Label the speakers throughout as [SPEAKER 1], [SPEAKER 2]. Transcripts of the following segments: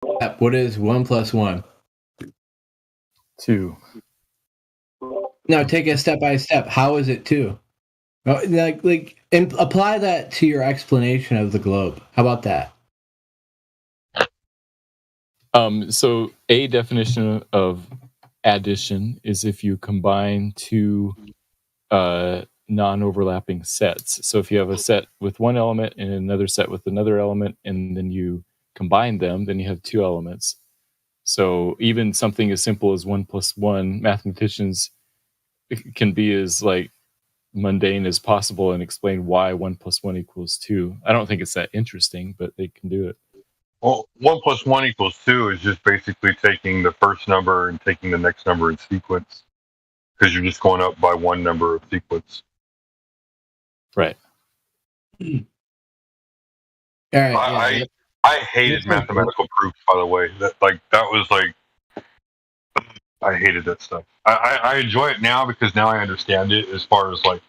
[SPEAKER 1] What is 1 plus 1?
[SPEAKER 2] 2.
[SPEAKER 1] No, take it step by step. How is it 2? And apply that to your explanation of the globe. How about that?
[SPEAKER 2] So a definition of addition is if you combine two non-overlapping sets. So if you have a set with one element and another set with another element, and then you combine them, then you have two elements. So even something as simple as 1 plus 1, mathematicians can be as like mundane as possible and explain why 1 plus 1 equals 2. I don't think it's that interesting, but they can do it.
[SPEAKER 3] Well, 1 plus 1 equals 2 is just basically taking the first number and taking the next number in sequence, because you're just going up by one number of sequence.
[SPEAKER 2] Right.
[SPEAKER 1] All right.
[SPEAKER 3] I hated mathematical proofs, by the way. I hated that stuff. I enjoy it now because now I understand it, as far as like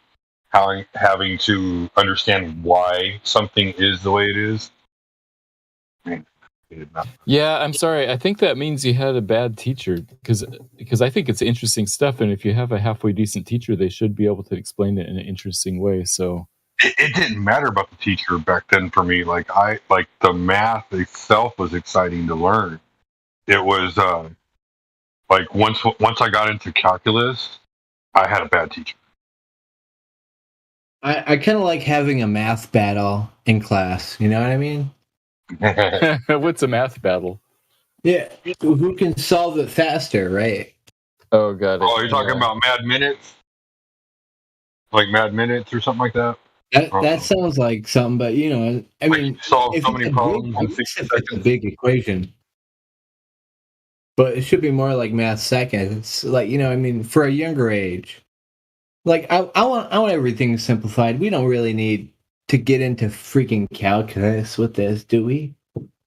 [SPEAKER 3] having to understand why something is the way it is.
[SPEAKER 2] Yeah, I'm sorry. I think that means you had a bad teacher, because I think it's interesting stuff, and if you have a halfway decent teacher, they should be able to explain it in an interesting way. So
[SPEAKER 3] it didn't matter about the teacher back then for me. Like the math itself was exciting to learn. It was like once I got into calculus, I had a bad teacher.
[SPEAKER 1] I kind of like having a math battle in class. You know what I mean?
[SPEAKER 2] What's a math battle?
[SPEAKER 1] Yeah, who can solve it faster, right?
[SPEAKER 2] Oh, got it.
[SPEAKER 3] Oh, you're talking about Mad Minutes? Like Mad Minutes or something like that?
[SPEAKER 1] That sounds like something, but I mean,
[SPEAKER 3] solve so many problems in 60 seconds.
[SPEAKER 1] It's a big equation, but it should be more like math seconds. Like I mean, for a younger age, like I want everything simplified. We don't really need to get into freaking calculus with this, do we?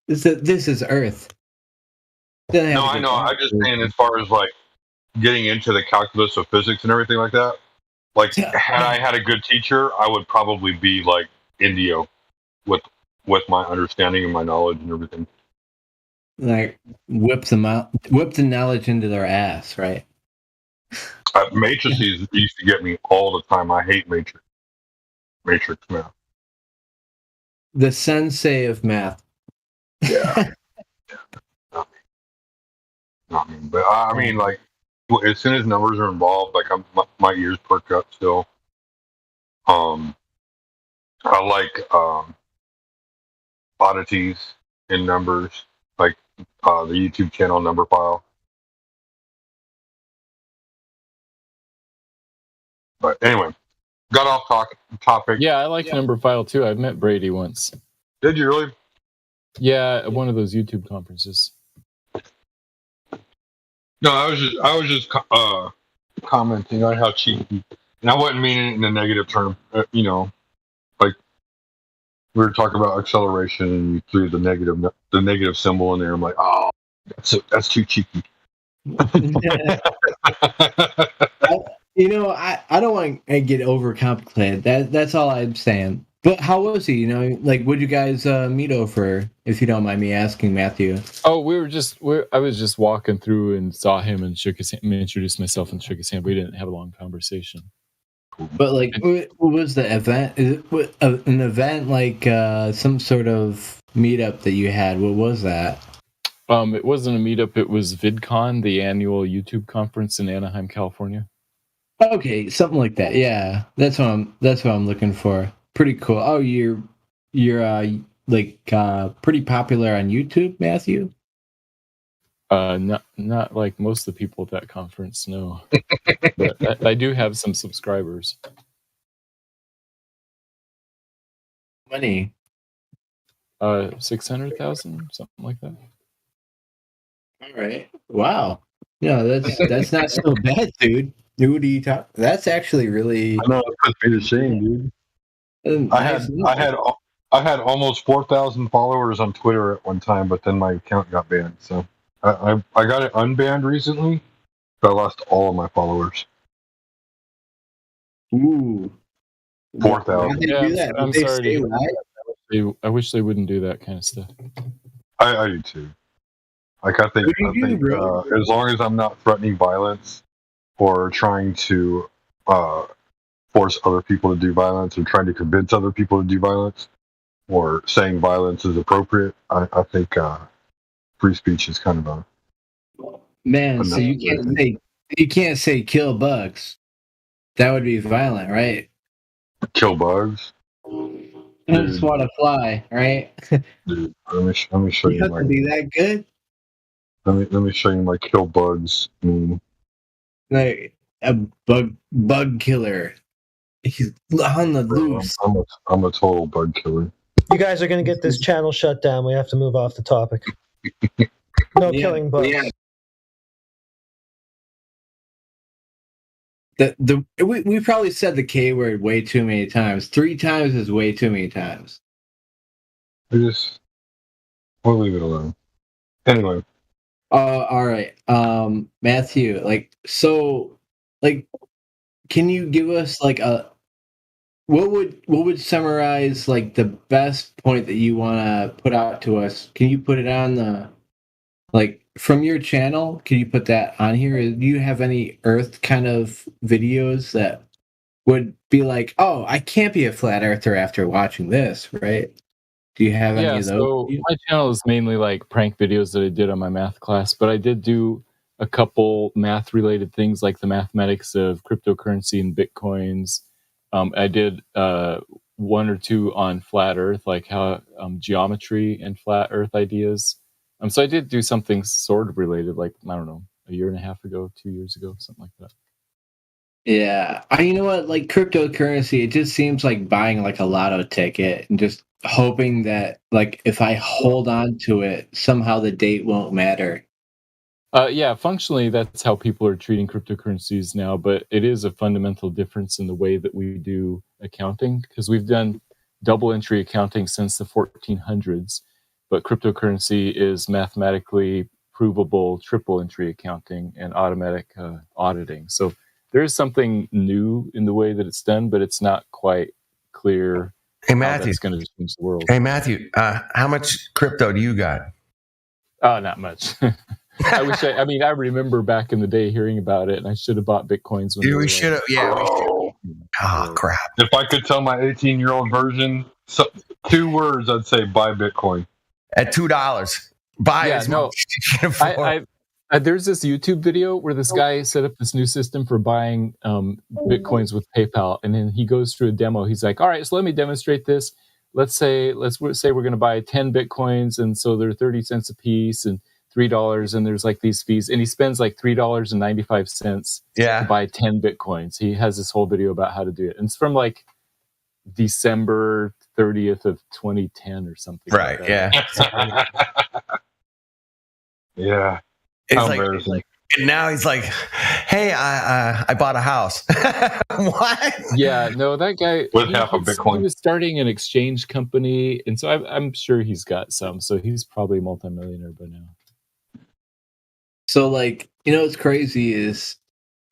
[SPEAKER 1] This is Earth.
[SPEAKER 3] No, I know. I'm just saying, as far as like getting into the calculus of physics and everything like that. Like, had I had a good teacher, I would probably be like Indio with my understanding and my knowledge and everything.
[SPEAKER 1] Like whip the knowledge into their ass, right?
[SPEAKER 3] Matrices used to get me all the time. I hate matrix math.
[SPEAKER 1] The sensei of math.
[SPEAKER 3] Yeah. Not me, but I mean, like, as soon as numbers are involved, like my ears perk up still. I like oddities in numbers, like the YouTube channel Numberphile. But anyway, got off topic.
[SPEAKER 2] Yeah, I like Numberphile too. I've met Brady once.
[SPEAKER 3] Did you really?
[SPEAKER 2] Yeah, at one of those YouTube conferences.
[SPEAKER 3] No, I was just commenting on how cheeky, and I wasn't meaning it in a negative term. Like we were talking about acceleration, and you threw the negative symbol in there. I'm like, oh, that's too cheeky.
[SPEAKER 1] I don't want to get overcomplicated. That's all I'm saying. But how was he? Like, what'd you guys meet over? If you don't mind me asking, Matthew.
[SPEAKER 2] Oh, I was just walking through and saw him and shook his hand, introduced myself and shook his hand. We didn't have a long conversation.
[SPEAKER 1] But like, what was the event? Is it an event like some sort of meetup that you had? What was that?
[SPEAKER 2] It wasn't a meetup. It was VidCon, the annual YouTube conference in Anaheim, California.
[SPEAKER 1] Okay, something like that. Yeah, that's what I'm looking for. Pretty cool. Oh, you're pretty popular on YouTube, Matthew?
[SPEAKER 2] Not like most of the people at that conference, no. But I do have some subscribers.
[SPEAKER 1] Money.
[SPEAKER 2] 600,000, something like that.
[SPEAKER 1] All right. Wow. Yeah, that's not so bad, dude. What do you talk? That's actually really.
[SPEAKER 3] I know, it puts me to shame, dude. I had almost 4,000 followers on Twitter at one time, but then my account got banned. So I got it unbanned recently, but I lost all of my followers.
[SPEAKER 1] Ooh.
[SPEAKER 3] 4,000.
[SPEAKER 2] Yeah, I'm sorry. I wish they wouldn't do that kind of stuff.
[SPEAKER 3] I do too. Like I think as long as I'm not threatening violence or trying to force other people to do violence or trying to convince other people to do violence or saying violence is appropriate, I think free speech is kind of a
[SPEAKER 1] man. So you can't say kill bugs. That would be violent, right?
[SPEAKER 3] Kill bugs.
[SPEAKER 1] I just want to fly, right?
[SPEAKER 3] Dude, let me show you.
[SPEAKER 1] You have to be that good.
[SPEAKER 3] Let me show you my kill bugs meme.
[SPEAKER 1] Like a bug killer. He's on the loose.
[SPEAKER 3] I'm a total bug killer.
[SPEAKER 4] You guys are going to get this channel shut down. We have to move off the topic. No killing bugs. Yeah.
[SPEAKER 1] We probably said the K word way too many times. 3 times is way too many times.
[SPEAKER 3] We'll leave it alone. Anyway.
[SPEAKER 1] All right. Matthew, can you give us like what would summarize like the best point that you want to put out to us? Can you put it on the from your channel? Can you put that on here? Do you have any Earth kind of videos that would be like, oh, I can't be a flat earther after watching this, right? Do you have any of those?
[SPEAKER 2] So my channel is mainly like prank videos that I did on my math class, but I did do a couple math-related things like the mathematics of cryptocurrency and bitcoins. I did 1 or 2 on flat Earth, like how geometry and flat Earth ideas. So I did do something sort of related, like, I don't know, a year and a half ago, 2 years ago, something like that.
[SPEAKER 1] Yeah. You know what? Like cryptocurrency, it just seems like buying like a lotto ticket and just hoping that like if I hold on to it, somehow the date won't matter.
[SPEAKER 2] Yeah, functionally, that's how people are treating cryptocurrencies now, but it is a fundamental difference in the way that we do accounting, because we've done double entry accounting since the 1400s, but cryptocurrency is mathematically provable triple entry accounting and automatic auditing. So there is something new in the way that it's done, but it's not quite clear
[SPEAKER 5] how that's
[SPEAKER 2] going to change the world.
[SPEAKER 5] Hey, Matthew, how much crypto do you got?
[SPEAKER 2] Not much. I remember back in the day hearing about it, and I should have bought Bitcoins.
[SPEAKER 5] We should have. Yeah. Oh, crap.
[SPEAKER 3] If I could tell my 18-year-old version 2 words, I'd say buy Bitcoin.
[SPEAKER 5] At $2. Buy as much as you can afford.
[SPEAKER 2] There's this YouTube video where this guy set up this new system for buying Bitcoins with PayPal, and then he goes through a demo. He's like, all right, so let me demonstrate this. Let's say we're going to buy 10 Bitcoins, and so they're 30 cents a piece and $3, and there's like these fees, and he spends like $3.95 to buy 10 Bitcoins. He has this whole video about how to do it, and it's from like December 30th of 2010 or something.
[SPEAKER 5] Right?
[SPEAKER 2] Like that.
[SPEAKER 5] Yeah.
[SPEAKER 3] Yeah.
[SPEAKER 5] It's like, and now he's like, "Hey, I bought a house." What?
[SPEAKER 2] Yeah, no, that guy
[SPEAKER 3] with half a Bitcoin.
[SPEAKER 2] He was starting an exchange company, and so I'm sure he's got some. So he's probably a multimillionaire by now.
[SPEAKER 1] So, what's crazy is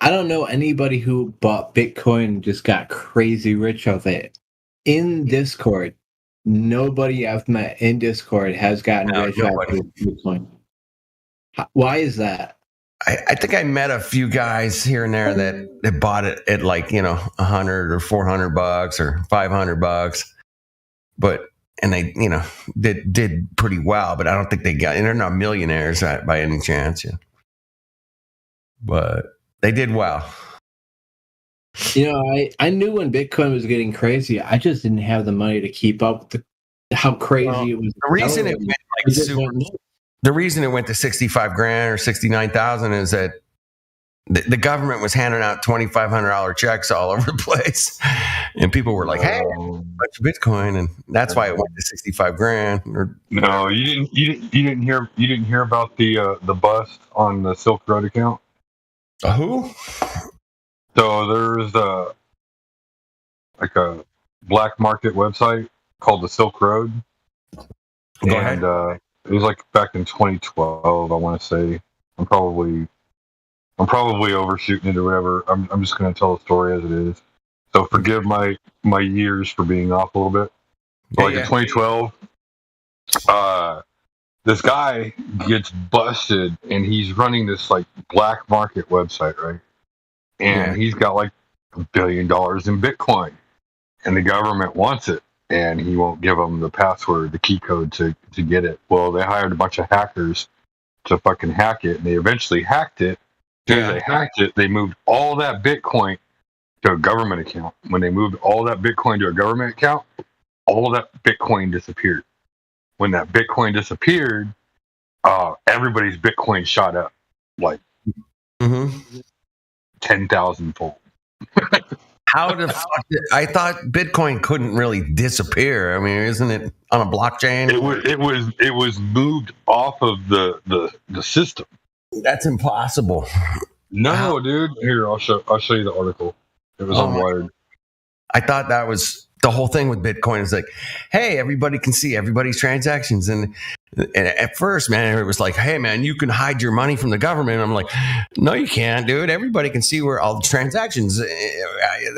[SPEAKER 1] I don't know anybody who bought Bitcoin and just got crazy rich off it. In Discord, nobody I've met in Discord has gotten rich off of Bitcoin. Why is that?
[SPEAKER 5] I think I met a few guys here and there that bought it at $100 or $400 or $500, and they did pretty well. But I don't think and they're not millionaires by any chance. Yeah. But they did well.
[SPEAKER 1] I knew when Bitcoin was getting crazy. I just didn't have the money to keep up with how crazy it was.
[SPEAKER 5] The reason it went to 65 grand or 69,000 is that the government was handing out $2,500 checks all over the place, and people were like, "Hey, bunch of Bitcoin," and that's why it went to 65 grand.
[SPEAKER 3] No, you didn't hear about the bust on the Silk Road account.
[SPEAKER 5] Who?
[SPEAKER 3] So there's a black market website called the Silk Road.
[SPEAKER 5] Go ahead.
[SPEAKER 3] It was like back in 2012, I want to say. I'm probably overshooting it or whatever. I'm just going to tell the story as it is. So forgive my years for being off a little bit. But in 2012, this guy gets busted, and he's running this like black market website, right? And he's got like $1 billion in Bitcoin, and the government wants it, and he won't give them the password, the key code to get it. Well, they hired a bunch of hackers to fucking hack it, and they eventually hacked it. As soon as they hacked it, they moved all that Bitcoin to a government account. When they moved all that Bitcoin to a government account, all that Bitcoin disappeared. When that Bitcoin disappeared, everybody's Bitcoin shot up like 10,000 fold.
[SPEAKER 5] How the fuck? I thought Bitcoin couldn't really disappear. I mean, isn't it on a blockchain?
[SPEAKER 3] It was moved off of the system.
[SPEAKER 5] That's impossible.
[SPEAKER 3] No, dude. Here, I'll show you the article. It was on Wired.
[SPEAKER 5] I thought that was the whole thing with Bitcoin. Is like, hey, everybody can see everybody's transactions, and at first, man, it was like, hey, man, you can hide your money from the government. I'm like, no, you can't, dude. Everybody can see where all the transactions.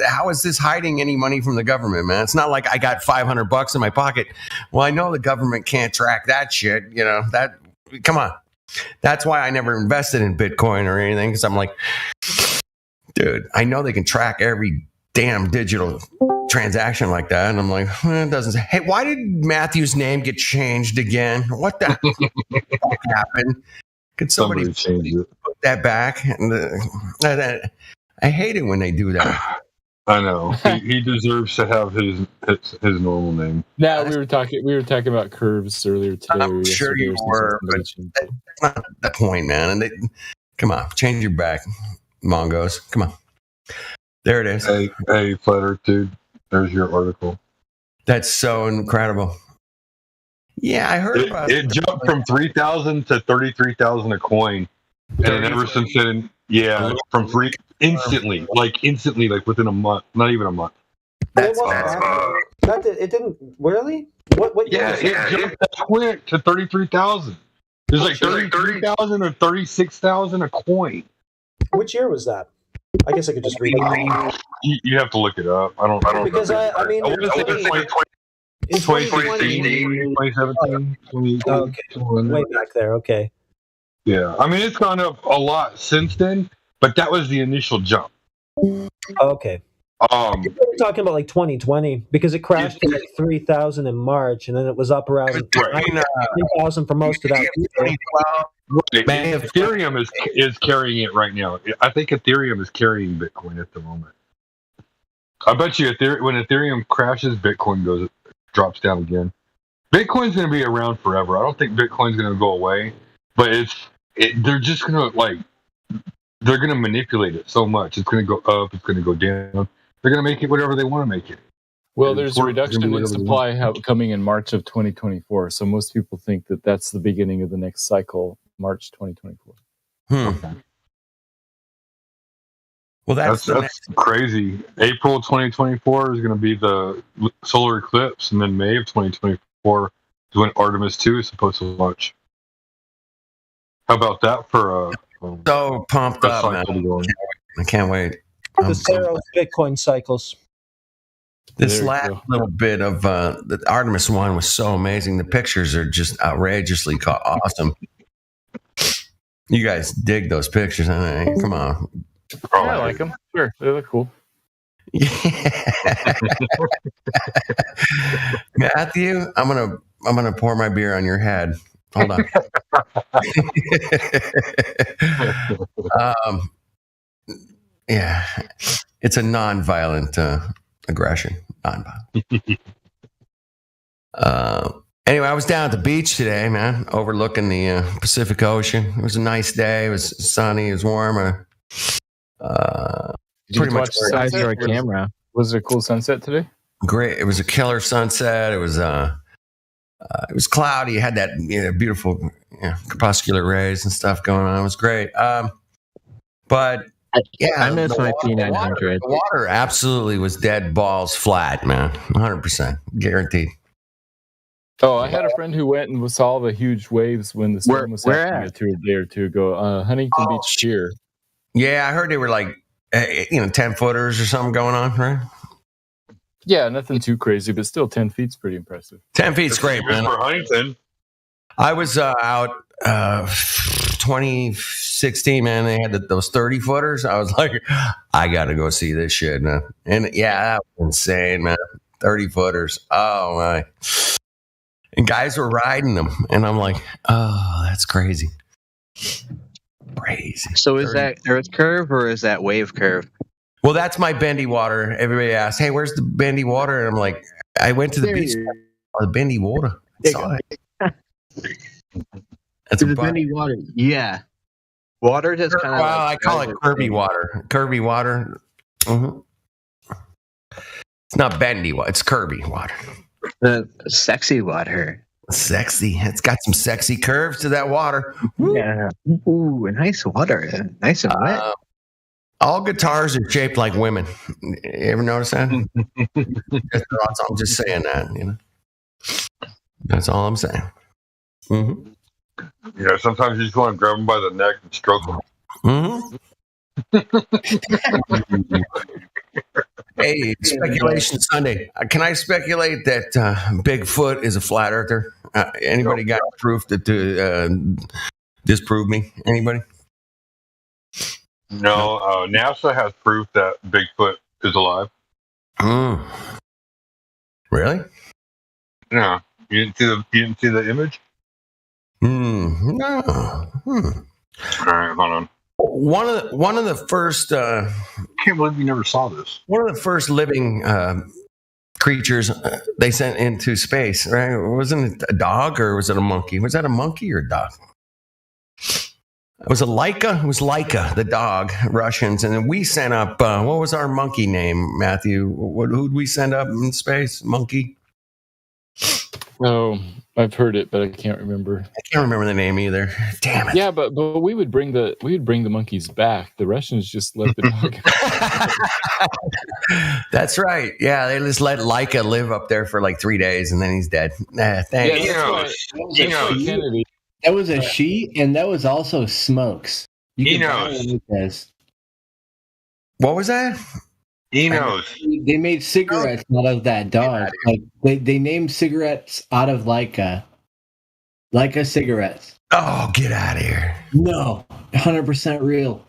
[SPEAKER 5] How is this hiding any money from the government, man? It's not like I got $500 in my pocket. Well, I know the government can't track that shit. You know that. Come on. That's why I never invested in Bitcoin or anything, because I'm like, dude, I know they can track every damn digital transaction like that. And I'm like, it doesn't. Hey, why did Matthew's name get changed again? What the fuck happened? Could somebody
[SPEAKER 3] change it?
[SPEAKER 5] Put that back? And I hate it when they do that.
[SPEAKER 3] I know he deserves to have his normal name.
[SPEAKER 2] Now we were talking about curves earlier today.
[SPEAKER 5] I'm sure you were, but that's not the point, man. And come on, change your back, Mongos. Come on, there it is.
[SPEAKER 3] Hey, Flat Earth dude, there's your article.
[SPEAKER 5] That's so incredible. Yeah, I heard about it.
[SPEAKER 3] It jumped from 3,000 to 33,000 a coin, and ever since then, from free instantly, like within a month, not even a month.
[SPEAKER 4] It didn't really. What?
[SPEAKER 3] Yeah, it jumped that quick to 33,000. There's like 33,000 or 36,000 a coin.
[SPEAKER 4] Which year was that? I guess I could just read it.
[SPEAKER 3] You have to look it up. I don't
[SPEAKER 4] because
[SPEAKER 3] know.
[SPEAKER 4] I mean,
[SPEAKER 3] in 2016, 2017.
[SPEAKER 4] Okay, way back there. Okay.
[SPEAKER 3] Yeah, I mean it's gone up a lot since then, but that was the initial jump.
[SPEAKER 4] Okay. We're talking about like 2020 because it crashed to like 3,000 in March, and then it was up around 3,000 for most of that.
[SPEAKER 3] Right. Ethereum is carrying it right now. I think Ethereum is carrying Bitcoin at the moment. I bet you when Ethereum crashes, Bitcoin drops down again. Bitcoin's going to be around forever. I don't think Bitcoin's going to go away, but they're just going to they're going to manipulate it so much. It's going to go up. It's going to go down. They're going to make it whatever they want to make it.
[SPEAKER 2] Well, there's a reduction in supply coming in March of 2024. So most people think that that's the beginning of the next cycle, March 2024.
[SPEAKER 3] Okay.
[SPEAKER 5] Well, that's
[SPEAKER 3] crazy. April 2024 is going to be the solar eclipse, and then May of 2024 is when Artemis 2 is supposed to launch. How about that for
[SPEAKER 5] so pumped up, man. I can't wait.
[SPEAKER 4] The Saros Bitcoin cycles.
[SPEAKER 5] This last little bit of the Artemis one was so amazing. The pictures are just outrageously awesome. You guys dig those pictures, huh? Come on.
[SPEAKER 2] Yeah, I like them. Sure, they look cool.
[SPEAKER 5] Yeah. Matthew, I'm gonna pour my beer on your head. Hold on. Yeah, it's a non-violent aggression. Non-violent. Anyway, I was down at the beach today, man, overlooking the Pacific Ocean. It was a nice day. It was sunny. It was warm.
[SPEAKER 2] Pretty much size of our camera. Was it a cool sunset today?
[SPEAKER 5] Great. It was a killer sunset. It was cloudy. It had that beautiful crepuscular rays and stuff going on. It was great. But yeah,
[SPEAKER 1] I miss my P900.
[SPEAKER 5] The water absolutely was dead balls flat, man. 100% guaranteed.
[SPEAKER 2] Oh, I had a friend who went and saw the huge waves when the storm was happening a day or two ago. Huntington Beach Pier.
[SPEAKER 5] Yeah, I heard they were like 10 footers or something going on, right?
[SPEAKER 2] Yeah, nothing too crazy, but still 10 feet's pretty impressive.
[SPEAKER 5] 10 feet's great, man.
[SPEAKER 3] For Huntington.
[SPEAKER 5] I was out 2016, man. They had those 30 footers. I was like, I got to go see this shit, man. And yeah, that was insane, man. 30 footers. Oh my. And guys were riding them. And I'm like, oh, that's crazy. Crazy.
[SPEAKER 6] So is that earth curve or is that wave curve?
[SPEAKER 5] Well, that's my bendy water. Everybody asks, hey, where's the bendy water? And I'm like, I went to the beach. The bendy water. That's
[SPEAKER 6] the bendy water. Yeah. Water just kind of.
[SPEAKER 5] Well, I call it curvy water. Curvy water. Mm-hmm. It's not bendy water. It's curvy water.
[SPEAKER 6] Sexy water.
[SPEAKER 5] Sexy. It's got some sexy curves to that water.
[SPEAKER 6] Yeah. Ooh, nice water. Nice and wet.
[SPEAKER 5] All guitars are shaped like women. You ever notice that? I'm just saying that, you know. That's all I'm saying. Mm-hmm.
[SPEAKER 3] Yeah, sometimes you just want to grab them by the neck and stroke them.
[SPEAKER 5] Mm-hmm. Hey, Speculation Sunday. Can I speculate that Bigfoot is a flat earther? Anybody got proof that disprove me? Anybody?
[SPEAKER 3] No, NASA has proof that Bigfoot is alive.
[SPEAKER 5] Really?
[SPEAKER 3] Yeah. You didn't see the image?
[SPEAKER 5] No.
[SPEAKER 3] All right, hold on.
[SPEAKER 5] One of the first.
[SPEAKER 3] I can't believe you never saw this.
[SPEAKER 5] One of the first living creatures they sent into space, right? Wasn't it a dog or was it a monkey? Was that a monkey or a dog? It was a Laika. It was Laika, the dog, Russians. And then we sent up, what was our monkey name, Matthew? Who'd we send up in space? Monkey?
[SPEAKER 2] Oh, I've heard it, but I can't remember.
[SPEAKER 5] I can't remember the name either. Damn it.
[SPEAKER 2] Yeah, but we would bring the monkeys back. The Russians just let the dog.
[SPEAKER 5] That's right. Yeah, they just let Laika live up there for like 3 days, and then he's dead. Thanks.
[SPEAKER 2] Kennedy.
[SPEAKER 1] That was a she, and that was also Smokes.
[SPEAKER 3] He knows.
[SPEAKER 5] What was that?
[SPEAKER 3] He knows.
[SPEAKER 1] They made cigarettes out of that dog. Like they named cigarettes out of Laika cigarettes.
[SPEAKER 5] Oh, get out of here!
[SPEAKER 1] No, 100% real.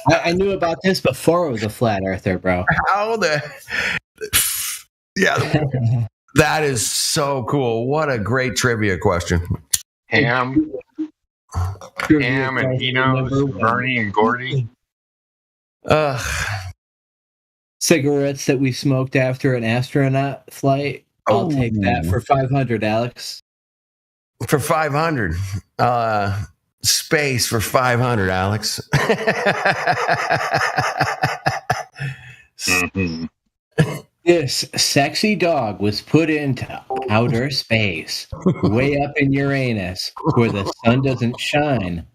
[SPEAKER 1] I knew about this before it was a flat earther, bro.
[SPEAKER 5] How the? Yeah, that is so cool. What a great trivia question.
[SPEAKER 3] Ham and he knows, Bernie and Gordy.
[SPEAKER 1] Cigarettes that we smoked after an astronaut flight. I'll take that for 500, Alex.
[SPEAKER 5] For 500. Space for 500, Alex.
[SPEAKER 3] Mm-hmm.
[SPEAKER 1] This sexy dog was put into outer space, way up in Uranus, where the sun doesn't shine.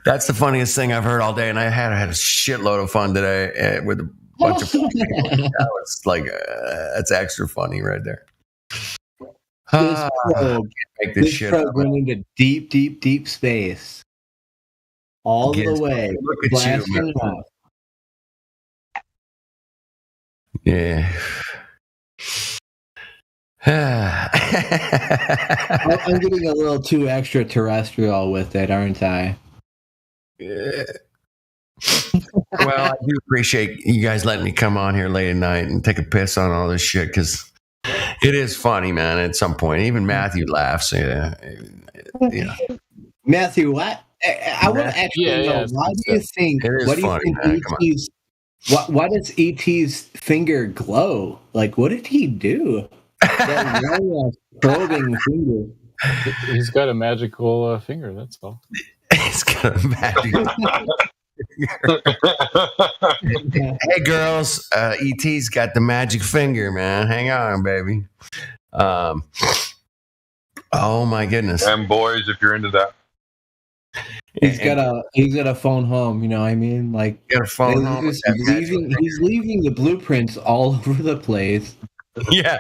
[SPEAKER 5] That's the funniest thing I've heard all day, and I had a shitload of fun today with a bunch of. That was like that's extra funny right there.
[SPEAKER 1] This probe went into deep, deep, deep space. All the way.
[SPEAKER 5] Look at
[SPEAKER 1] blasting
[SPEAKER 5] you,
[SPEAKER 1] off.
[SPEAKER 5] Yeah.
[SPEAKER 1] I'm getting a little too extraterrestrial with it, aren't I?
[SPEAKER 5] Yeah. Well, I do appreciate you guys letting me come on here late at night and take a piss on all this shit because it is funny, man. At some point, even Matthew laughs. Yeah.
[SPEAKER 1] Matthew, what? I want to actually know. Why do you think? What do you think ET's? Why does ET's finger glow? Like, what did he do? That long, probing finger.
[SPEAKER 2] He's got a magical finger. That's all.
[SPEAKER 5] He's got a magical. Hey, girls, ET's got the magic finger, man. Hang on, baby. Oh my goodness.
[SPEAKER 3] And boys, if you're into that.
[SPEAKER 1] He's got a phone home, you know what I mean? Like,
[SPEAKER 5] got a phone home.
[SPEAKER 1] He's leaving the blueprints all over the place.
[SPEAKER 5] Yeah.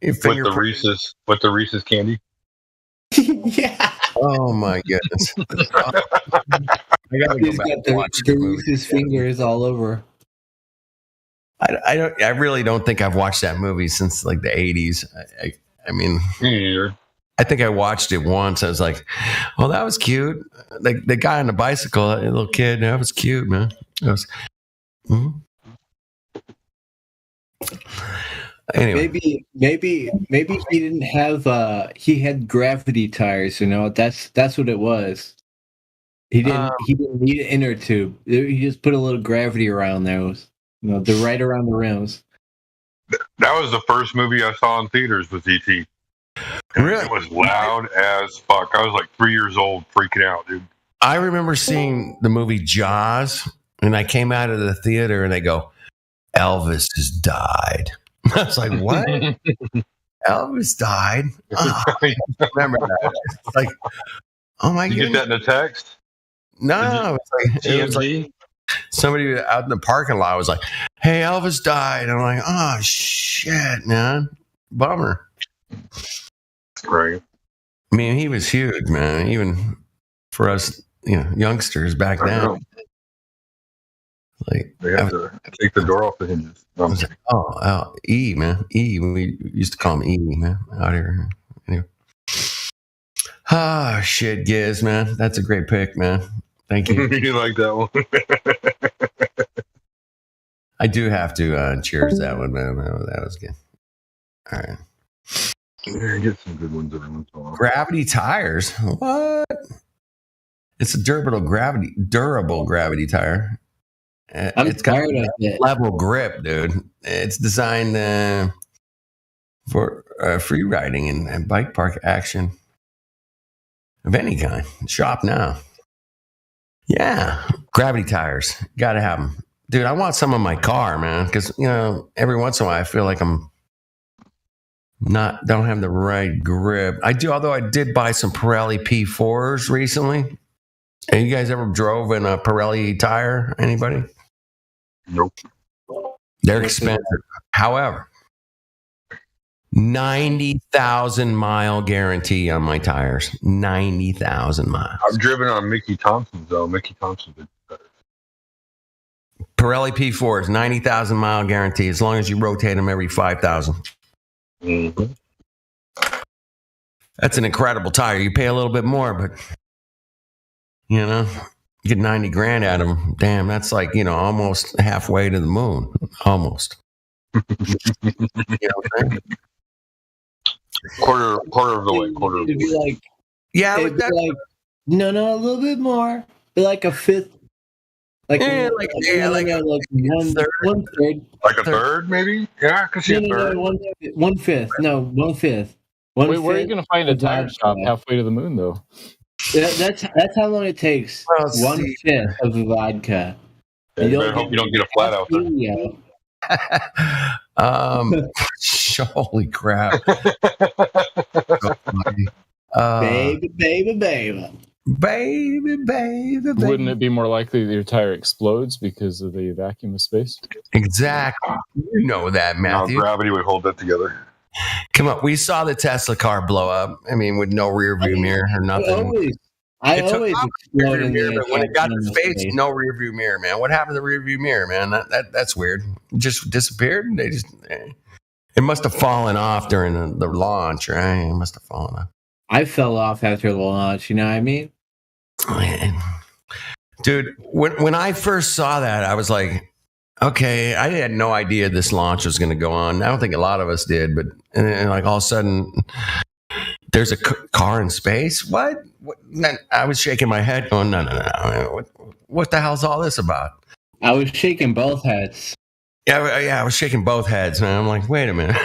[SPEAKER 3] With the Reese's candy.
[SPEAKER 1] Yeah.
[SPEAKER 5] Oh my goodness. I gotta
[SPEAKER 1] He's got the Reese's fingers all over.
[SPEAKER 5] I really don't think I've watched that movie since like the 80s. I mean, I think I watched it once. I was like, "Oh, that was cute." Like the guy on the bicycle, a little kid, that was cute, man. That was. Mm-hmm.
[SPEAKER 1] Anyway. Maybe he didn't have. He had gravity tires. That's what it was. He didn't need an inner tube. He just put a little gravity around those. They're right around the rims.
[SPEAKER 3] That was the first movie I saw in theaters with E.T.
[SPEAKER 5] Really?
[SPEAKER 3] It was loud as fuck. I was like 3 years old, freaking out, dude.
[SPEAKER 5] I remember seeing the movie Jaws, and I came out of the theater, and they go, "Elvis has died." I was like, "What? Elvis died?" Oh, I remember that. It's like, oh my god!
[SPEAKER 3] Did you get that in a text?
[SPEAKER 5] No, it was like somebody out in the parking lot was like, "Hey, Elvis died." And I'm like, "Oh shit, man, bummer."
[SPEAKER 3] Right.
[SPEAKER 5] I mean, he was huge, man. Even for us, youngsters back then. Like,
[SPEAKER 3] they had to take the door off the hinges.
[SPEAKER 5] I was like, oh, E, man, E. We used to call him E, man, out here. Anyway. Ah, shit, Giz, man. That's a great pick, man. Thank you.
[SPEAKER 3] You like that one?
[SPEAKER 5] I do have to cheers that one, man. That was good. All right.
[SPEAKER 3] Yeah, get some good ones every once in a while.
[SPEAKER 5] Gravity tires. What? It's a durable gravity tire.
[SPEAKER 1] It's got a
[SPEAKER 5] level grip, dude. It's designed for free riding and bike park action of any kind. Shop now. Yeah, gravity tires. Got to have them, dude. I want some in my car, man, because every once in a while I feel like I'm don't have the right grip. I do, although I did buy some Pirelli P4s recently. And you guys ever drove in a Pirelli tire? Anybody?
[SPEAKER 3] Nope.
[SPEAKER 5] They're expensive. However, 90,000 mile guarantee on my tires. 90,000 miles.
[SPEAKER 3] I've driven on Mickey Thompson's though. Mickey Thompson did better.
[SPEAKER 5] Pirelli P4s, 90,000 mile guarantee as long as you rotate them every 5,000.
[SPEAKER 3] Mm-hmm.
[SPEAKER 5] That's an incredible tire. You pay a little bit more, but you get 90 grand out of them. Damn, that's like, almost halfway to the moon. Almost.
[SPEAKER 3] Quarter of the way. Quarter of the way.
[SPEAKER 1] Like, yeah, a little bit more. Be like a fifth. One third.
[SPEAKER 3] Like a third, maybe? Yeah, I could see a third.
[SPEAKER 1] 1/5. No, 1/5.
[SPEAKER 2] Wait, where are you going to find a tire shop halfway to the moon, though?
[SPEAKER 1] That's how long it takes. 1/5 of the vodka.
[SPEAKER 3] Yeah, you better hope you don't get a flat out there.
[SPEAKER 5] Holy crap. Baby.
[SPEAKER 2] Wouldn't it be more likely that your tire explodes because of the vacuum of space?
[SPEAKER 5] Exactly. You know that, Matthew.
[SPEAKER 3] No, gravity would hold that together.
[SPEAKER 5] Come on. We saw the Tesla car blow up. I mean, with no rear view mirror or nothing.
[SPEAKER 1] I always explode in
[SPEAKER 5] mirror, but when it got to space, no rear view mirror, man. What happened to the rear view mirror, man? That's weird. It just disappeared. It must have fallen off during the launch, right? It must have fallen off.
[SPEAKER 1] I fell off after the launch. You know what I mean?
[SPEAKER 5] Man. Dude, when I first saw that, I was like, okay, I had no idea this launch was going to go on. I don't think a lot of us did, but and like all of a sudden, there's a car in space. What? I was shaking my head, going, no. What the hell's all this about?
[SPEAKER 1] I was shaking both heads.
[SPEAKER 5] Yeah, I was shaking both heads, man. I'm like, wait a minute,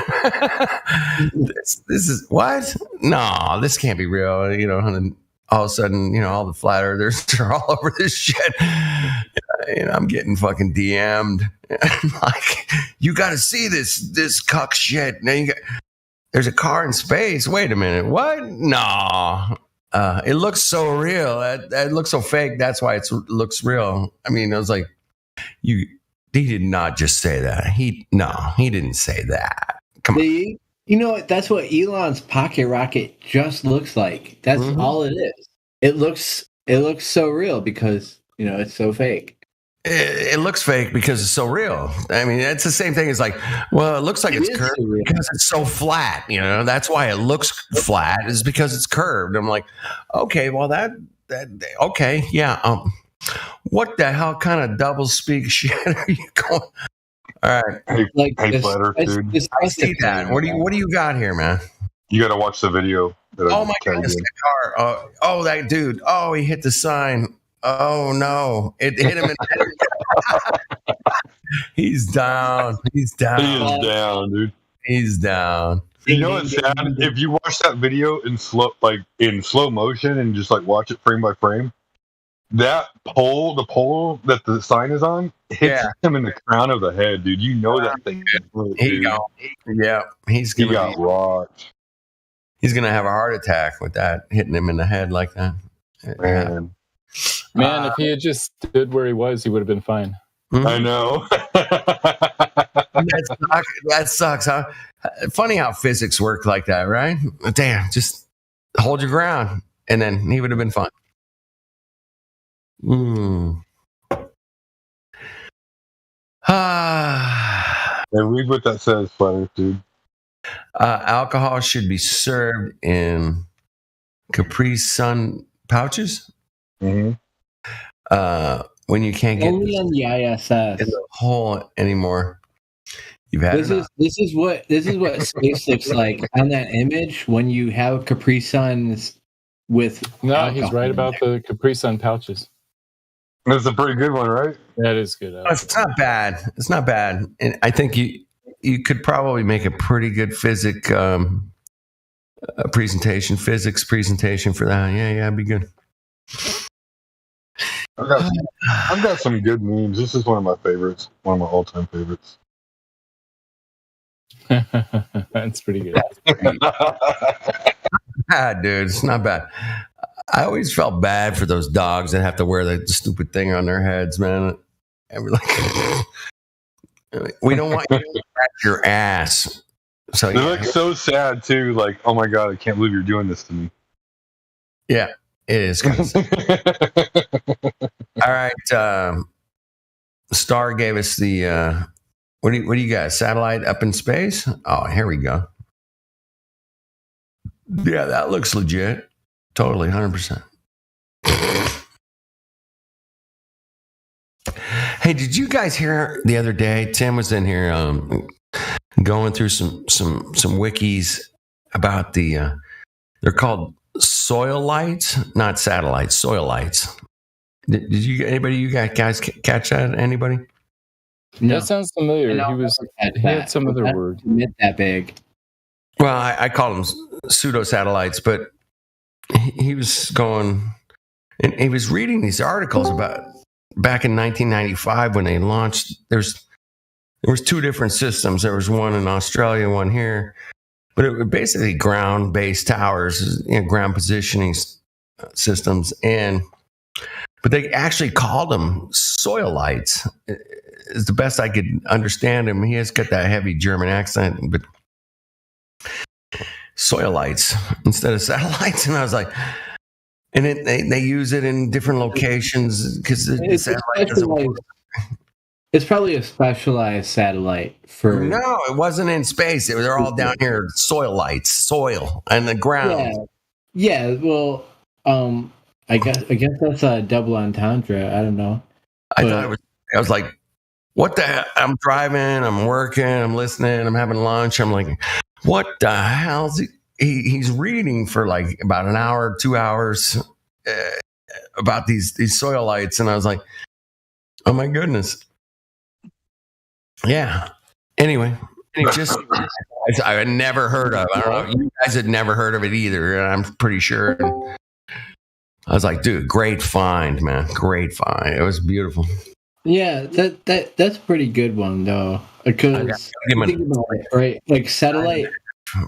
[SPEAKER 5] this is what? No, this can't be real. And then all of a sudden, all the flat earthers are all over this shit. I'm getting fucking DM'd. Like, you got to see this cuck shit. Now there's a car in space. Wait a minute, what? No. It looks so real. It looks so fake. That's why it looks real. I mean, I was like, he did not just say that. He didn't say that. Come on.
[SPEAKER 1] You know what? That's what Elon's pocket rocket just looks like. That's all it is. It looks so real because it's so fake.
[SPEAKER 5] it looks fake because it's so real. I mean, it's the same thing as like, well, it looks like it's curved because it's so flat. That's why it looks flat, is because it's curved. I'm like, okay, well that okay, yeah. What the hell kind of double speak shit are you going? All right,
[SPEAKER 3] hey, Flatter, dude.
[SPEAKER 5] I see that. What do you got here, man?
[SPEAKER 3] You got to watch the video.
[SPEAKER 5] Oh my God, it's the car. Oh, that dude. Oh, he hit the sign. Oh no, it hit him in the head. He's down. He's down.
[SPEAKER 3] He is down, dude.
[SPEAKER 5] He's down.
[SPEAKER 3] You know what's sad? If you watch that video in slow motion and just like watch it frame by frame, that pole, the pole that the sign is on, hits him in the crown of the head, dude. You know that thing.
[SPEAKER 5] He got
[SPEAKER 3] rocked.
[SPEAKER 5] He's gonna have a heart attack with that hitting him in the head like that.
[SPEAKER 2] Man, if he had just stood where he was, he would have been fine.
[SPEAKER 3] I know.
[SPEAKER 5] That sucks, huh? Funny how physics work like that, right? Damn, just hold your ground, and then he would have been fine.
[SPEAKER 3] Read what that says, Flutter, dude.
[SPEAKER 5] Alcohol should be served in Capri Sun pouches.
[SPEAKER 3] Mm-hmm.
[SPEAKER 5] When you can't get
[SPEAKER 1] only on the ISS
[SPEAKER 5] in the hole anymore. You've had
[SPEAKER 1] this is what space looks like on that image when you have Capri Suns with.
[SPEAKER 2] No, he's right about the Capri Sun pouches.
[SPEAKER 3] That's a pretty good one, right?
[SPEAKER 2] That is good.
[SPEAKER 5] It's not bad. It's not bad, and I think you could probably make a pretty good physics presentation for that. Yeah, it'd be good.
[SPEAKER 3] I've got some good memes. This is one of my favorites. One of my all-time favorites.
[SPEAKER 2] That's pretty good.
[SPEAKER 5] Dude, it's not bad. I always felt bad for those dogs that have to wear the stupid thing on their heads, man. And we're like, we don't want you to scratch your ass. So
[SPEAKER 3] they look so sad too. Like, oh my God, I can't believe you're doing this to me.
[SPEAKER 5] Yeah, it is. All right. Star gave us the what do you got? Satellite up in space? Oh, here we go. Yeah, that looks legit. Totally, 100%. Hey, did you guys hear the other day? Tim was in here going through some wikis about the they're called soil lights, not satellites, soil lights. Did you guys catch that? Anybody?
[SPEAKER 2] No. That sounds familiar. He had some other word.
[SPEAKER 1] That big.
[SPEAKER 5] Well, I call them pseudo satellites, but he was going and he was reading these articles about back in 1995 when they launched. There was two different systems. There was one in Australia, one here, but it was basically ground-based towers, ground positioning systems, but they actually called them soil lights. Is the best I could understand him. He has got that heavy German accent, but soil lights instead of satellites. And I was like, and they use it in different locations because the satellite doesn't work.
[SPEAKER 1] It's probably a specialized satellite for.
[SPEAKER 5] No, it wasn't in space. They're all down here. Soil lights, soil, and the ground.
[SPEAKER 1] Yeah. Well, I guess that's a double entendre. I don't know.
[SPEAKER 5] I was like, what the hell? I'm driving, I'm working, I'm listening, I'm having lunch. I'm like, what the hell is he's reading for like about an hour, 2 hours about these soil lights. And I was like, oh my goodness. Yeah. Anyway, I had never heard of it. I don't know. You guys had never heard of it either. I'm pretty sure. I was like, dude, great find, man. Great find. It was beautiful.
[SPEAKER 1] Yeah, that's a pretty good one though. Because think about it, right? Like satellite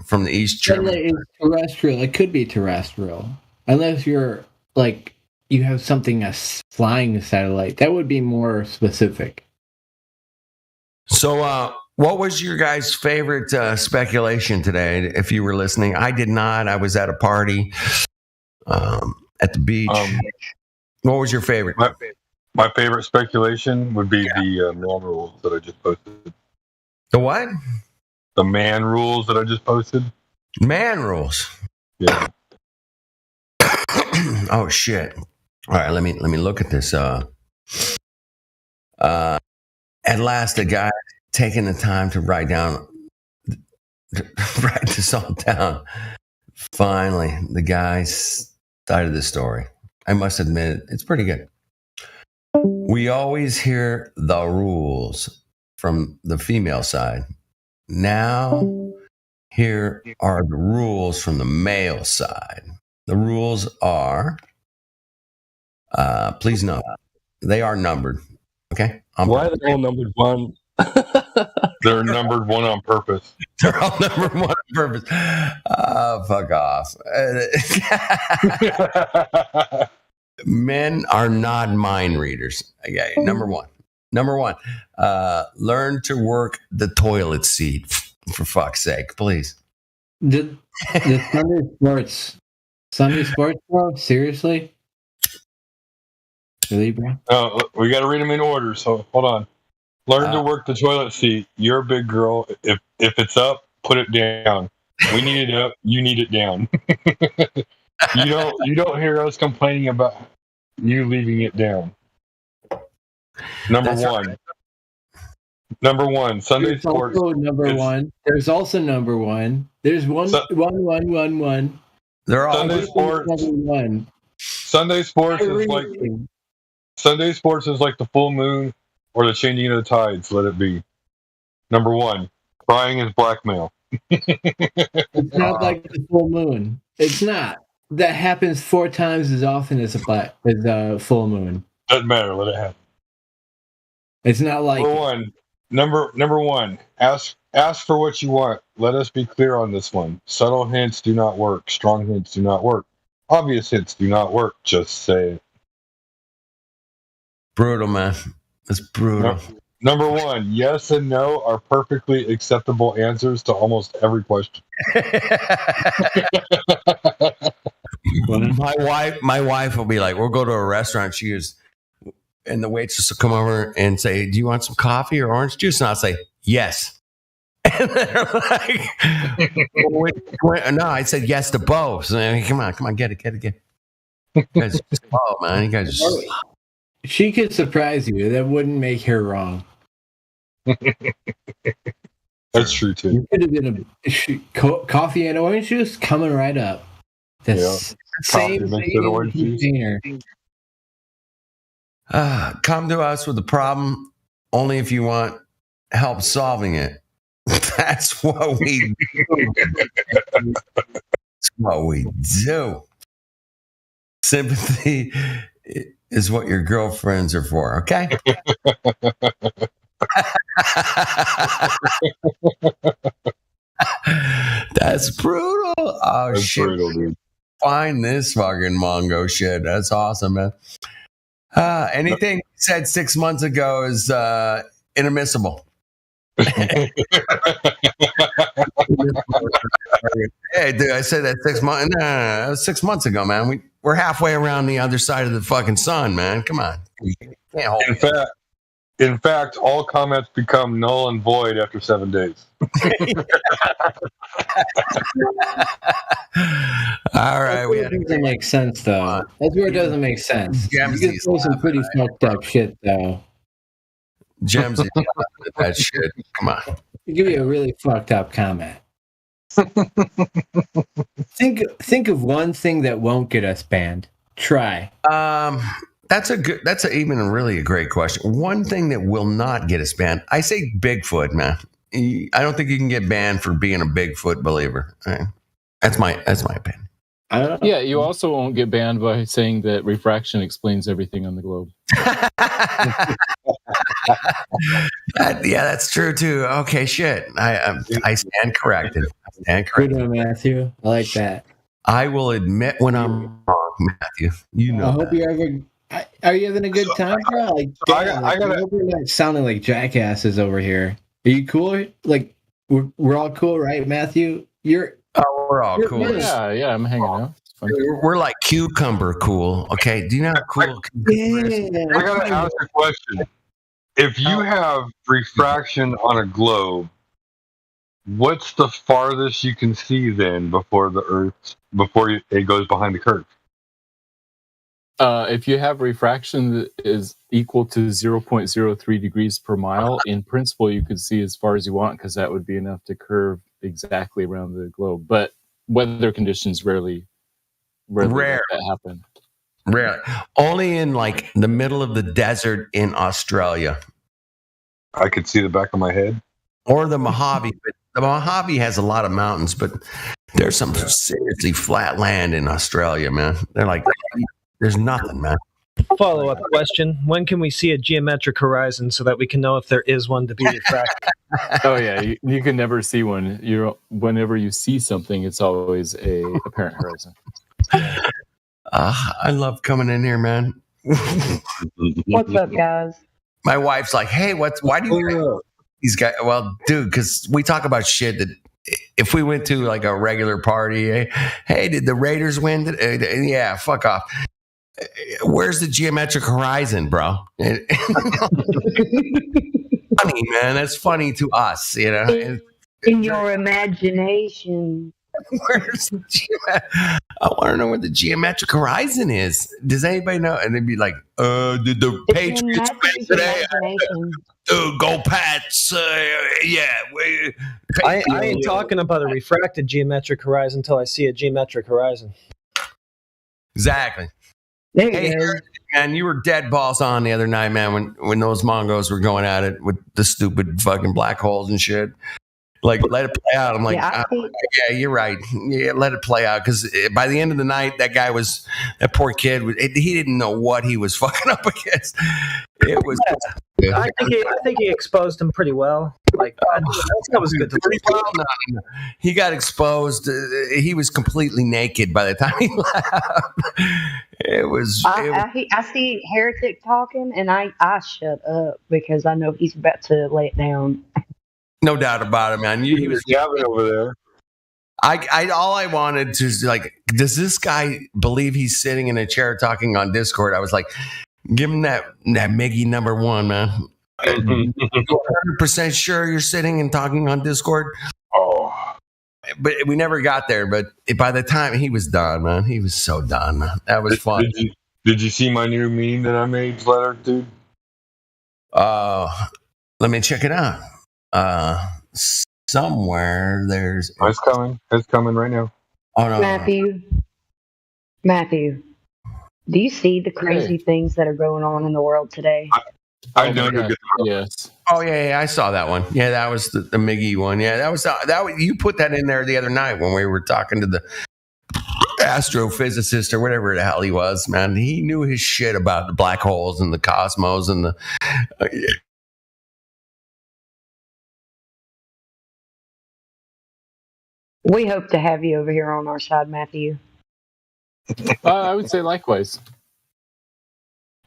[SPEAKER 5] from the East Germany.
[SPEAKER 1] Satellite is terrestrial. It could be terrestrial. Unless you're like you have something as flying satellite. That would be more specific.
[SPEAKER 5] So what was your guys' favorite speculation today? If you were listening, I did not. I was at a party at the beach. What was your favorite?
[SPEAKER 3] My favorite speculation would be the man rules that I just posted.
[SPEAKER 5] The what?
[SPEAKER 3] The man rules that I just posted.
[SPEAKER 5] Man rules.
[SPEAKER 3] Yeah.
[SPEAKER 5] Oh shit! All right, let me look at this. At last, a guy taking the time to write this all down. Finally, the guy's side of the story. I must admit, it's pretty good. We always hear the rules from the female side. Now, here are the rules from the male side. The rules are, please note, they are numbered. Okay?
[SPEAKER 7] Why are they all numbered one?
[SPEAKER 3] They're numbered one on purpose.
[SPEAKER 5] They're all numbered one on purpose. Fuck off. Men are not mind readers. Okay, number one. Learn to work the toilet seat. For fuck's sake, please.
[SPEAKER 1] The Sunday sports, bro? Seriously? Really, bro?
[SPEAKER 3] Oh, we got to read them in order. So hold on. Learn to work the toilet seat. You're a big girl. If it's up, put it down. We need it up. You need it down. You don't hear us complaining about you leaving it down. Number one. Sunday
[SPEAKER 1] There's
[SPEAKER 3] sports.
[SPEAKER 1] Also number one. There's also number one. There's one.
[SPEAKER 5] They're all
[SPEAKER 3] Sunday sports.
[SPEAKER 1] Number one.
[SPEAKER 3] Sunday sports is like the full moon or the changing of the tides. Let it be. Number one. Crying is blackmail.
[SPEAKER 1] It's not like the full moon. It's not. That happens 4 times as often as a full moon.
[SPEAKER 3] Doesn't matter. Let it happen.
[SPEAKER 1] It's not like
[SPEAKER 3] Number one. Ask for what you want. Let us be clear on this one. Subtle hints do not work. Strong hints do not work. Obvious hints do not work. Just say it.
[SPEAKER 5] brutal, man. It's brutal.
[SPEAKER 3] Number one, yes and no are perfectly acceptable answers to almost every question.
[SPEAKER 5] My wife will be like, we'll go to a restaurant. And the waitress will come over and say, do you want some coffee or orange juice? And I'll say, yes. And they're like, no, I said yes to both. So, come on, get it. You guys just, oh, man, you guys just...
[SPEAKER 1] She could surprise you. That wouldn't make her wrong.
[SPEAKER 3] That's true, too.
[SPEAKER 1] You could have been coffee and orange juice coming right up. The same container.
[SPEAKER 5] Come to us with a problem only if you want help solving it. That's what we do. That's what we do. Sympathy is what your girlfriends are for, okay? That's brutal. Oh,
[SPEAKER 3] That's
[SPEAKER 5] shit.
[SPEAKER 3] brutal, dude.
[SPEAKER 5] Find this fucking Mongo shit. That's awesome, man. Anything you said 6 months ago is inadmissible. Hey, dude, I said that 6 months. No, that was 6 months ago, man. We're halfway around the other side of the fucking sun, man. Come on. Can't hold
[SPEAKER 3] In fact, all comments become null and void after 7 days.
[SPEAKER 5] All right,
[SPEAKER 1] It doesn't make sense, though. That's where it doesn't make sense. You can throw some pretty fucked up shit, though.
[SPEAKER 5] Gems, that shit. Come on.
[SPEAKER 1] I'll give you a really fucked up comment. Think of one thing that won't get us banned. Try.
[SPEAKER 5] That's even really a great question. One thing that will not get us banned, I say Bigfoot, man. I don't think you can get banned for being a Bigfoot believer. That's my opinion.
[SPEAKER 1] I don't know.
[SPEAKER 2] Yeah, you also won't get banned by saying that refraction explains everything on the globe.
[SPEAKER 5] Yeah, that's true too. Okay, shit. I stand corrected.
[SPEAKER 1] Good one, Matthew. I like that.
[SPEAKER 5] I will admit when I'm wrong, Matthew. You know.
[SPEAKER 1] I hope you're having. Are you having a good time, bro? Like, I hope we're not sounding like jackasses over here. Are you cool? Like, we're all cool, right, Matthew? You're
[SPEAKER 5] Oh, we're all cool.
[SPEAKER 2] Yeah, I'm hanging out.
[SPEAKER 5] We're like cucumber cool. Okay, do you know how cool cucumber is?
[SPEAKER 3] I gotta ask a question. If you have refraction on a globe, what's the farthest you can see then before it goes behind the curve?
[SPEAKER 2] If you have refraction that is equal to 0.03 degrees per mile, in principle, you could see as far as you want because that would be enough to curve exactly around the globe. But weather conditions rarely let that happen.
[SPEAKER 5] Rarely. Only in like the middle of the desert in Australia.
[SPEAKER 3] I could see the back of my head.
[SPEAKER 5] Or the Mojave. But the Mojave has a lot of mountains, but there's some seriously flat land in Australia, man. They're like, there's nothing, man.
[SPEAKER 4] Follow-up question. When can we see a geometric horizon so that we can know if there is one to be refracted?
[SPEAKER 2] Oh, yeah. You can never see one. Whenever you see something, it's always a apparent horizon.
[SPEAKER 5] I love coming in here, man.
[SPEAKER 8] What's up, guys?
[SPEAKER 5] My wife's like, hey, why do you these guys? Well, dude, because we talk about shit that if we went to like a regular party, hey, did the Raiders win? Yeah, fuck off. Where's the geometric horizon, bro? Funny, man. That's funny to us, you know.
[SPEAKER 8] In your imagination.
[SPEAKER 5] Where's the I want to know where the geometric horizon is. Does anybody know? And they'd be like, did the Patriots win today? Go Pats. Yeah.
[SPEAKER 4] I ain't talking about a refracted geometric horizon until I see a geometric horizon.
[SPEAKER 5] Exactly.
[SPEAKER 8] Hey,
[SPEAKER 5] man, you were dead balls on the other night, man, when those Mongos were going at it with the stupid fucking black holes and shit. Like, let it play out. I'm like, yeah, you're right. Yeah, let it play out. Because by the end of the night, that poor kid, he didn't know what he was fucking up against. It was.
[SPEAKER 4] I think he exposed him pretty well. Like that was good.
[SPEAKER 5] No. He got exposed. He was completely naked by the time he left. It was.
[SPEAKER 8] I see Heretic talking, and I shut up because I know he's about to lay it down.
[SPEAKER 5] No doubt about it, man. He was
[SPEAKER 3] yapping over there.
[SPEAKER 5] All I wanted to like, does this guy believe he's sitting in a chair talking on Discord? I was like, give him that Miggy number one, man. 100% sure you're sitting and talking on Discord?
[SPEAKER 3] Oh.
[SPEAKER 5] But we never got there. But by the time he was done, man, he was so done, man. That was fun.
[SPEAKER 3] Did you see my new meme that I made, Letter, dude?
[SPEAKER 5] Let me check it out. Somewhere there's.
[SPEAKER 3] It's coming. It's coming right now.
[SPEAKER 5] Oh no,
[SPEAKER 8] Matthew, do you see the crazy things that are going on in the world today?
[SPEAKER 3] I know.
[SPEAKER 2] Yes.
[SPEAKER 5] Oh yeah, I saw that one. Yeah, that was the Miggy one. Yeah, that was you put that in there the other night when we were talking to the astrophysicist or whatever the hell he was. Man, he knew his shit about the black holes and the cosmos and the.
[SPEAKER 8] We hope to have you over here on our side, Matthew.
[SPEAKER 2] I would say likewise.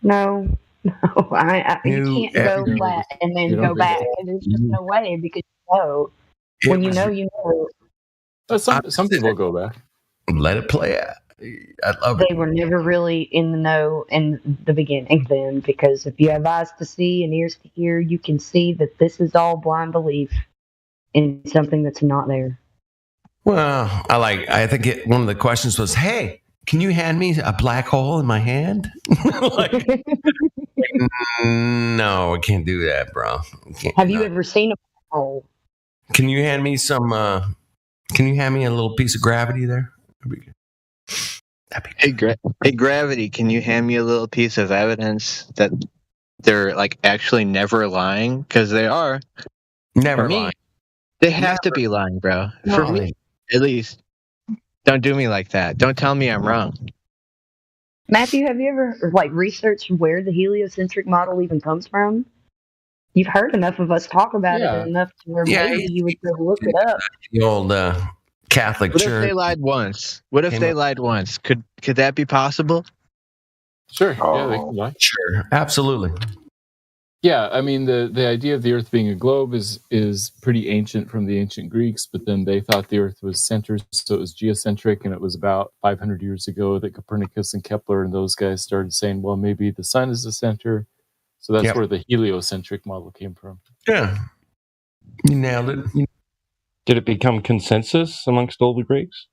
[SPEAKER 8] No, you can't go flat and then go back. There's just no way because when you know.
[SPEAKER 2] Some people go back.
[SPEAKER 5] Let it play out. I love it.
[SPEAKER 8] They were never really in the know in the beginning then, because if you have eyes to see and ears to hear, you can see that this is all blind belief in something that's not there.
[SPEAKER 5] Well, I think one of the questions was, hey, can you hand me a black hole in my hand? No, I can't do that, bro.
[SPEAKER 8] Have you ever seen a black hole?
[SPEAKER 5] Can you hand me can you hand me a little piece of gravity there?
[SPEAKER 6] Hey, Gravity, can you hand me a little piece of evidence that they're like actually never lying? Because they are.
[SPEAKER 5] Never lying.
[SPEAKER 6] They have to be lying, bro. No. For me, at least. Don't do me like that. Don't tell me I'm wrong.
[SPEAKER 8] Matthew, have you ever researched where the heliocentric model even comes from? You've heard enough of us talk about it enough to where maybe you would go look it up.
[SPEAKER 5] The old Catholic Church.
[SPEAKER 6] What if they lied once? What if they lied once? Could that be possible?
[SPEAKER 2] Sure. Yeah, they can lie.
[SPEAKER 5] Sure. Absolutely.
[SPEAKER 2] Yeah, I mean the idea of the Earth being a globe is pretty ancient from the ancient Greeks, but then they thought the Earth was center, so it was geocentric, and it was about 500 years ago that Copernicus and Kepler and those guys started saying, well, maybe the sun is the center. So that's where the heliocentric model came from.
[SPEAKER 5] Yeah, you nailed it.
[SPEAKER 7] Did it become consensus amongst all the Greeks?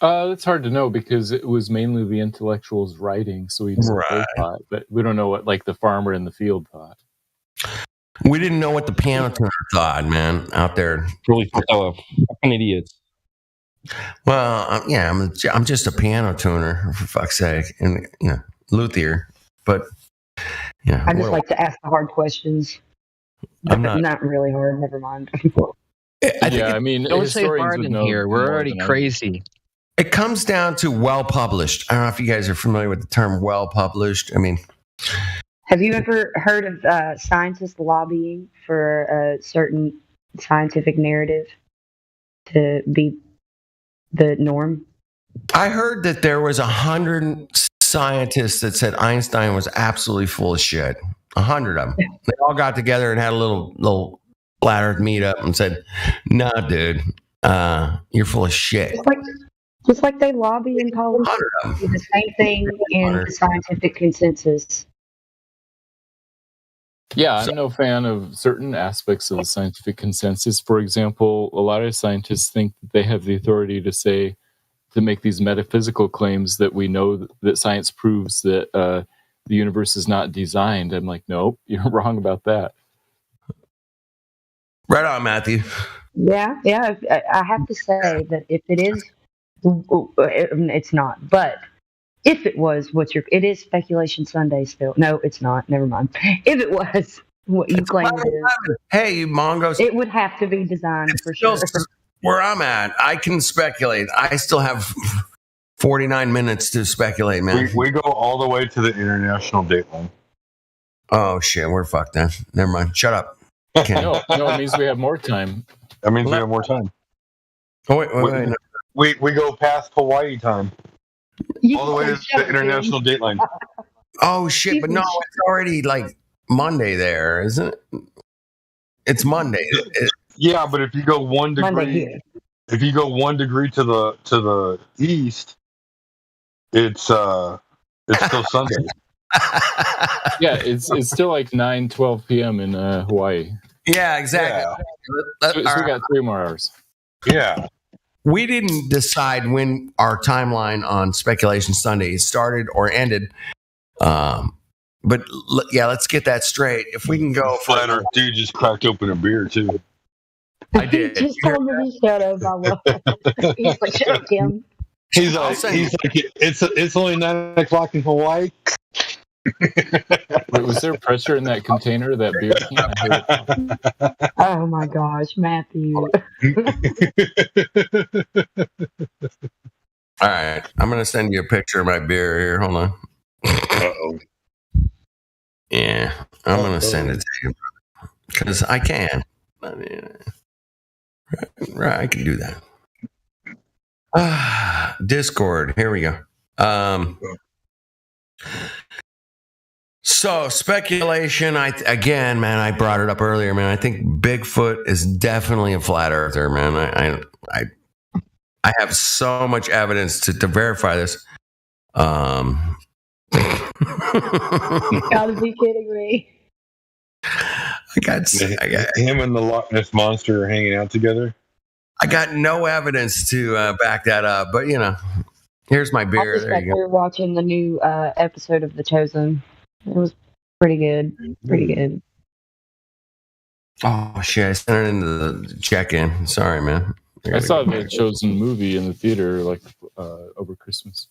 [SPEAKER 2] It's hard to know because it was mainly the intellectuals writing, so we know what they thought, but we don't know what like the farmer in the field thought.
[SPEAKER 5] We didn't know what the piano tuner thought, man, out there.
[SPEAKER 7] Really thought they were fucking idiots.
[SPEAKER 5] Well, yeah, I'm just a piano tuner, for fuck's sake, and luthier. But yeah,
[SPEAKER 8] I just like to ask the hard questions.
[SPEAKER 5] I'm not
[SPEAKER 8] really hard. Never mind.
[SPEAKER 2] I mean,
[SPEAKER 6] don't say hard in here. We're already crazy.
[SPEAKER 5] It comes down to well published. I don't know if you guys are familiar with the term well published. I mean,
[SPEAKER 8] have you ever heard of scientists lobbying for a certain scientific narrative to be the norm?
[SPEAKER 5] I heard that there was 100 scientists that said Einstein was absolutely full of shit. 100 of them. They all got together and had a little flat earth meetup and said, "Nah, dude, you're full of shit."
[SPEAKER 8] Just like they lobby in politics, the same thing in the scientific consensus.
[SPEAKER 2] Yeah, I'm no fan of certain aspects of the scientific consensus. For example, a lot of scientists think that they have the authority to make these metaphysical claims that we know that science proves that the universe is not designed. I'm like, nope, you're wrong about that.
[SPEAKER 5] Right on, Matthew.
[SPEAKER 8] Yeah. I have to say that if it is, it's not. But if it was it is Speculation Sunday still. No, it's not. Never mind. If it was what you claim it is.
[SPEAKER 5] Hey, you Mongos.
[SPEAKER 8] It would have to be designed for sure.
[SPEAKER 5] Where I'm at, I can speculate. I still have 49 minutes to speculate, man.
[SPEAKER 3] We go all the way to the international dateline.
[SPEAKER 5] Oh, shit. We're fucked then. Never mind. Shut up.
[SPEAKER 2] No, it means we have more time.
[SPEAKER 3] That means we have more time.
[SPEAKER 5] Oh, wait. No.
[SPEAKER 3] We go past Hawaii time. All the way to the international dateline.
[SPEAKER 5] Oh, shit. But no, it's already like Monday there, isn't it? It's Monday.
[SPEAKER 3] Yeah, but if you go 1 degree, to the east, it's still Sunday.
[SPEAKER 2] Yeah, it's still like 9:12 p.m. in Hawaii.
[SPEAKER 5] Yeah, exactly.
[SPEAKER 2] Yeah. So we got 3 more hours.
[SPEAKER 3] Yeah.
[SPEAKER 5] We didn't decide when our timeline on Speculation Sunday started or ended. But yeah, let's get that straight. If we can go for
[SPEAKER 3] Flat Earth dude just cracked open a beer too.
[SPEAKER 5] I did.
[SPEAKER 8] Just told me to shut up. I love it. He's like, shut up, Tim.
[SPEAKER 3] He's like, it's only 9 o'clock in Hawaii.
[SPEAKER 2] Wait, was there pressure in that container, that beer can?
[SPEAKER 8] Oh my gosh, Matthew.
[SPEAKER 5] All right, I'm gonna send you a picture of my beer here. Hold on.
[SPEAKER 3] Uh-oh.
[SPEAKER 5] Yeah, I'm gonna send it to you because I can. I mean, right, I can do that. Discord. Here we go. So speculation. I brought it up earlier, man. I think Bigfoot is definitely a flat earther, man. I have so much evidence to verify this.
[SPEAKER 8] You gotta be kidding me.
[SPEAKER 5] I got
[SPEAKER 3] him and the Loch Ness Monster are hanging out together.
[SPEAKER 5] I got no evidence to back that up, but here's my beer.
[SPEAKER 8] I there you go. We're watching the new episode of The Chosen. It was pretty good. Pretty good.
[SPEAKER 5] Oh shit! I sent it into the check-in. Sorry, man.
[SPEAKER 2] I saw the Chosen movie in the theater like over Christmas.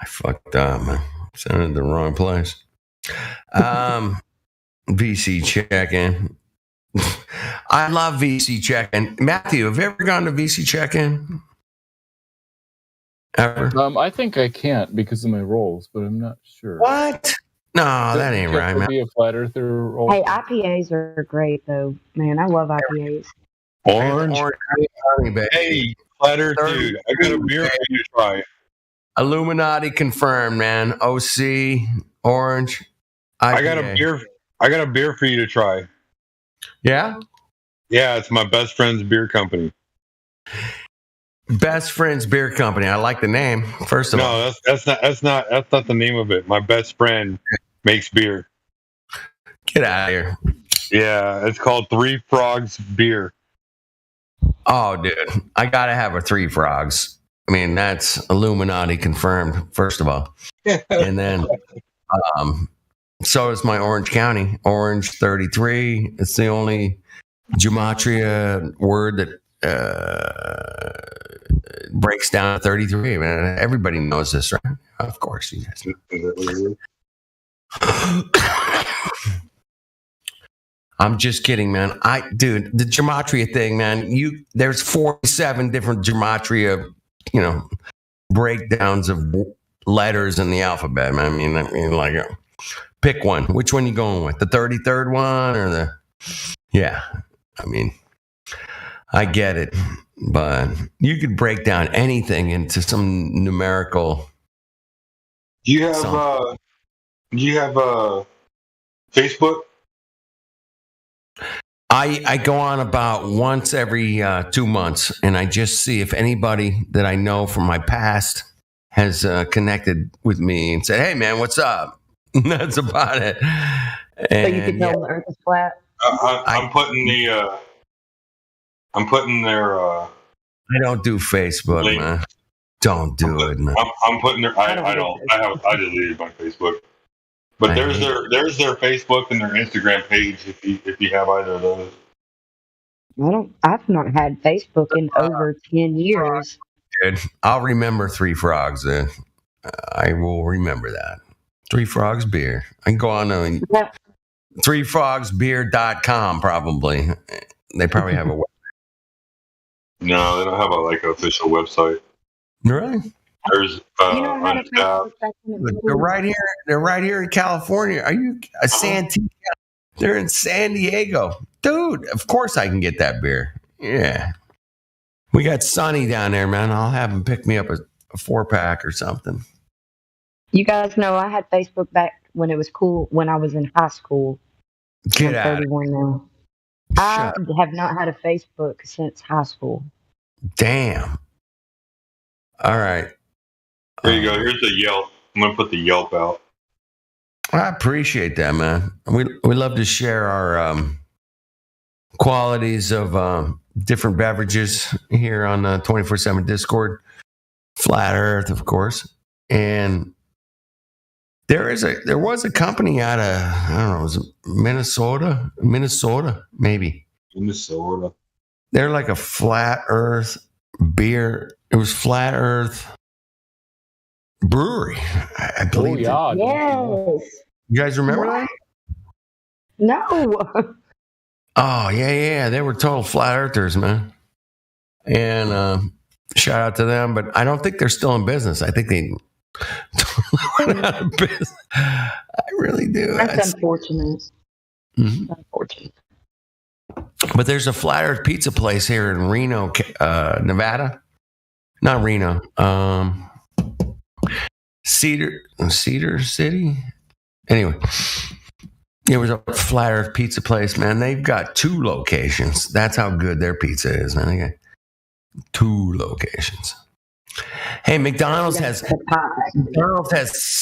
[SPEAKER 5] I fucked up, man. Sent it in the wrong place. VC check-in. I love VC check-in. Matthew, have you ever gone to VC check-in? Ever?
[SPEAKER 2] I think I can't because of my roles, but I'm not sure.
[SPEAKER 5] What? No, that ain't right, man.
[SPEAKER 2] Be a flat earther role.
[SPEAKER 8] Hey, IPAs are great though, man. I love IPAs.
[SPEAKER 3] Orange. Hey, flat earth dude, I got a beer for you to try.
[SPEAKER 5] Illuminati confirmed, man. OC, orange.
[SPEAKER 3] I got a beer. I got a beer for you to try.
[SPEAKER 5] Yeah?
[SPEAKER 3] Yeah, it's my best friend's beer company.
[SPEAKER 5] Best Friends Beer Company. I like the name. First of all,
[SPEAKER 3] no, that's not the name of it. My best friend makes beer.
[SPEAKER 5] Get out of here.
[SPEAKER 3] Yeah, it's called Three Frogs Beer.
[SPEAKER 5] Oh, dude, I gotta have a Three Frogs. I mean, that's Illuminati confirmed. First of all, and then, so is my Orange County, Orange 33. It's the only gematria word that breaks down to 33. I mean, everybody knows this, right? Of course, you guys know. I'm just kidding, man. Dude, the gematria thing, man. There's 47 different gematria, breakdowns of letters in the alphabet, man. I mean, like, pick one. Which one you going with? The 33rd one or the? Yeah, I mean, I get it, but you could break down anything into some numerical.
[SPEAKER 3] Do you have Facebook?
[SPEAKER 5] I go on about once every 2 months, and I just see if anybody that I know from my past has connected with me and said, "Hey, man, what's up?" That's about it.
[SPEAKER 8] So you can tell the Earth is flat.
[SPEAKER 3] I'm putting their.
[SPEAKER 5] I don't do Facebook, link. Man. Don't do it, man.
[SPEAKER 3] I'm putting their. I deleted my Facebook. But there's their Facebook and their Instagram page if you have either of those.
[SPEAKER 8] I've not had Facebook in over 10 years.
[SPEAKER 5] Good. I'll remember Three Frogs then. I will remember that. Three Frogs Beer. I can go on to threefrogsbeer.com probably. They probably have a website.
[SPEAKER 3] No, they don't have an official website.
[SPEAKER 5] Really?
[SPEAKER 3] There's
[SPEAKER 5] they're right here. They're right here in California. Are you They're in San Diego, dude. Of course, I can get that beer. Yeah, we got Sonny down there, man. I'll have him pick me up a 4-pack or something.
[SPEAKER 8] You guys know I had Facebook back when it was cool when I was in high school.
[SPEAKER 5] Get out!
[SPEAKER 8] 31 now. I have not had a Facebook since high school.
[SPEAKER 5] Damn. All right.
[SPEAKER 3] There you go. Here's the Yelp. I'm gonna put the Yelp out.
[SPEAKER 5] I appreciate that, man. We love to share our qualities of different beverages here on the 24/7 Discord. Flat Earth, of course, and there was a company out of I don't know, was it Minnesota, maybe.
[SPEAKER 3] Minnesota.
[SPEAKER 5] They're like a Flat Earth beer. It was Flat Earth Brewery, I believe.
[SPEAKER 2] Oh, yeah.
[SPEAKER 8] Yes.
[SPEAKER 5] You guys remember that?
[SPEAKER 8] No.
[SPEAKER 5] Oh, yeah. They were total flat earthers, man. And shout out to them, but I don't think they're still in business. I think they went out of business. I really do.
[SPEAKER 8] That's unfortunate.
[SPEAKER 5] Mm-hmm.
[SPEAKER 8] Unfortunate.
[SPEAKER 5] But there's a flat earth pizza place here in Reno, Nevada. Not Reno. Cedar City. Anyway, it was a flat earth pizza place, man. They've got 2 locations. That's how good their pizza is, man. They got 2 locations. Hey, McDonald's has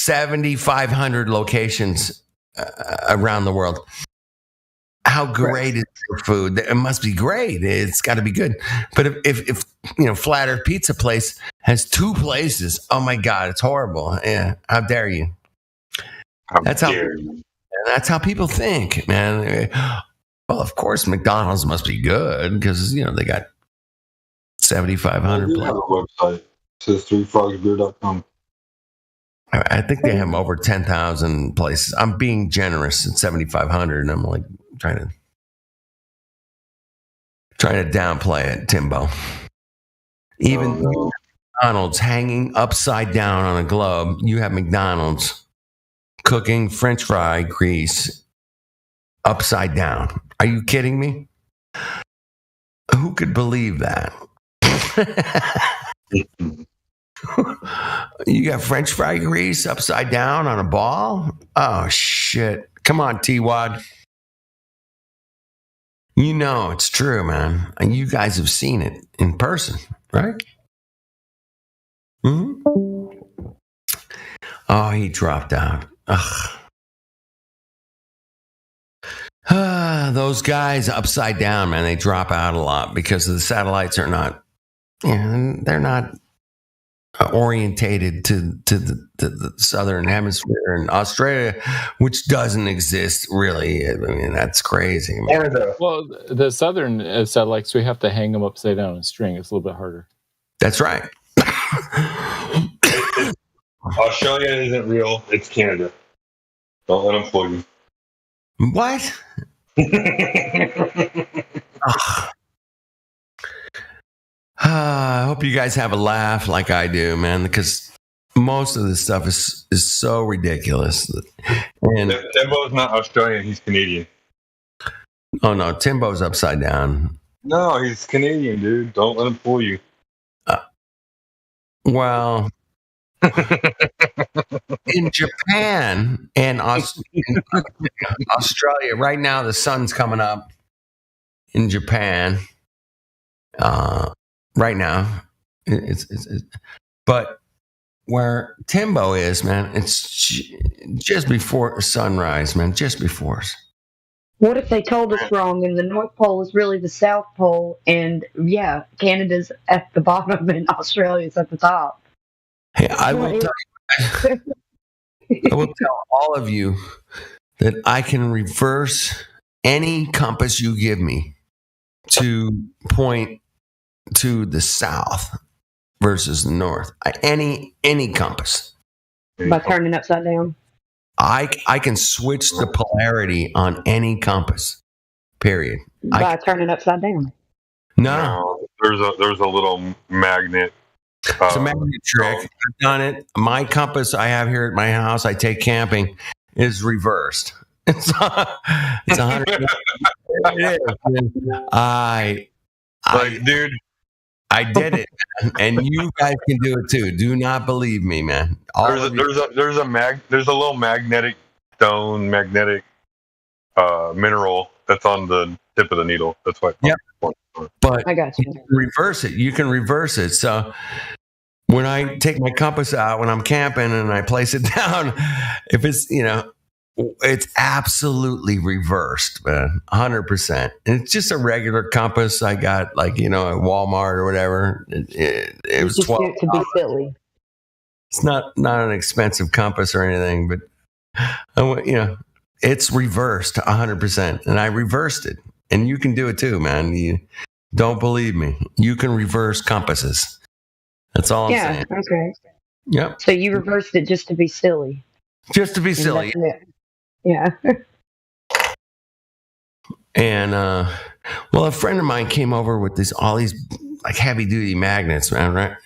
[SPEAKER 5] 7,500 locations around the world. How great is your food? It must be great. It's got to be good. But if Flat Earth Pizza Place has 2 places, oh my God, it's horrible. Yeah, how dare you? That's how people think, man. Well, of course, McDonald's must be good because they got 7,500.
[SPEAKER 3] They have a website. It says threefrogsbeer.com.
[SPEAKER 5] I think they have over 10,000 places. I'm being generous at 7,500, and I'm like trying to downplay it, Timbo. Even McDonald's hanging upside down on a globe. You have McDonald's cooking French fry grease upside down. Are you kidding me? Who could believe that? You got French fry grease upside down on a ball? Oh, shit. Come on, T-Wad. You know it's true, man. And you guys have seen it in person, right? Mm-hmm. Oh, he dropped out. Ugh. Those guys upside down, man, they drop out a lot because the satellites are not, they're not orientated to the southern hemisphere, and Australia, which doesn't exist really. I mean, that's crazy, man.
[SPEAKER 2] Well, the southern satellites, we have to hang them upside down in a string. It's a little bit harder.
[SPEAKER 5] That's right.
[SPEAKER 3] Australia isn't real. It's Canada. Don't let them fool you.
[SPEAKER 5] What? I hope you guys have a laugh like I do, man, because most of this stuff is so ridiculous. And
[SPEAKER 3] Timbo's not Australian, he's Canadian.
[SPEAKER 5] Oh no, Timbo's upside down.
[SPEAKER 3] No, he's Canadian, dude. Don't let him fool you.
[SPEAKER 5] Well, in Japan and Australia, right now the sun's coming up in Japan. Right now, it's but where Timbo is, man, it's just before sunrise, man, just before.
[SPEAKER 8] What if they told us wrong and the North Pole is really the South Pole, and Canada's at the bottom and Australia's at the top?
[SPEAKER 5] Hey, I will tell all of you that I can reverse any compass you give me to point to the south versus the north. Any compass.
[SPEAKER 8] By turning upside down?
[SPEAKER 5] I can switch the polarity on any compass. Period.
[SPEAKER 8] By turning upside down?
[SPEAKER 5] No.
[SPEAKER 3] There's a little magnet.
[SPEAKER 5] It's a magnet trick. I've done it. My compass I have here at my house, I take camping, is reversed. It's 100. Dude, I did it, and you guys can do it too. Do not believe me, man.
[SPEAKER 3] There's a little magnetic stone, mineral that's on the tip of the needle. That's why.
[SPEAKER 5] Yep. But
[SPEAKER 8] I got you.
[SPEAKER 5] Reverse it. You can reverse it. So when I take my compass out when I'm camping and I place it down, if it's it's absolutely reversed, man, 100%. And it's just a regular compass I got, like at Walmart or whatever. It was $12
[SPEAKER 8] to be silly.
[SPEAKER 5] It's not an expensive compass or anything, but it's reversed 100%, and I reversed it. And you can do it too, man. You don't believe me? You can reverse compasses. That's all I'm saying.
[SPEAKER 8] Yeah. Okay.
[SPEAKER 5] Yep.
[SPEAKER 8] So you reversed it just to be silly.
[SPEAKER 5] Just to be silly.
[SPEAKER 8] Yeah.
[SPEAKER 5] And a friend of mine came over with all these like heavy duty magnets, man, right?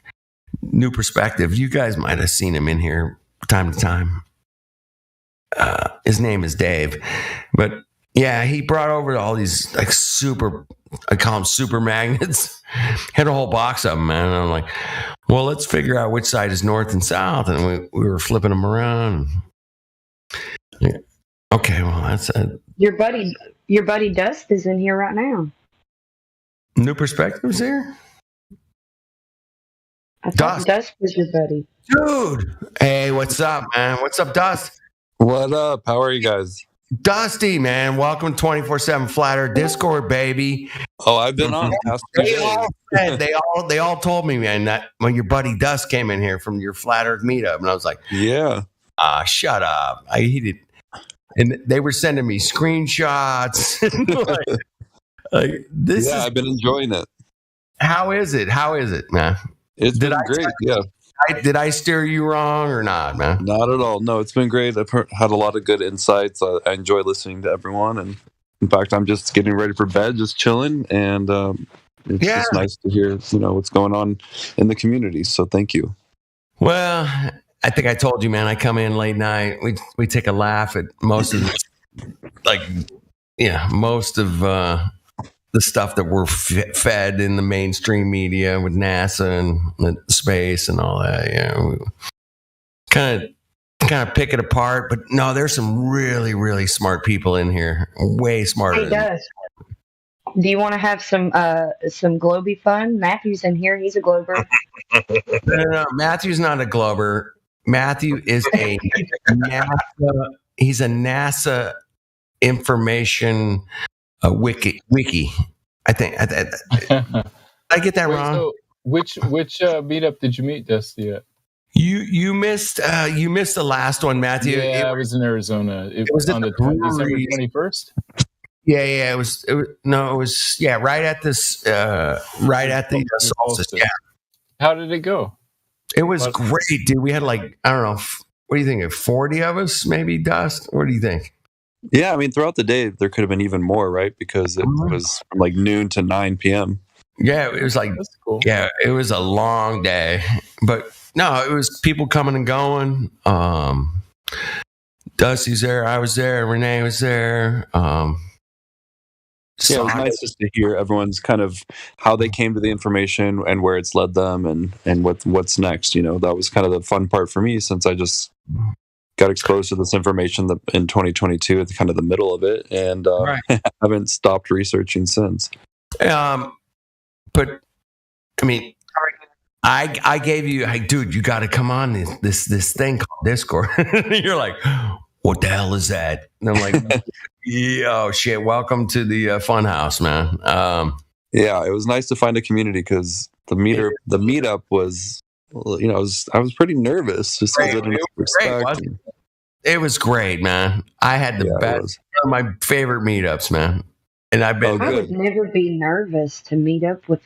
[SPEAKER 5] New Perspective. You guys might have seen him in here time to time. His name is Dave. But yeah, he brought over all these like I call them super magnets. Had a whole box of them, man. And I'm like, well, let's figure out which side is north and south. And we were flipping them around. Yeah. Okay, well, that's it.
[SPEAKER 8] Your buddy Dust is in here right now.
[SPEAKER 5] New Perspectives here?
[SPEAKER 8] I thought Dust was your buddy.
[SPEAKER 5] Dude! Hey, what's up, man? What's up, Dust?
[SPEAKER 9] What up? How are you guys?
[SPEAKER 5] Dusty, man. Welcome to 24/7 Flat Earth Discord, baby.
[SPEAKER 9] Oh, I've been on.
[SPEAKER 5] They all told me, man, that when your buddy Dust came in here from your Flat Earth meetup, and I was like,
[SPEAKER 9] yeah.
[SPEAKER 5] Shut up. And they were sending me screenshots.
[SPEAKER 9] I've been enjoying it.
[SPEAKER 5] How is it, man?
[SPEAKER 9] It's been great.
[SPEAKER 5] Did I steer you wrong or not, man?
[SPEAKER 9] Not at all. No, it's been great. I've had a lot of good insights. I enjoy listening to everyone. And in fact, I'm just getting ready for bed, just chilling. And it's just nice to hear, what's going on in the community. So thank you.
[SPEAKER 5] Well, I think I told you, man, I come in late night. We take a laugh at most of the stuff that we're fed in the mainstream media with NASA and the space and all that. Yeah, we kind kind of pick it apart. But no, there's some really, really smart people in here. Way smarter.
[SPEAKER 8] He does. Do you want to have some Globy fun? Matthew's in here. He's a Glober.
[SPEAKER 5] No, Matthew's not a Glober. Matthew is a NASA. He's a NASA information wiki. I think. Did I get that wrong?
[SPEAKER 2] So which meetup did you meet, Dusty? At?
[SPEAKER 5] You missed the last one, Matthew.
[SPEAKER 2] Yeah, I was in Arizona. It was on the December 21st.
[SPEAKER 5] Yeah. It was right at this, right at the solstice. Yeah.
[SPEAKER 2] How did it go?
[SPEAKER 5] It was great, dude. We had I don't know, what do you think? 40 of us, maybe, Dust? What do you think?
[SPEAKER 9] Yeah, I mean, throughout the day there could have been even more, right? Because it was from like noon to 9 p.m.
[SPEAKER 5] Yeah, it was
[SPEAKER 2] That's cool.
[SPEAKER 5] Yeah, it was a long day, but no, it was people coming and going. Dusty's there, I was there, Renee was there.
[SPEAKER 9] Yeah, it was nice just to hear everyone's kind of how they came to the information and where it's led them and what's next. That was kind of the fun part for me, since I just got exposed to this information in 2022 at kind of the middle of it, and haven't stopped researching since.
[SPEAKER 5] But I mean, I gave you, hey, dude, you got to come on this thing called Discord. You're like, what the hell is that? And I'm like, yo, shit, welcome to the Funhouse, man.
[SPEAKER 9] Yeah, it was nice to find a community, because the meetup was, I was pretty nervous just because I didn't expect.
[SPEAKER 5] It was great, man. I had the best, one of my favorite meetups, man. And I've been.
[SPEAKER 8] I would never be nervous to meet up with,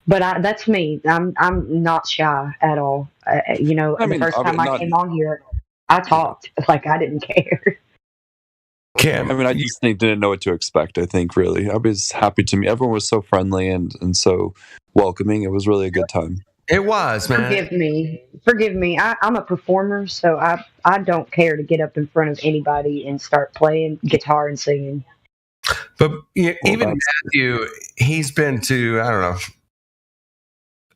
[SPEAKER 8] but that's me. I'm not shy at all. The first time I came on here, I talked like I didn't care.
[SPEAKER 9] I mean, I just didn't know what to expect. I think really, I was happy to meet. Everyone was so friendly and so welcoming. It was really a good time.
[SPEAKER 5] It was, man.
[SPEAKER 8] Forgive me. I'm a performer, so I don't care to get up in front of anybody and start playing guitar and singing.
[SPEAKER 5] But even Matthew, he's been to, I don't know,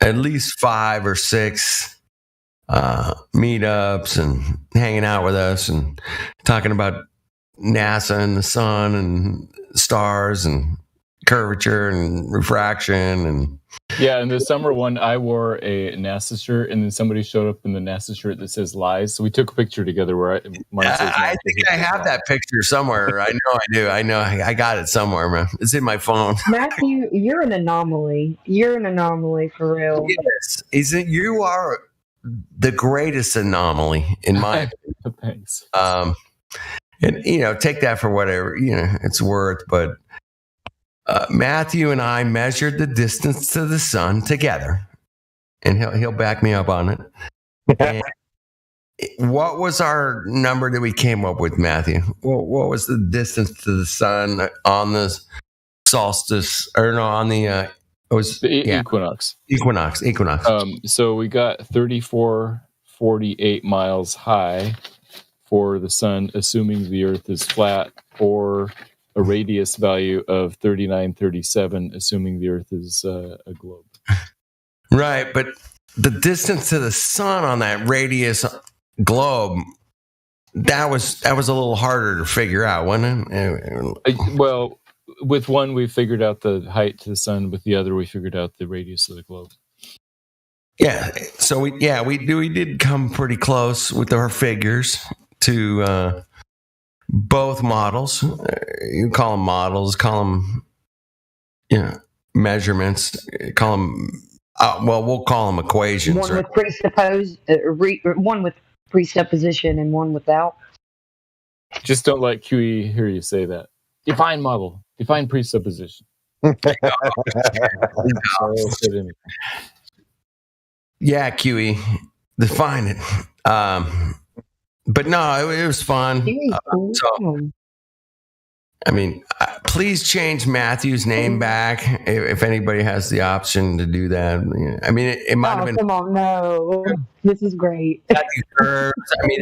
[SPEAKER 5] at least 5 or 6 meetups and hanging out with us and talking about NASA and the sun and stars and curvature and refraction. And
[SPEAKER 2] in the summer one, I wore a NASA shirt, and then somebody showed up in the NASA shirt that says lies. So we took a picture together where
[SPEAKER 5] I think I have that picture somewhere. I know I do. I know I got it somewhere, man. It's in my phone.
[SPEAKER 8] Matthew, you're an anomaly. You're an anomaly for real.
[SPEAKER 5] Yes. You are the greatest anomaly in my opinion.
[SPEAKER 2] Thanks.
[SPEAKER 5] And take that for whatever it's worth, but Matthew and I measured the distance to the sun together, and he'll back me up on it. And what was our number that we came up with, Matthew? What was the distance to the sun on the solstice, or no, on the it was
[SPEAKER 2] equinox.
[SPEAKER 5] Equinox.
[SPEAKER 2] So we got 3448 miles high for the sun, assuming the Earth is flat, or a radius value of 3937, assuming the Earth is a globe.
[SPEAKER 5] Right, but the distance to the sun on that radius globe, that was a little harder to figure out, wasn't it?
[SPEAKER 2] Well, with one we figured out the height to the sun. With the other, we figured out the radius of the globe.
[SPEAKER 5] Yeah, so we did come pretty close with our figures to both models. You call them models, call them measurements, call them we'll call them equations.
[SPEAKER 8] One with one with presupposition and one without.
[SPEAKER 2] Just don't let QE hear you say that. Define model, define presupposition.
[SPEAKER 5] Yeah, QE, define it. But no, it was fun. I mean, please change Matthew's name back if anybody has the option to do that. I mean, it might have been.
[SPEAKER 8] Come on, no, this is great.
[SPEAKER 5] I mean,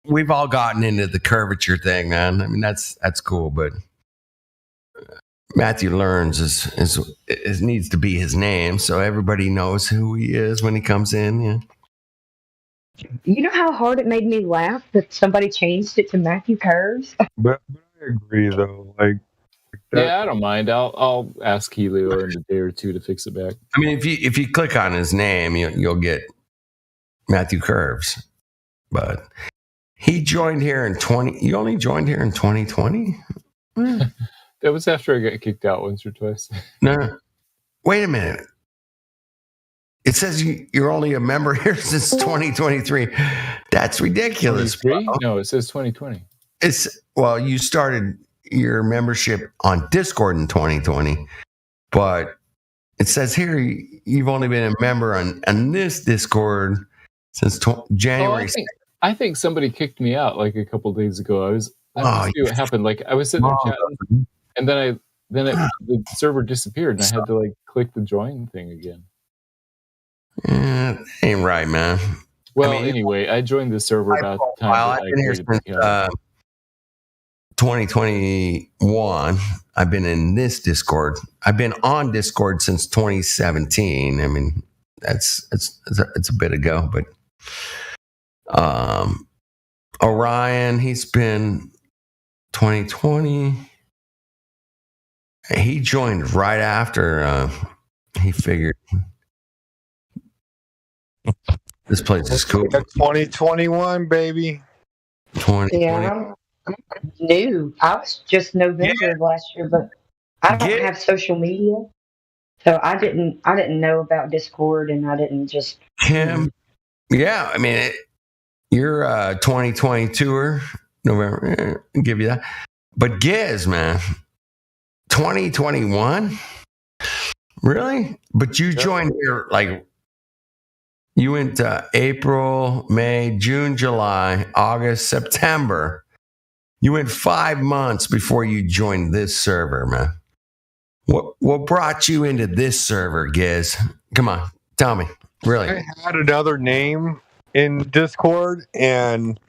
[SPEAKER 5] we've all gotten into the curvature thing, man. I mean, that's cool, but Matthew Learns is needs to be his name, so everybody knows who he is when he comes in. Yeah.
[SPEAKER 8] You know how hard it made me laugh that somebody changed it to Matthew Curves?
[SPEAKER 10] But I agree though. Like
[SPEAKER 2] yeah, I don't mind. I'll ask Helio in a day or two to fix it back.
[SPEAKER 5] I mean, if you click on his name, you'll get Matthew Curves. But he joined here in 20. You only joined here in 2020?
[SPEAKER 2] That was after I got kicked out once or twice.
[SPEAKER 5] No. Wait a minute. It says you're only a member here since 2023. That's ridiculous.
[SPEAKER 2] 23? No, it says 2020.
[SPEAKER 5] Well, you started your membership on Discord in 2020, but it says here you've only been a member on this Discord since January.
[SPEAKER 2] I think somebody kicked me out like a couple days ago. I see what happened. Like I was sitting there chatting, and then the server disappeared, and I had to like click the join thing again.
[SPEAKER 5] Ain't right, man.
[SPEAKER 2] Well, anyway, I joined the server about the time.
[SPEAKER 5] I've been here since 2021. I've been in this Discord. I've been on Discord since 2017. I mean, it's a bit ago, but Orion, he's been 2020. He joined right after he figured this place is cool.
[SPEAKER 10] 2021, baby.
[SPEAKER 5] 2020.
[SPEAKER 8] Yeah, I'm new. I was just November of last year, but I don't have social media, so I didn't know about Discord, and I didn't just.
[SPEAKER 5] Kim, yeah, I mean, you're 2022er, November. I'll give you that. But Giz, man, 2021, really? But you joined here like. You went April, May, June, July, August, September. You went 5 months before you joined this server, man. What brought you into this server, Giz? Come on, tell me. Really?
[SPEAKER 10] I had another name in Discord, and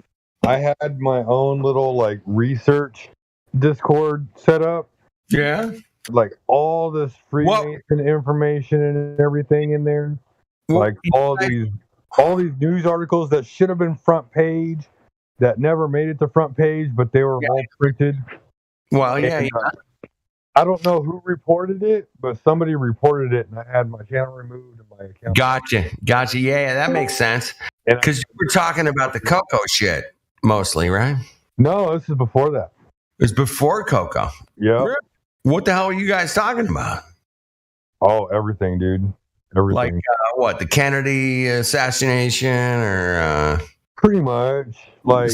[SPEAKER 10] I had my own little like research Discord set up.
[SPEAKER 5] Yeah.
[SPEAKER 10] Like all this Freemason information and everything in there. Like all these news articles that should have been front page that never made it to front page, but they were all printed.
[SPEAKER 5] Well, yeah.
[SPEAKER 10] I don't know who reported it, but somebody reported it, and I had my channel removed and my account.
[SPEAKER 5] Gotcha. Yeah, that makes sense. Because you were talking about the Coco shit mostly, right?
[SPEAKER 10] No, this is before that.
[SPEAKER 5] It was before Coco.
[SPEAKER 10] Yeah.
[SPEAKER 5] What the hell are you guys talking about?
[SPEAKER 10] Oh, everything, dude. Everything.
[SPEAKER 5] Like what? The Kennedy assassination, or
[SPEAKER 10] pretty much like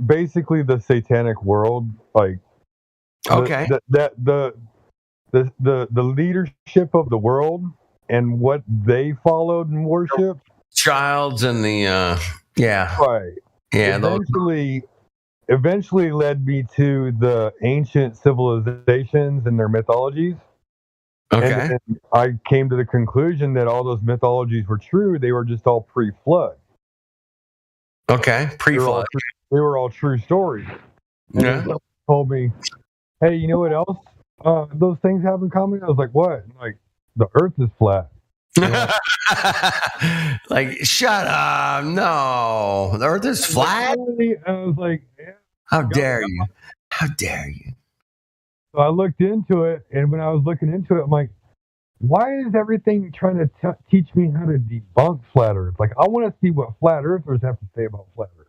[SPEAKER 10] basically the satanic world. Like
[SPEAKER 5] okay,
[SPEAKER 10] the leadership of the world and what they followed and worshipped.
[SPEAKER 5] Childs and the
[SPEAKER 10] right.
[SPEAKER 5] Yeah,
[SPEAKER 10] eventually led me to the ancient civilizations and their mythologies.
[SPEAKER 5] Okay.
[SPEAKER 10] And I came to the conclusion that all those mythologies were true. They were just all pre-flood.
[SPEAKER 5] Okay, pre-flood.
[SPEAKER 10] They were all true stories. And
[SPEAKER 5] yeah.
[SPEAKER 10] Told me, hey, you know what else? Those things have in common. I was like, what? Like, the Earth is flat.
[SPEAKER 5] Like, shut up! No, the Earth is flat.
[SPEAKER 10] I was like, yeah.
[SPEAKER 5] How dare you? How dare you?
[SPEAKER 10] So I looked into it, and when I was looking into it, I'm like, why is everything trying to teach me how to debunk flat Earth? Like, I want to see what flat Earthers have to say about flat Earth.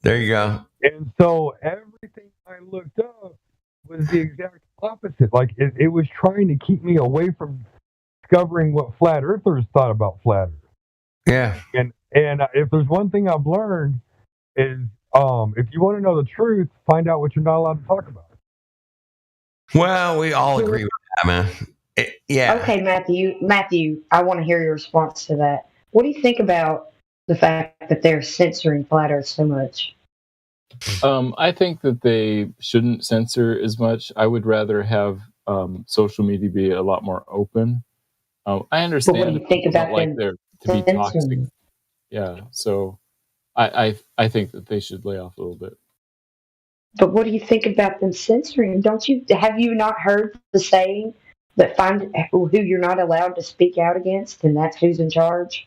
[SPEAKER 5] There you go.
[SPEAKER 10] And so everything I looked up was the exact opposite. Like, it was trying to keep me away from discovering what flat Earthers thought about flat Earth.
[SPEAKER 5] Yeah.
[SPEAKER 10] And if there's one thing I've learned is, if you want to know the truth, find out what you're not allowed to talk about.
[SPEAKER 5] Well, we all agree with that, man. Yeah.
[SPEAKER 8] Okay, Matthew, I want to hear your response to that. What do you think about the fact that they're censoring flat Earth so much?
[SPEAKER 2] I think that they shouldn't censor as much. I would rather have social media be a lot more open. I understand.
[SPEAKER 8] But what do you think about
[SPEAKER 2] like there to be toxic? Yeah, so I think that they should lay off a little bit.
[SPEAKER 8] But what do you think about them censoring? Have you not heard the saying that find who you're not allowed to speak out against, and that's who's in charge?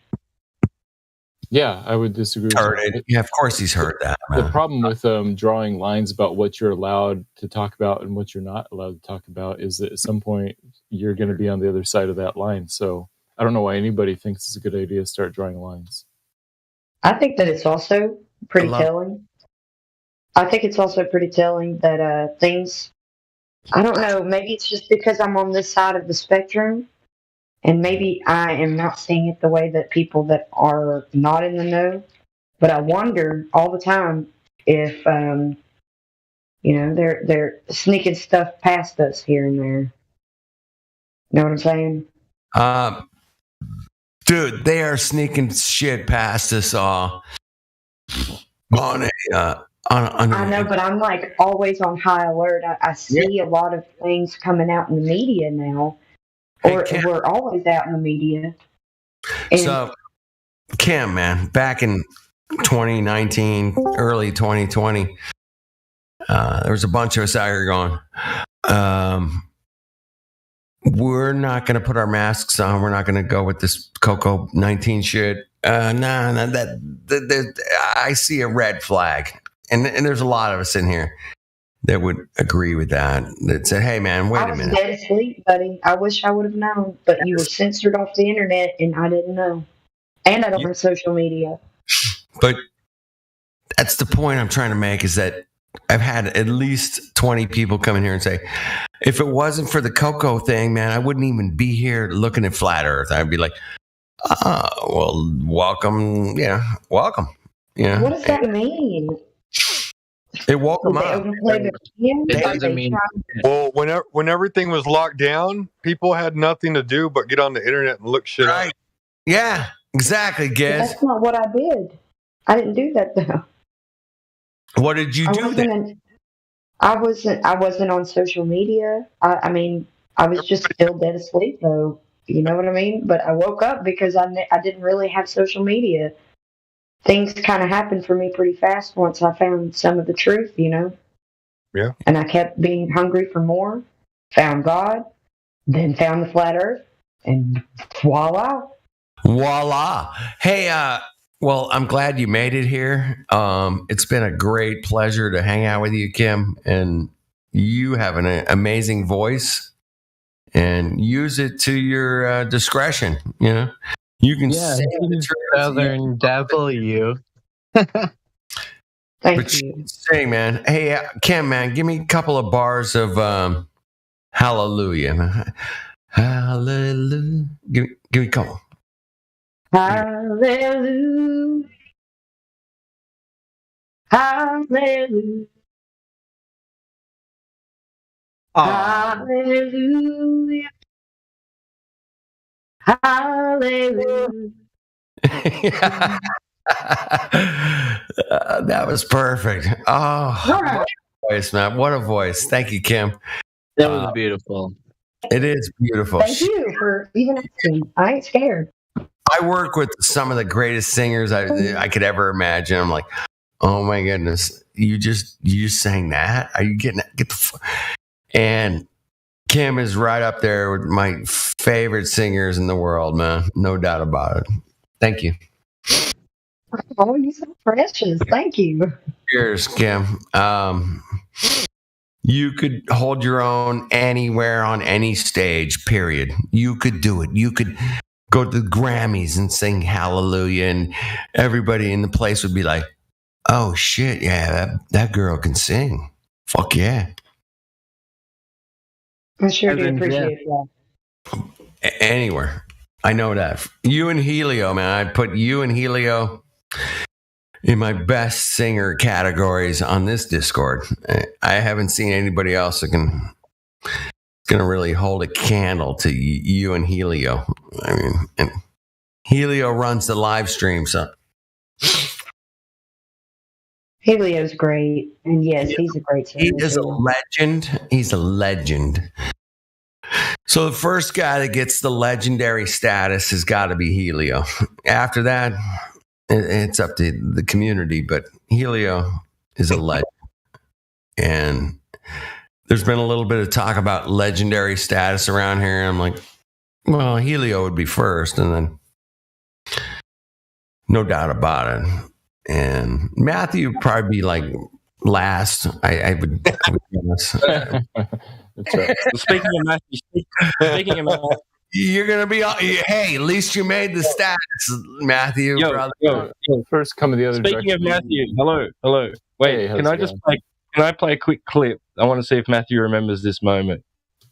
[SPEAKER 2] Yeah, I would disagree with
[SPEAKER 5] Heard
[SPEAKER 2] that.
[SPEAKER 5] it. Yeah, of course he's heard that. Man.
[SPEAKER 2] The problem with drawing lines about what you're allowed to talk about and what you're not allowed to talk about is that at some point you're going to be on the other side of that line. So I don't know why anybody thinks it's a good idea to start drawing lines.
[SPEAKER 8] I think that it's also pretty telling. I think it's also pretty telling that things, I don't know, maybe it's just because I'm on this side of the spectrum, and maybe I am not seeing it the way that people that are not in the know, but I wonder all the time if, they're sneaking stuff past us here and there. You know what I'm saying?
[SPEAKER 5] Dude, they are sneaking shit past us all.
[SPEAKER 8] I know, but I'm like always on high alert. I see a lot of things coming out in the media now, or we're always out in the media.
[SPEAKER 5] So, Kim, man, back in 2019, early 2020, there was a bunch of us out here going, we're not going to put our masks on. We're not going to go with this COVID-19 shit. I see a red flag. And there's a lot of us in here that would agree with that. That said, hey, man, wait a minute.
[SPEAKER 8] I was dead asleep, buddy. I wish I would have known. But you were censored off the internet, and I didn't know. And I don't have social media.
[SPEAKER 5] But that's the point I'm trying to make, is that I've had at least 20 people come in here and say, if it wasn't for the cocoa thing, man, I wouldn't even be here looking at Flat Earth. I'd be like, well, welcome. Yeah, welcome. Yeah.
[SPEAKER 8] What does that mean?
[SPEAKER 5] It woke them up.
[SPEAKER 6] It doesn't mean.
[SPEAKER 10] Well, when everything was locked down, people had nothing to do but get on the internet and look shit up.
[SPEAKER 5] Yeah, exactly, Giz.
[SPEAKER 8] That's not what I did. I didn't do that though.
[SPEAKER 5] What did you do then?
[SPEAKER 8] I wasn't on social media. I mean, I was just still dead asleep though. You know what I mean? But I woke up because I didn't really have social media. Things kind of happened for me pretty fast once I found some of the truth, you know?
[SPEAKER 10] Yeah.
[SPEAKER 8] And I kept being hungry for more, found God, then found the flat earth, and voila.
[SPEAKER 5] Voila. Hey, well, I'm glad you made it here. It's been a great pleasure to hang out with you, Kim. And you have an amazing voice, and use it to your discretion, you know? You can say
[SPEAKER 6] Southern W.
[SPEAKER 8] Thank you.
[SPEAKER 5] Say, man. Hey, Kim, man, give me a couple of bars of Hallelujah. Hallelujah. Give me a couple.
[SPEAKER 8] Hallelujah. Hallelujah. Hallelujah. Hallelujah.
[SPEAKER 5] That was perfect. Oh, voice, man. What a voice. Thank you, Kim.
[SPEAKER 6] That was beautiful.
[SPEAKER 5] It is beautiful.
[SPEAKER 8] Thank you for even asking. I ain't scared.
[SPEAKER 5] I work with some of the greatest singers I could ever imagine. I'm like, oh my goodness, you just sang that? Are you getting that? And Kim is right up there with my favorite singers in the world, man. No doubt about it. Thank you.
[SPEAKER 8] Oh, you're so precious. Thank you.
[SPEAKER 5] Cheers, Kim. You could hold your own anywhere on any stage, period. You could do it. You could go to the Grammys and sing Hallelujah, and everybody in the place would be like, oh, shit, yeah, that girl can sing. Fuck yeah.
[SPEAKER 8] I sure do appreciate that.
[SPEAKER 5] Anywhere. I know that. You and Helio, man. I'd put you and Helio in my best singer categories on this Discord. I haven't seen anybody else that can really hold a candle to you and Helio. I mean, and Helio runs the live stream, so
[SPEAKER 8] Helio's great, and yes, he's a great singer.
[SPEAKER 5] He is a legend. He's a legend. So the first guy that gets the legendary status has got to be Helio. After that, it's up to the community, but Helio is a legend. And there's been a little bit of talk about legendary status around here. I'm like, well, Helio would be first, and then no doubt about it. And Matthew would probably be like last. I would guess.
[SPEAKER 2] That's right.
[SPEAKER 7] Speaking of Matthew,
[SPEAKER 5] you're gonna be. Hey, at least you made the stats, Matthew. Brother.
[SPEAKER 2] First, come to the other.
[SPEAKER 7] Speaking of Matthew, hello. Wait,
[SPEAKER 2] Hey,
[SPEAKER 7] can I just play? Can I play a quick clip? I want to see if Matthew remembers this moment.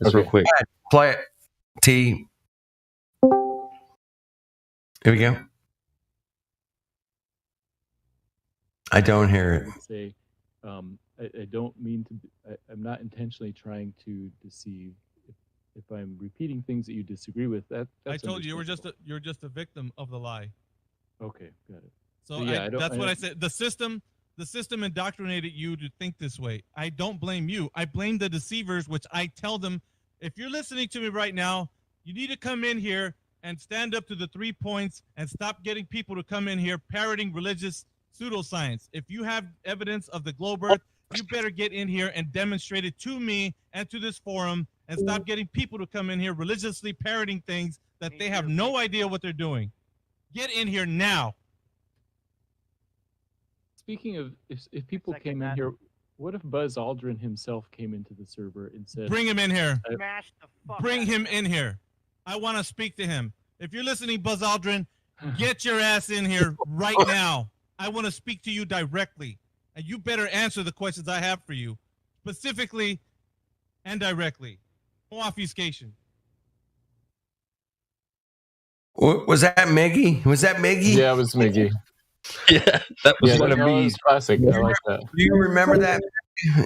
[SPEAKER 7] Just real quick.
[SPEAKER 5] Play it. T. Here we go. I don't hear it.
[SPEAKER 2] Say, I don't mean to. I'm not intentionally trying to deceive. If I'm repeating things that you disagree with, that's
[SPEAKER 11] I told you you're just a victim of the lie.
[SPEAKER 2] Okay, got it.
[SPEAKER 11] So that's what I said. The system indoctrinated you to think this way. I don't blame you. I blame the deceivers, which I tell them, if you're listening to me right now, you need to come in here and stand up to the 3 points and stop getting people to come in here parroting religious pseudoscience. If you have evidence of the globe earth, you better get in here and demonstrate it to me and to this forum, and stop getting people to come in here religiously parroting things that they have no idea what they're doing. Get in here now.
[SPEAKER 2] Speaking of, if people came in here, what if Buzz Aldrin himself came into the server and said,
[SPEAKER 11] "Bring him in here. Bring him in here. I want to speak to him." If you're listening, Buzz Aldrin, get your ass in here right now. I want to speak to you directly, and you better answer the questions I have for you, specifically and directly. No obfuscation.
[SPEAKER 5] Was that Miggy?
[SPEAKER 2] Yeah, it was Miggy.
[SPEAKER 7] Yeah, that was one of Miggie's
[SPEAKER 2] classic. I like that.
[SPEAKER 5] Do you remember that?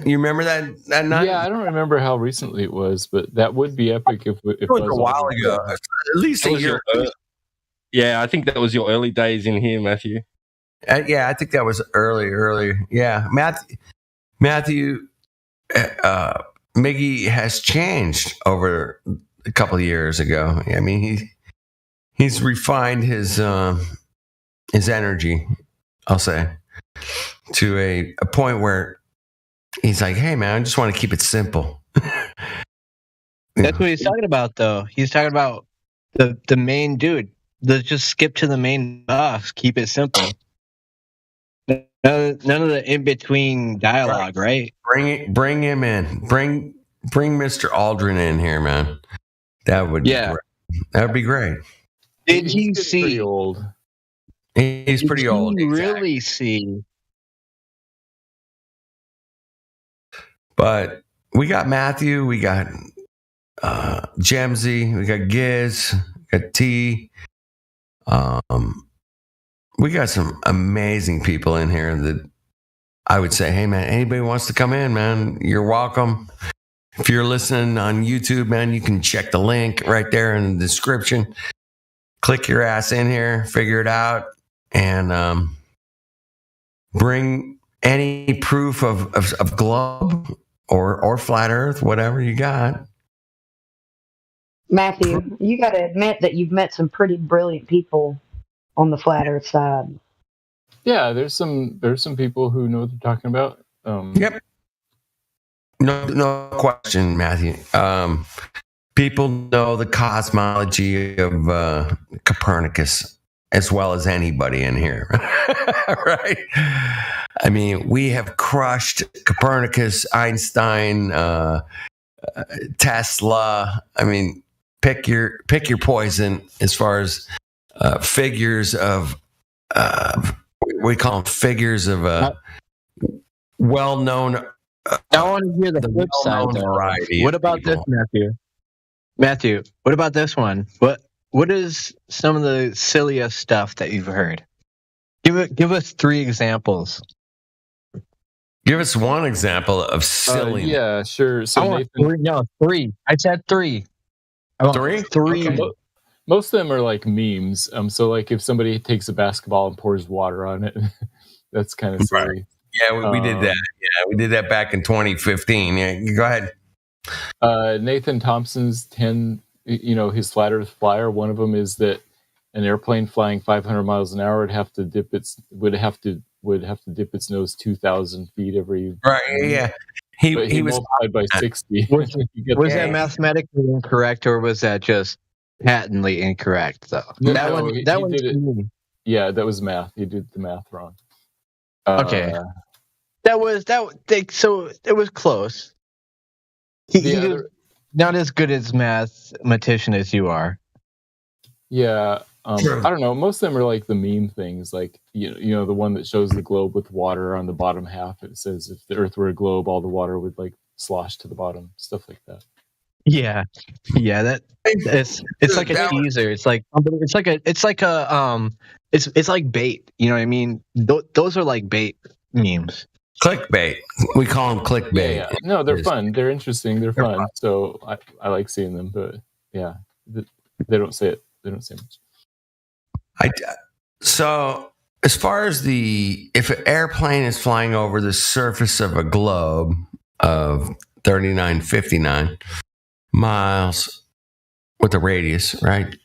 [SPEAKER 5] You remember that night?
[SPEAKER 2] Yeah, I don't remember how recently it was, but that would be epic if
[SPEAKER 5] it was a while ago. At least a year.
[SPEAKER 7] Yeah, I think that was your early days in here, Matthew.
[SPEAKER 5] Yeah, I think that was early. Yeah, Matthew, Miggy has changed over a couple of years ago. I mean, he's refined his energy, I'll say, to a point where he's like, "Hey, man, I just want to keep it simple."
[SPEAKER 6] That's what he's talking about, though. He's talking about the main dude. Let's just skip to the main boss. Keep it simple. None of the in between dialogue, right?
[SPEAKER 5] Bring him in. Bring Mr. Aldrin in here, man. That would be great.
[SPEAKER 6] Did you see?
[SPEAKER 2] Pretty old.
[SPEAKER 5] He's pretty old.
[SPEAKER 6] Did you really see?
[SPEAKER 5] But we got Matthew, we got Gemsy, we got Giz, we got T. We got some amazing people in here that I would say, hey, man, anybody wants to come in, man, you're welcome. If you're listening on YouTube, man, you can check the link right there in the description. Click your ass in here, figure it out, and bring any proof of globe or flat earth, whatever you got.
[SPEAKER 8] Matthew, you got to admit that you've met some pretty brilliant people on the flat earth side.
[SPEAKER 2] Yeah, there's some people who know what they're talking about.
[SPEAKER 5] Yep. No question, Matthew. People know the cosmology of Copernicus as well as anybody in here, right? I mean, we have crushed Copernicus, Einstein, Tesla. I mean, pick your poison as far as figures of we call them figures of well-known.
[SPEAKER 6] I want to hear the flip side.
[SPEAKER 5] Variety.
[SPEAKER 6] What about this, Matthew? Matthew, what about this one? What is some of the silliest stuff that you've heard? Give us 3 examples.
[SPEAKER 5] Give us one example of silly.
[SPEAKER 2] Yeah, sure. So
[SPEAKER 6] Nathan, 3. I said 3.
[SPEAKER 5] 3?
[SPEAKER 6] 3.
[SPEAKER 2] Okay. Most of them are like memes. So like if somebody takes a basketball and pours water on it, that's kind of silly.
[SPEAKER 5] Right. Yeah, we did that. Yeah, we did that back in 2015. Yeah, go ahead.
[SPEAKER 2] Nathan Thompson's 10, his flat Earth flyer. One of them is that an airplane flying 500 miles an hour would have to dip its nose 2,000 feet every.
[SPEAKER 5] Right. Yeah. He was
[SPEAKER 2] multiplied by 60.
[SPEAKER 6] Was that mathematically incorrect, or was that just patently incorrect? Though
[SPEAKER 2] that one. Yeah, that was math. You did the math wrong.
[SPEAKER 6] Okay. So it was close. He's not as good as mathematician as you are.
[SPEAKER 2] Yeah. I don't know. Most of them are like the meme things, like you know, the one that shows the globe with water on the bottom half. It says if the Earth were a globe, all the water would like slosh to the bottom. Stuff like that.
[SPEAKER 6] Yeah. It's like a teaser. It's like bait. You know what I mean? Those are like bait memes.
[SPEAKER 5] Clickbait. We call them clickbait.
[SPEAKER 2] Yeah. No, they're fun. They're interesting. They're fun. So I like seeing them, but yeah, they don't say it. They don't say much.
[SPEAKER 5] So as far as if an airplane is flying over the surface of a globe of 3959 miles with a radius, right?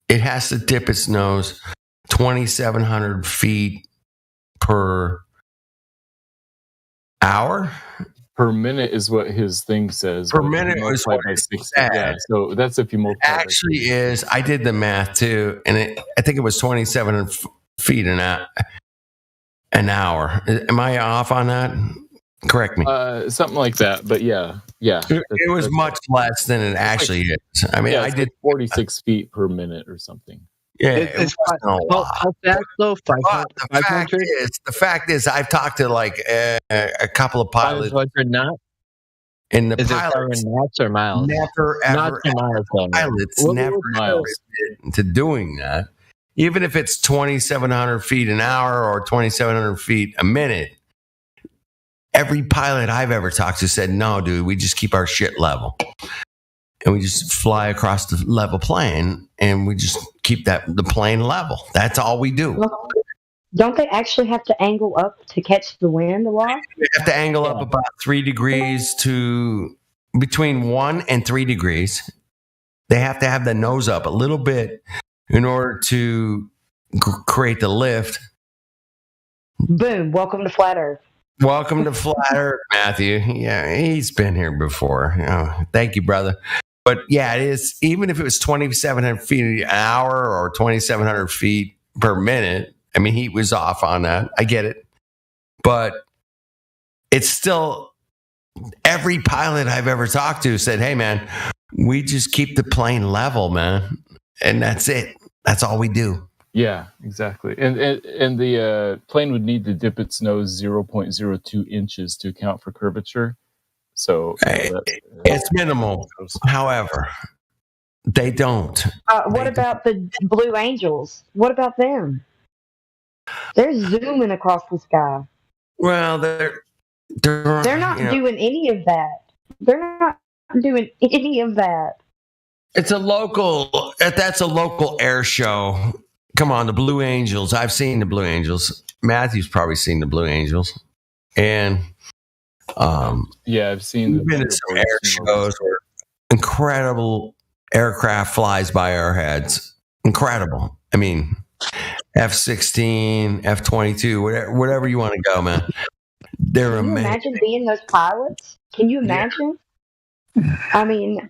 [SPEAKER 5] It has to dip its nose 2,700 feet per hour.
[SPEAKER 2] Per minute is what his thing says.
[SPEAKER 5] Per minute is what it says.
[SPEAKER 2] Yeah, so that's if you multiply.
[SPEAKER 5] Actually, is I did the math too, and I think it was 2,700 feet an hour. Am I off on that? Correct me.
[SPEAKER 2] Something like that, but yeah.
[SPEAKER 5] It was much less than it actually is. I mean, I did
[SPEAKER 2] 46 feet per minute or something.
[SPEAKER 5] Yeah,
[SPEAKER 6] it's how fast though? 500?
[SPEAKER 5] The fact is, I've talked to like a couple of pilots.
[SPEAKER 6] 500 knots?
[SPEAKER 5] And the
[SPEAKER 6] is
[SPEAKER 5] pilots
[SPEAKER 6] it knots or miles?
[SPEAKER 5] Never ever pilots never to doing that. Even if it's 2,700 feet an hour or 2,700 feet a minute. Every pilot I've ever talked to said, "No, dude, we just keep our shit level." And we just fly across the level plane, and we just keep the plane level. That's all we do.
[SPEAKER 8] Well, don't they actually have to angle up to catch the wind a lot?
[SPEAKER 5] They have to angle up about 3 degrees to between 1 and 3 degrees. They have to have the nose up a little bit in order to create the lift.
[SPEAKER 8] Boom! Welcome to Flat Earth.
[SPEAKER 5] Welcome to Flat Earth, Matthew. Yeah, he's been here before. Oh, thank you, brother. But yeah, it is. Even if it was 2,700 feet an hour or 2,700 feet per minute, I mean, he was off on that. I get it. But it's still, every pilot I've ever talked to said, "Hey, man, we just keep the plane level, man. And that's it. That's all we do."
[SPEAKER 2] Yeah, exactly. And the plane would need to dip its nose 0.02 inches to account for curvature. So
[SPEAKER 5] it's minimal. However, they don't.
[SPEAKER 8] What about the Blue Angels? What about them? They're zooming across the sky.
[SPEAKER 5] Well, they're
[SPEAKER 8] not doing any of that. They're not doing any of that.
[SPEAKER 5] That's a local air show. Come on, the Blue Angels. I've seen the Blue Angels. Matthew's probably seen the Blue Angels. And
[SPEAKER 2] I've seen
[SPEAKER 5] been to some air shows where incredible aircraft flies by our heads. Incredible. I mean, F-16, F-22, whatever you want to go, man. They're amazing.
[SPEAKER 8] Can you imagine being those pilots? Can you imagine? Yeah. I mean,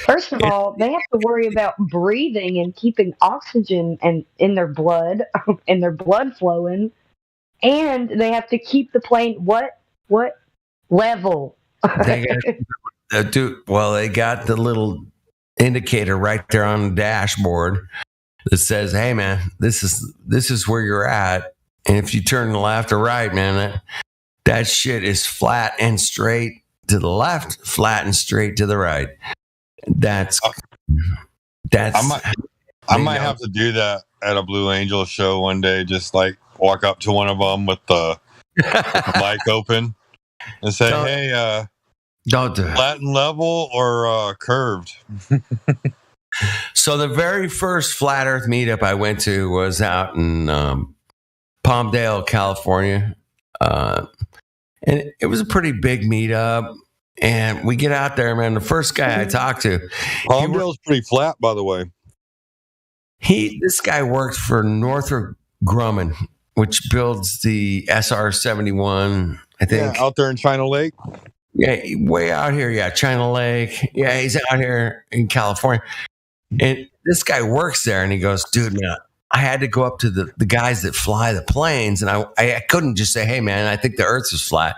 [SPEAKER 8] first of all, they have to worry about breathing and keeping oxygen in their blood and their blood flowing, and they have to keep the plane what level?
[SPEAKER 5] They got the little indicator right there on the dashboard that says, "Hey, man, this is where you're at, and if you turn left or right, man, that shit is flat and straight to the left, flat and straight to the right." That's.
[SPEAKER 3] I might have to do that at a Blue Angel show one day. Just like walk up to one of them with the mic open and say, "Hey,
[SPEAKER 5] don't do it.
[SPEAKER 3] Flat and level or curved?"
[SPEAKER 5] So the very first Flat Earth meetup I went to was out in Palmdale, California, and it was a pretty big meetup. And we get out there, man. The first guy I talked to,
[SPEAKER 3] Palmdale's pretty flat, by the way.
[SPEAKER 5] This guy worked for Northrop Grumman, which builds the SR-71, I think.
[SPEAKER 3] Yeah, out there in China Lake.
[SPEAKER 5] Yeah, way out here. Yeah, China Lake. Yeah, he's out here in California. And this guy works there, and he goes, "Dude, man, I had to go up to the guys that fly the planes, and I couldn't just say, "Hey, man, I think the Earth is flat."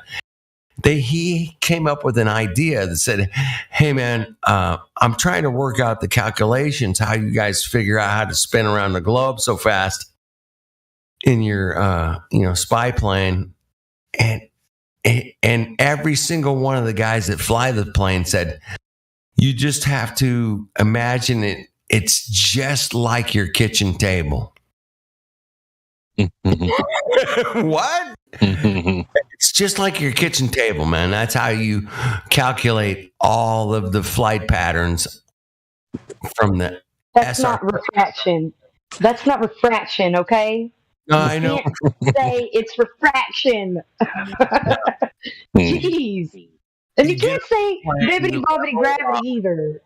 [SPEAKER 5] He came up with an idea that said, "Hey, man, I'm trying to work out the calculations, how you guys figure out how to spin around the globe so fast in your spy plane." And every single one of the guys that fly the plane said, "You just have to imagine it. It's just like your kitchen table." What? It's just like your kitchen table, man. That's how you calculate all of the flight patterns from the
[SPEAKER 8] That's not refraction. That's not refraction, okay?
[SPEAKER 5] No, I know.
[SPEAKER 8] Say it's refraction. Jeez. And you can't say bibbity bobbity gravity either.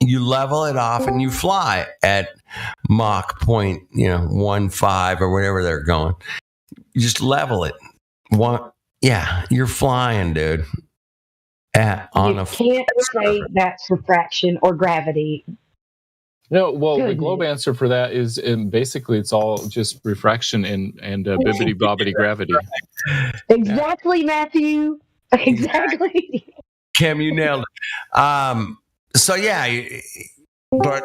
[SPEAKER 5] You level it off and you fly at Mach 0.15 or whatever they're going. You just level it. You're flying, dude.
[SPEAKER 8] You can't say that's refraction or gravity.
[SPEAKER 2] No, well, the globe answer for that is basically it's all just refraction and bibbity bobbity gravity.
[SPEAKER 8] Exactly, Matthew. Exactly.
[SPEAKER 5] Kim, you nailed it. So yeah, but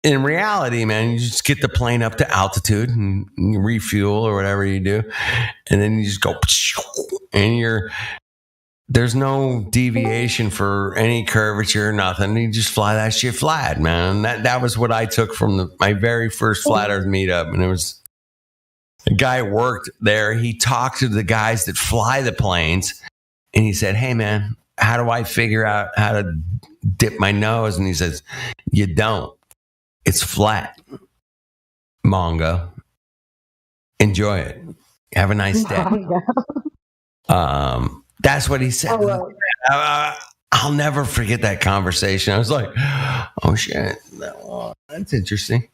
[SPEAKER 5] in reality, man, you just get the plane up to altitude and you refuel or whatever you do, and then you just go, and there's no deviation for any curvature, nothing. You just fly that shit flat, man. That was what I took from my very first Flat Earth meetup, and it was a guy worked there. He talked to the guys that fly the planes, and he said, "Hey, man, how do I figure out how to dip my nose?" And he says, "You don't. It's flat. Mongo. Enjoy it. Have a nice day." That's what he said. I'll never forget that conversation. I was like, "Oh shit, that's interesting."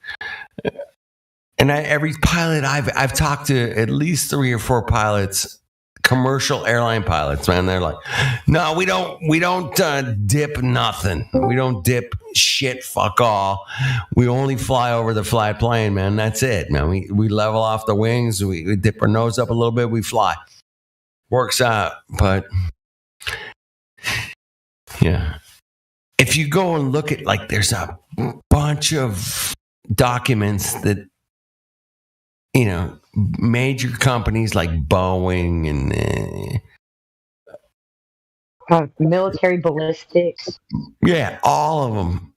[SPEAKER 5] And every pilot I've talked to, at least 3 or 4 pilots, commercial airline pilots, man, they're like, "No, we don't dip nothing. We don't dip shit. Fuck all. We only fly over the flat plane, man. That's it, man. We level off the wings. We dip our nose up a little bit. We fly. Works out." But yeah, if you go and look at, like, there's a bunch of documents that, major companies like Boeing and
[SPEAKER 8] military ballistics.
[SPEAKER 5] Yeah, all of them.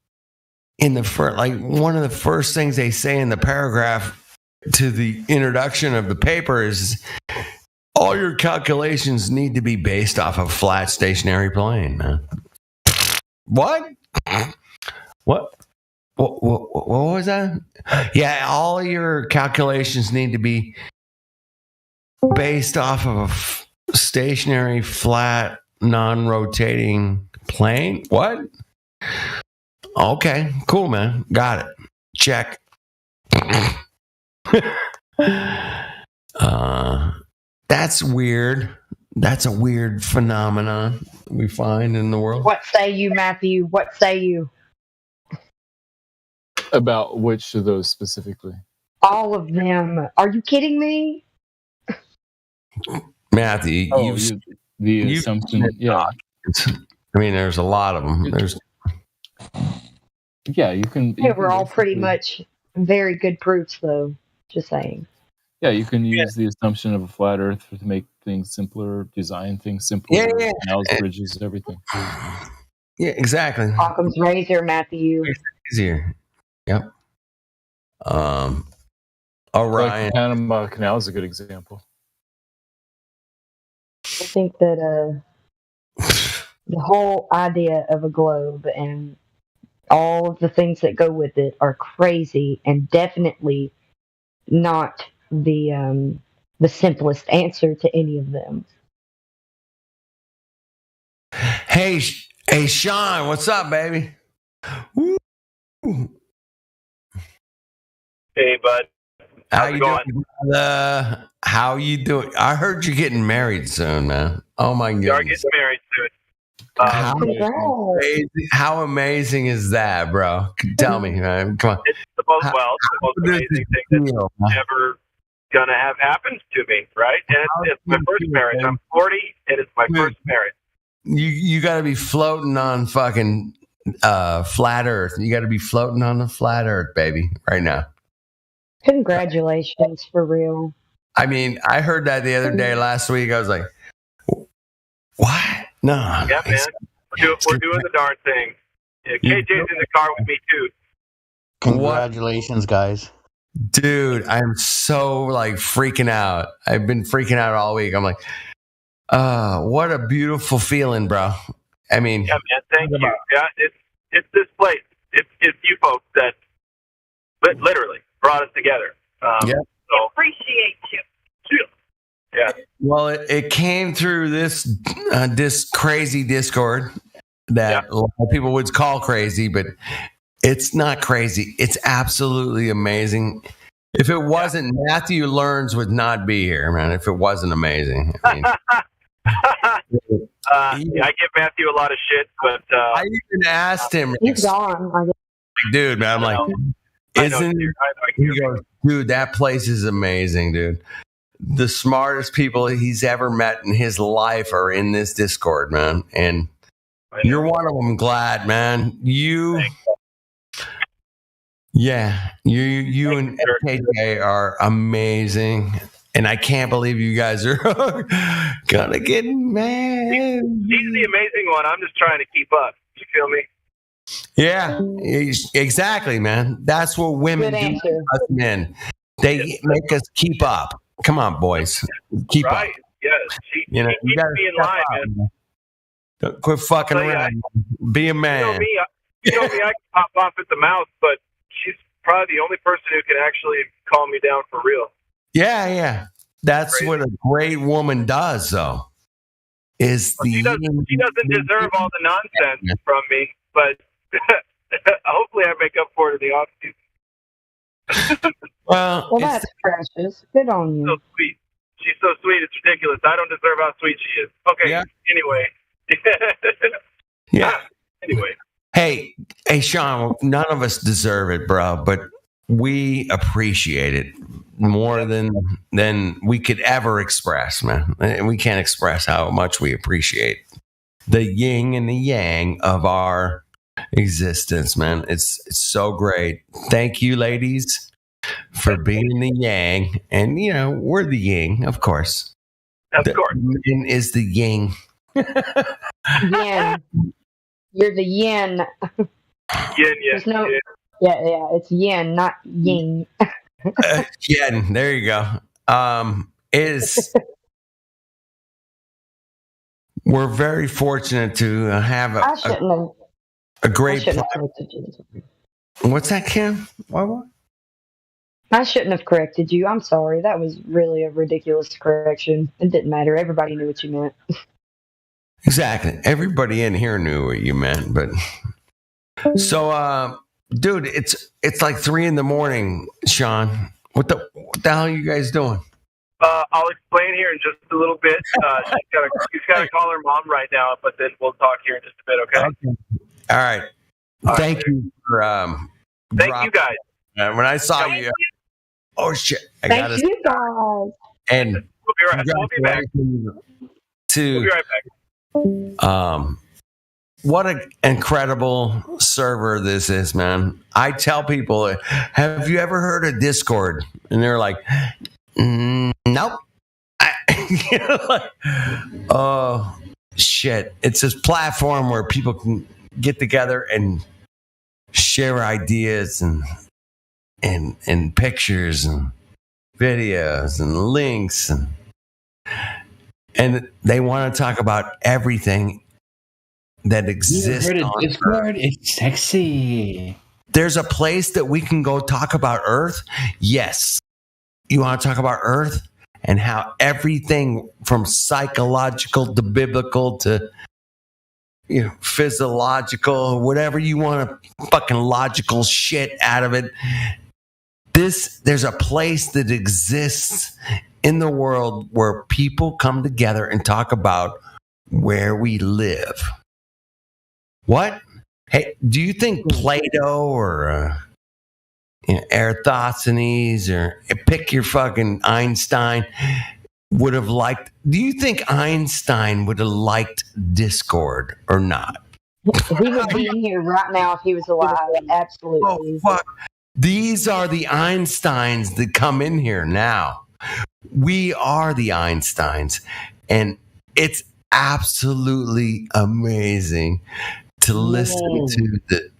[SPEAKER 5] In the first, like, one of the first things they say in the paragraph to the introduction of the paper is, all your calculations need to be based off a flat stationary plane, man. What? What was that? Yeah, all of your calculations need to be based off of a stationary, flat, non-rotating plane. What? Okay, cool, man. Got it. Check. That's weird. That's a weird phenomenon we find in the world.
[SPEAKER 8] What say you, Matthew? What say you?
[SPEAKER 2] About which of those specifically?
[SPEAKER 8] All of them. Are you kidding me?
[SPEAKER 5] Matthew,
[SPEAKER 2] the assumption. Yeah.
[SPEAKER 5] I mean, there's a lot of them.
[SPEAKER 2] You can.
[SPEAKER 8] They were all pretty much very good proofs, though. Just saying.
[SPEAKER 2] Yeah, you can use the assumption of a flat Earth to make things simpler, design things simpler, canals, bridges, everything.
[SPEAKER 5] Yeah, exactly.
[SPEAKER 8] Occam's razor, Matthew.
[SPEAKER 5] Easier. Yep. Orion.
[SPEAKER 2] Like Panama Canal is a good example.
[SPEAKER 8] I think that the whole idea of a globe and all of the things that go with it are crazy and definitely not the simplest answer to any of them.
[SPEAKER 5] Hey, Sean, what's up, baby? Woo.
[SPEAKER 12] Hey, bud.
[SPEAKER 5] How you doing? How you doing? I heard you're getting married soon, man. Oh my god.
[SPEAKER 12] We are getting married soon.
[SPEAKER 5] How amazing is that, bro? Tell me, man. Come on.
[SPEAKER 12] It's the most amazing thing that's ever gonna have happened to me, right? And it's my first marriage. I'm 40, and it's my first marriage.
[SPEAKER 5] You got to be floating on fucking flat Earth. You got to be floating on the flat Earth, baby, right now.
[SPEAKER 8] Congratulations, for real.
[SPEAKER 5] I mean, I heard that the other day, last week. I was like, what? No.
[SPEAKER 12] Yeah, man. We're doing the darn thing. Yeah, KJ's in the car with me, too.
[SPEAKER 13] Congratulations, guys.
[SPEAKER 5] Dude, I'm so like freaking out. I've been freaking out all week. I'm like, what a beautiful feeling, bro. I mean,
[SPEAKER 12] yeah, man. Thank you. Yeah, it's this place. It's you folks that literally brought us together.
[SPEAKER 5] Yeah.
[SPEAKER 12] So appreciate you. Yeah.
[SPEAKER 5] Well, it came through this crazy Discord that a lot of people would call crazy, but it's not crazy. It's absolutely amazing. If it wasn't, Matthew Learns would not be here, man. If it wasn't amazing. I mean,
[SPEAKER 12] I give Matthew a lot of shit, but
[SPEAKER 5] I even asked him.
[SPEAKER 8] He's gone.
[SPEAKER 5] Dude, man, I'm like, he goes, dude, that place is amazing, dude. The smartest people he's ever met in his life are in this Discord, man. And you're one of them, Glad, man. You and KJ are amazing. And I can't believe you guys are gonna get mad.
[SPEAKER 12] He's the amazing one. I'm just trying to keep up. You feel me?
[SPEAKER 5] Yeah, exactly, man. That's what women do to us men. They make us keep up. Come on, boys. Keep up.
[SPEAKER 12] Yes. You gotta be in line, man.
[SPEAKER 5] Don't quit fucking around. Be a man.
[SPEAKER 12] You know me, I can pop off at the mouth, but she's probably the only person who can actually calm me down for real.
[SPEAKER 5] Yeah. That's what a great woman does, though. She
[SPEAKER 12] doesn't deserve all the nonsense from me, but hopefully I make up for it in the off season.
[SPEAKER 8] Well, that's precious. Good on you.
[SPEAKER 12] So sweet. She's so sweet. It's ridiculous. I don't deserve how sweet she is. Okay. Yeah. Anyway.
[SPEAKER 5] Yeah.
[SPEAKER 12] Anyway.
[SPEAKER 5] Hey, Sean. None of us deserve it, bro, but we appreciate it more than we could ever express, man. And we can't express how much we appreciate the yin and the yang of our existence, man. It's so great. Thank you, ladies, for being the yang. And we're the yin, of course.
[SPEAKER 12] Of course.
[SPEAKER 5] Yin is the yin.
[SPEAKER 8] Yin. You're the yin.
[SPEAKER 12] Yin.
[SPEAKER 8] Yeah, it's yin, not yin.
[SPEAKER 5] Yin, there you go. We're very fortunate to have a great platform. What's that, Kim? What?
[SPEAKER 8] I shouldn't have corrected you. I'm sorry. That was really a ridiculous correction. It didn't matter. Everybody knew what you meant.
[SPEAKER 5] Exactly. Everybody in here knew what you meant, but so dude, it's like 3 a.m, Sean. What the hell are you guys doing?
[SPEAKER 12] I'll explain here in just a little bit. She's got to call her mom right now, but then we'll talk here in just a bit, okay?
[SPEAKER 5] All right. Thank you for
[SPEAKER 12] thank you guys.
[SPEAKER 5] When I saw you, oh shit!
[SPEAKER 8] Thank you guys.
[SPEAKER 5] And
[SPEAKER 12] we'll be back.
[SPEAKER 5] We'll be right back. What an incredible server this is, man. I tell people, have you ever heard of Discord? And they're like, nope. Oh, shit. It's this platform where people can get together and share ideas and pictures and videos and links. And they want to talk about everything that exists on
[SPEAKER 1] Discord. It's sexy.
[SPEAKER 5] There's a place that we can go talk about Earth. Yes. You want to talk about Earth and how everything from psychological to biblical to physiological, whatever you want to fucking logical shit out of it. There's a place that exists in the world where people come together and talk about where we live. What? Hey, do you think Plato or Eratosthenes or pick your fucking Einstein would have liked? Do you think Einstein would have liked Discord or not?
[SPEAKER 8] He would be in here right now if he was alive. Absolutely.
[SPEAKER 5] Oh, fuck. These are the Einsteins that come in here now. We are the Einsteins. And it's absolutely amazing to listen to the.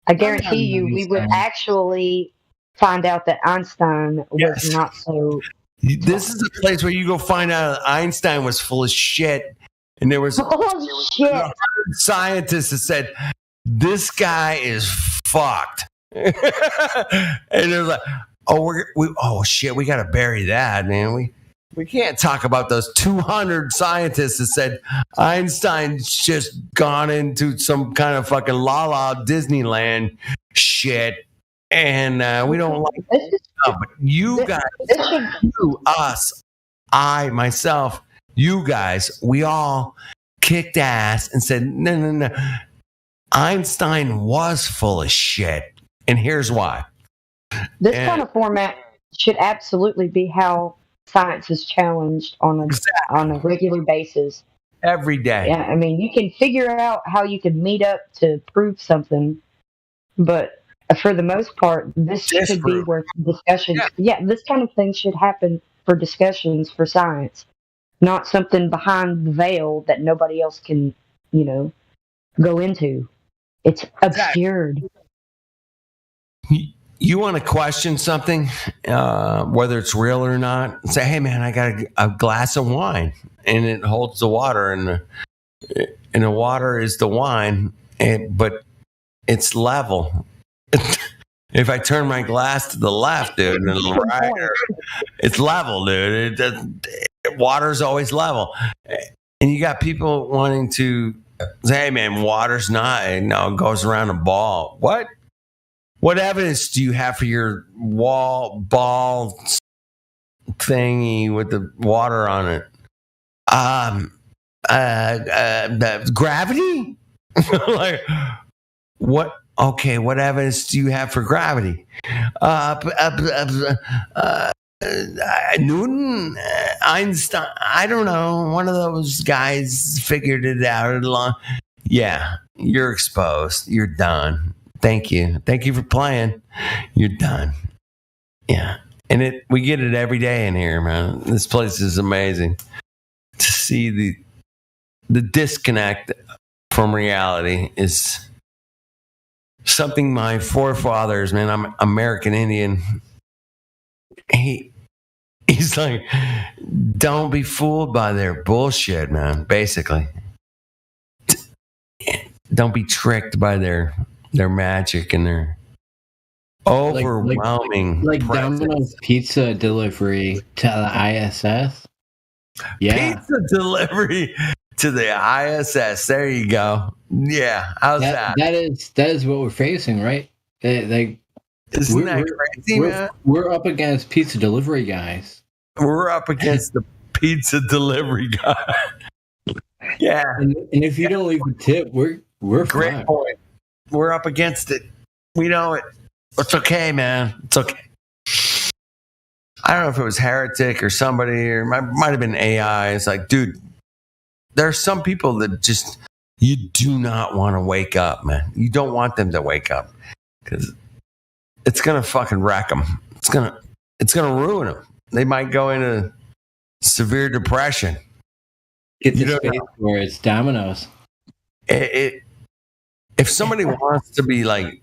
[SPEAKER 8] I guarantee you, we would actually find out that Einstein was not so.
[SPEAKER 5] This is a place where you go find out Einstein was full of shit. And there was scientists that said, this guy is fucked. And they're like, we got to bury that, man. We can't talk about those 200 scientists that said Einstein's just gone into some kind of fucking la-la Disneyland shit. And we don't like it. No, but you guys, you, us, I, myself, you guys, we all kicked ass and said, no. Einstein was full of shit. And here's why.
[SPEAKER 8] This kind of format should absolutely be how science is challenged on a regular basis.
[SPEAKER 5] Every day.
[SPEAKER 8] Yeah, I mean, you can figure out how you can meet up to prove something, but for the most part, this should be where discussions. Yeah, this kind of thing should happen for discussions for science, not something behind the veil that nobody else can, go into. It's absurd.
[SPEAKER 5] You want to question something, whether it's real or not, say, hey, man, I got a glass of wine, and it holds the water, and the water is the wine, but it's level. If I turn my glass to the left, dude, and the right, it's level, dude. Water's always level. And you got people wanting to say, hey, man, water's not. No, it goes around a ball. What? What evidence do you have for your ball thingy with the water on it? The gravity? Like, what? Okay, what evidence do you have for gravity? Newton, Einstein, I don't know. One of those guys figured it out. Yeah, you're exposed. You're done. Thank you. Thank you for playing. You're done. Yeah. And we get it every day in here, man. This place is amazing. To see the disconnect from reality is something my forefathers, man, I'm American Indian. He's like, don't be fooled by their bullshit, man, basically. Don't be tricked by their magic and their overwhelming
[SPEAKER 1] like Domino's pizza delivery to the ISS. Yeah,
[SPEAKER 5] pizza delivery to the ISS. There you go. Yeah, how's that?
[SPEAKER 1] That is what we're facing, right?
[SPEAKER 5] Isn't that crazy, man?
[SPEAKER 1] We're up against pizza delivery guys.
[SPEAKER 5] We're up against the pizza delivery guy. Yeah,
[SPEAKER 1] and if you don't leave a tip, we're
[SPEAKER 5] great
[SPEAKER 1] fine.
[SPEAKER 5] Point. We're up against it. We know it. It's okay, man. It's okay. I don't know if it was Heretic or somebody, or might have been AI. It's like, dude, there are some people that just you do not want to wake up, man. You don't want them to wake up because it's gonna fucking wreck them. It's gonna ruin them. They might go into severe depression.
[SPEAKER 1] Get the space where it's Domino's.
[SPEAKER 5] If somebody wants to be like,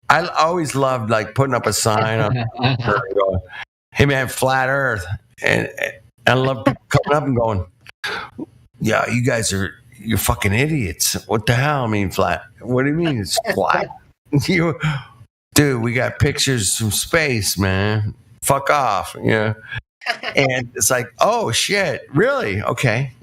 [SPEAKER 5] I always loved like putting up a sign on going, hey man, flat Earth, and I love people coming up and going, yeah, you guys you're fucking idiots. What the hell? I mean, flat. What do you mean it's flat? Dude, we got pictures from space, man. Fuck off, And it's like, oh shit, really? Okay.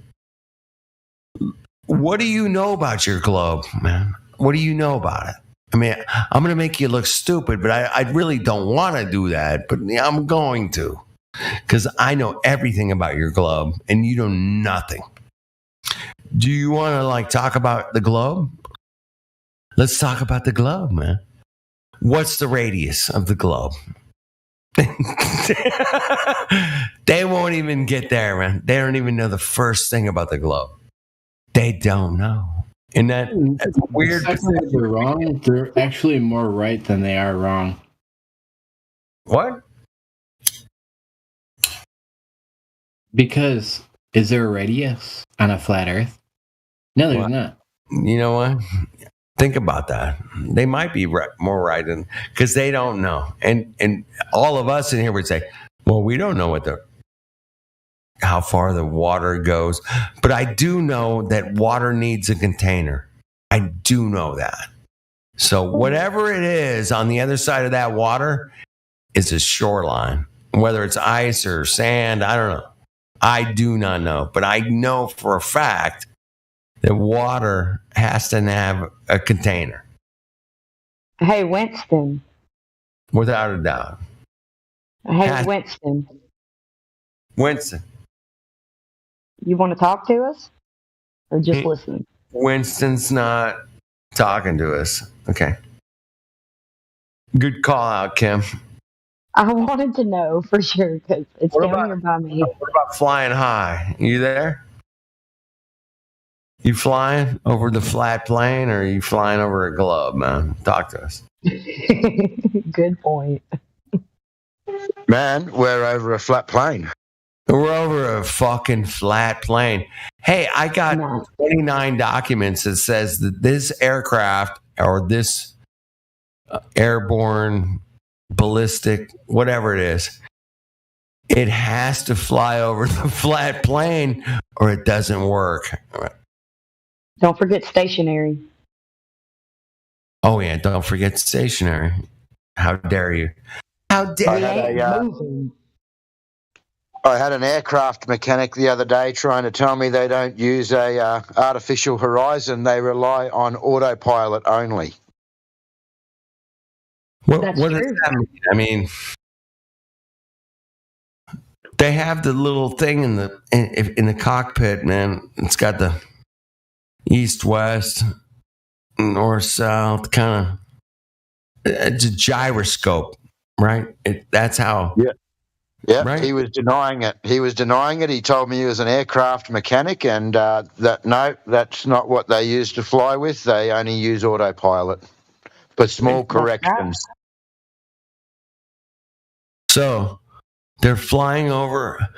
[SPEAKER 5] What do you know about your globe, man? What do you know about it? I mean, I'm going to make you look stupid, but I really don't want to do that. But I'm going to, because I know everything about your globe and you know nothing. Do you want to like talk about the globe? let's talk about the globe, man. What's the radius of the globe? They won't even get there, man. They don't even know the first thing about the globe. They don't know. And that's weird.
[SPEAKER 1] They're wrong. They're actually more right than they are wrong.
[SPEAKER 5] What?
[SPEAKER 1] Because is there a radius on a flat Earth? No, there's not.
[SPEAKER 5] You know what? Think about that. They might be more right because they don't know. And all of us in here would say, well, we don't know how far the water goes. But I do know that water needs a container. I do know that. So whatever it is on the other side of that water is a shoreline. Whether it's ice or sand, I don't know. I do not know. But I know for a fact that water has to have a container.
[SPEAKER 8] Hey, Winston.
[SPEAKER 5] Without a doubt.
[SPEAKER 8] Hey, Winston.
[SPEAKER 5] Winston.
[SPEAKER 8] You want to talk to us? Or just listen?
[SPEAKER 5] Winston's not talking to us. Okay. Good call out, Kim.
[SPEAKER 8] I wanted to know for sure because it's down here by me.
[SPEAKER 5] What about flying high? You there? You flying over the flat plane or are you flying over a globe, man? Talk to us.
[SPEAKER 8] Good point.
[SPEAKER 14] Man, we're over a flat plane.
[SPEAKER 5] We're over a fucking flat plane. Hey, I got 29 documents that says that this aircraft or this airborne, ballistic, whatever it is, it has to fly over the flat plane or it doesn't work.
[SPEAKER 8] Don't forget stationary.
[SPEAKER 5] Oh, yeah, don't forget stationary. How dare you? How dare you?
[SPEAKER 14] I had an aircraft mechanic the other day trying to tell me they don't use a artificial horizon. They rely on autopilot only.
[SPEAKER 5] What does that mean? I mean, they have the little thing in the cockpit, man. It's got the east, west, north, south, kind of. It's a gyroscope, right? That's how.
[SPEAKER 14] Yeah. Yeah,
[SPEAKER 5] right?
[SPEAKER 14] He was denying it. He told me he was an aircraft mechanic, and that's not what they use to fly with. They only use autopilot for small corrections.
[SPEAKER 5] So they're flying over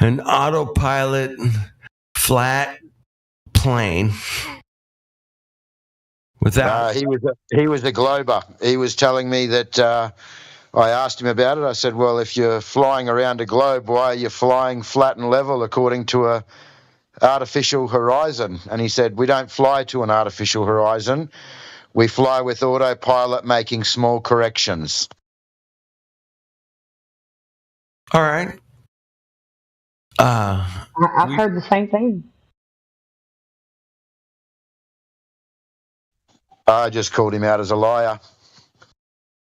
[SPEAKER 5] an autopilot flat plane without.
[SPEAKER 14] He was a Glober. He was telling me that. I asked him about it. I said, well, if you're flying around a globe, why are you flying flat and level according to a artificial horizon? And he said, we don't fly to an artificial horizon. We fly with autopilot making small corrections.
[SPEAKER 5] All right.
[SPEAKER 8] I've heard the same thing.
[SPEAKER 14] I just called him out as a liar.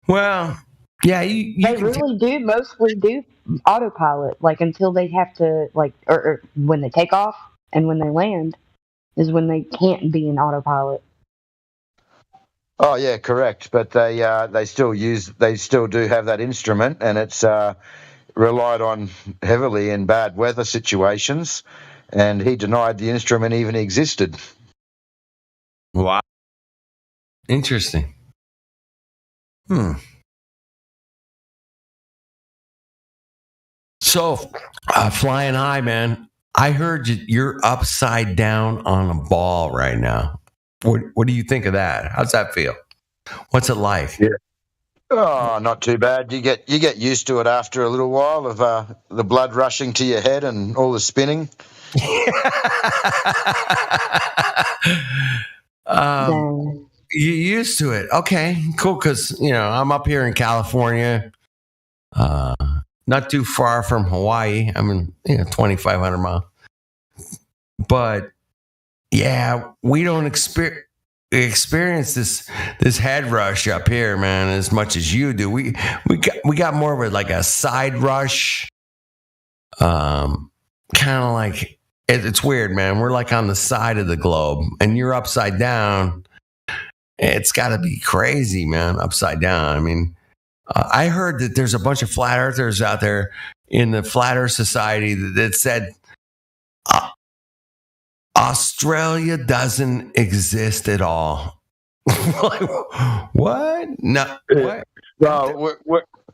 [SPEAKER 5] Well... Yeah,
[SPEAKER 8] they really do mostly do autopilot, like until they have to, like, or when they take off and when they land is when they can't be in autopilot.
[SPEAKER 14] Oh yeah, correct. But they still do have that instrument, and it's relied on heavily in bad weather situations. And he denied the instrument even existed.
[SPEAKER 5] Wow, interesting. So, flying high, man. I heard you're upside down on a ball right now. What do you think of that? How's that feel? What's it like?
[SPEAKER 14] Yeah. Oh, not too bad. You get used to it after a little while of the blood rushing to your head and all the spinning.
[SPEAKER 5] You used to it. Okay, cool. Because I'm up here in California. Not too far from Hawaii. I mean, 2,500 miles. But yeah, we don't experience this head rush up here, man, as much as you do. We got more of a side rush. Kind of like it's weird, man. We're like on the side of the globe, and you're upside down. It's got to be crazy, man. Upside down. I mean, I heard that there's a bunch of flat earthers out there in the Flat Earth Society that said Australia doesn't exist at all. What? No. What?
[SPEAKER 14] Well,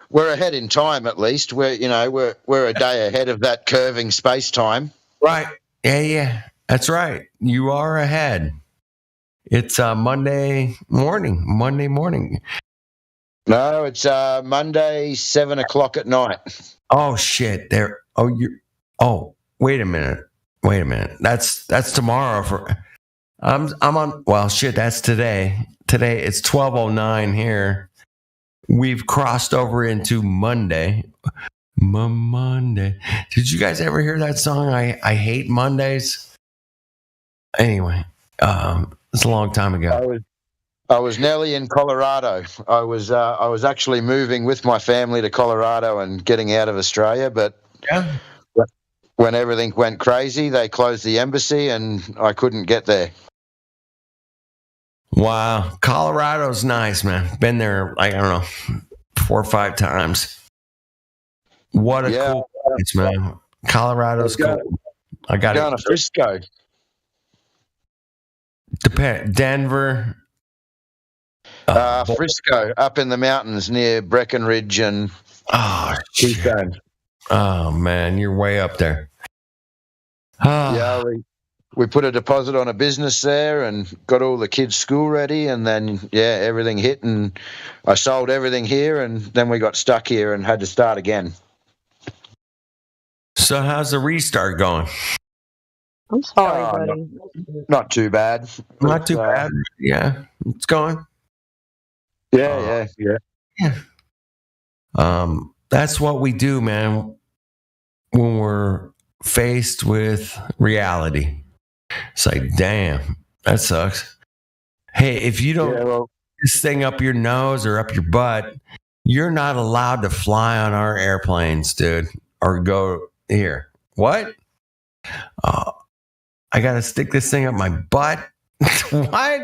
[SPEAKER 14] we're ahead in time. At least we're a day ahead of that curving space time.
[SPEAKER 5] Right. Yeah. That's right. You are ahead. It's Monday morning.
[SPEAKER 14] No, it's Monday, 7:00 at night.
[SPEAKER 5] Oh shit! Wait a minute. That's tomorrow. I'm on. Well, shit. That's today. Today it's 12:09 here. We've crossed over into Monday. Monday. Did you guys ever hear that song? I hate Mondays. Anyway, it's a long time ago.
[SPEAKER 14] I was nearly in Colorado. I was actually moving with my family to Colorado and getting out of Australia, but when everything went crazy, they closed the embassy and I couldn't get there.
[SPEAKER 5] Wow, Colorado's nice, man. Been there, I don't know, 4 or 5 times. What a cool place, man. Colorado's cool. I got
[SPEAKER 14] going to Frisco.
[SPEAKER 5] Denver.
[SPEAKER 14] Frisco, up in the mountains near Breckenridge and Keystone.
[SPEAKER 5] Oh man, you're way up there.
[SPEAKER 14] Yeah, we put a deposit on a business there and got all the kids' school ready, and then everything hit, and I sold everything here, and then we got stuck here and had to start again.
[SPEAKER 5] So how's the restart going?
[SPEAKER 8] I'm sorry, buddy.
[SPEAKER 14] Not too bad.
[SPEAKER 5] Not too bad. Yeah, it's going.
[SPEAKER 14] Yeah.
[SPEAKER 5] That's what we do, man. When we're faced with reality, it's like, damn, that sucks. Hey, if you don't get this thing up your nose or up your butt, you're not allowed to fly on our airplanes, dude, or go here. What? I got to stick this thing up my butt. What?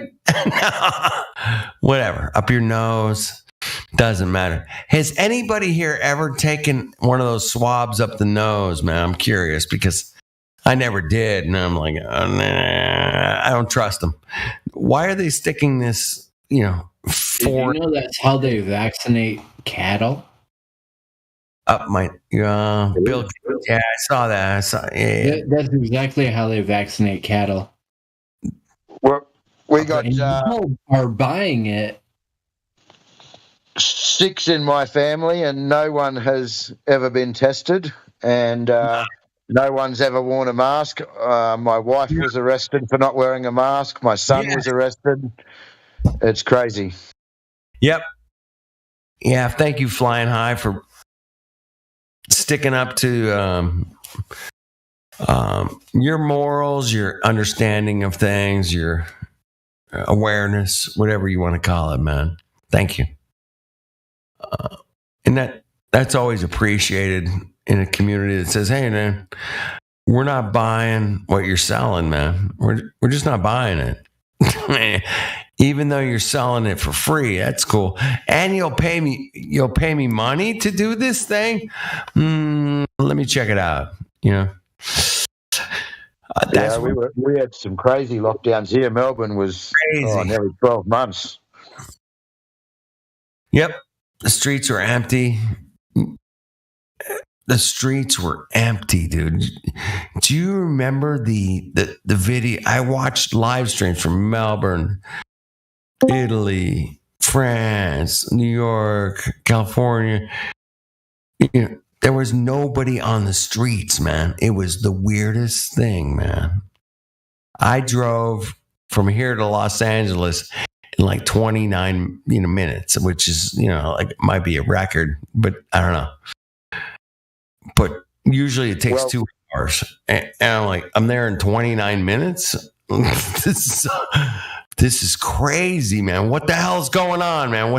[SPEAKER 5] Whatever. Up your nose. Doesn't matter. Has anybody here ever taken one of those swabs up the nose, man? I'm curious because I never did. And I'm like, I don't trust them. Why are they sticking this,
[SPEAKER 1] Did you know that's how they vaccinate cattle?
[SPEAKER 5] Up my, Bill. Yeah, I saw that.
[SPEAKER 1] That's exactly how they vaccinate cattle.
[SPEAKER 14] We got
[SPEAKER 1] people are buying it.
[SPEAKER 14] 6 in my family, and no one has ever been tested, and no one's ever worn a mask. My wife was arrested for not wearing a mask. My son was arrested. It's crazy.
[SPEAKER 5] Yep. Yeah. Thank you, Flying High, for sticking up to your morals, your understanding of things, your awareness, whatever you want to call it, man. Thank you. And that's always appreciated in a community that says, hey, man, we're not buying what you're selling, man. We're just not buying it. Even though you're selling it for free, that's cool. And you'll pay me money to do this thing. Let me check it out. We
[SPEAKER 14] had some crazy lockdowns here. Melbourne was nearly 12 months.
[SPEAKER 5] Yep. The streets were empty. The streets were empty, dude. Do you remember the video? I watched live streams from Melbourne, Italy, France, New York, California. There was nobody on the streets, man. It was the weirdest thing, man. I drove from here to Los Angeles in like 29 minutes, which is, like might be a record, but I don't know. But usually it takes 2 hours. And I'm like, I'm there in 29 minutes? This is crazy, man. What the hell's going on, man?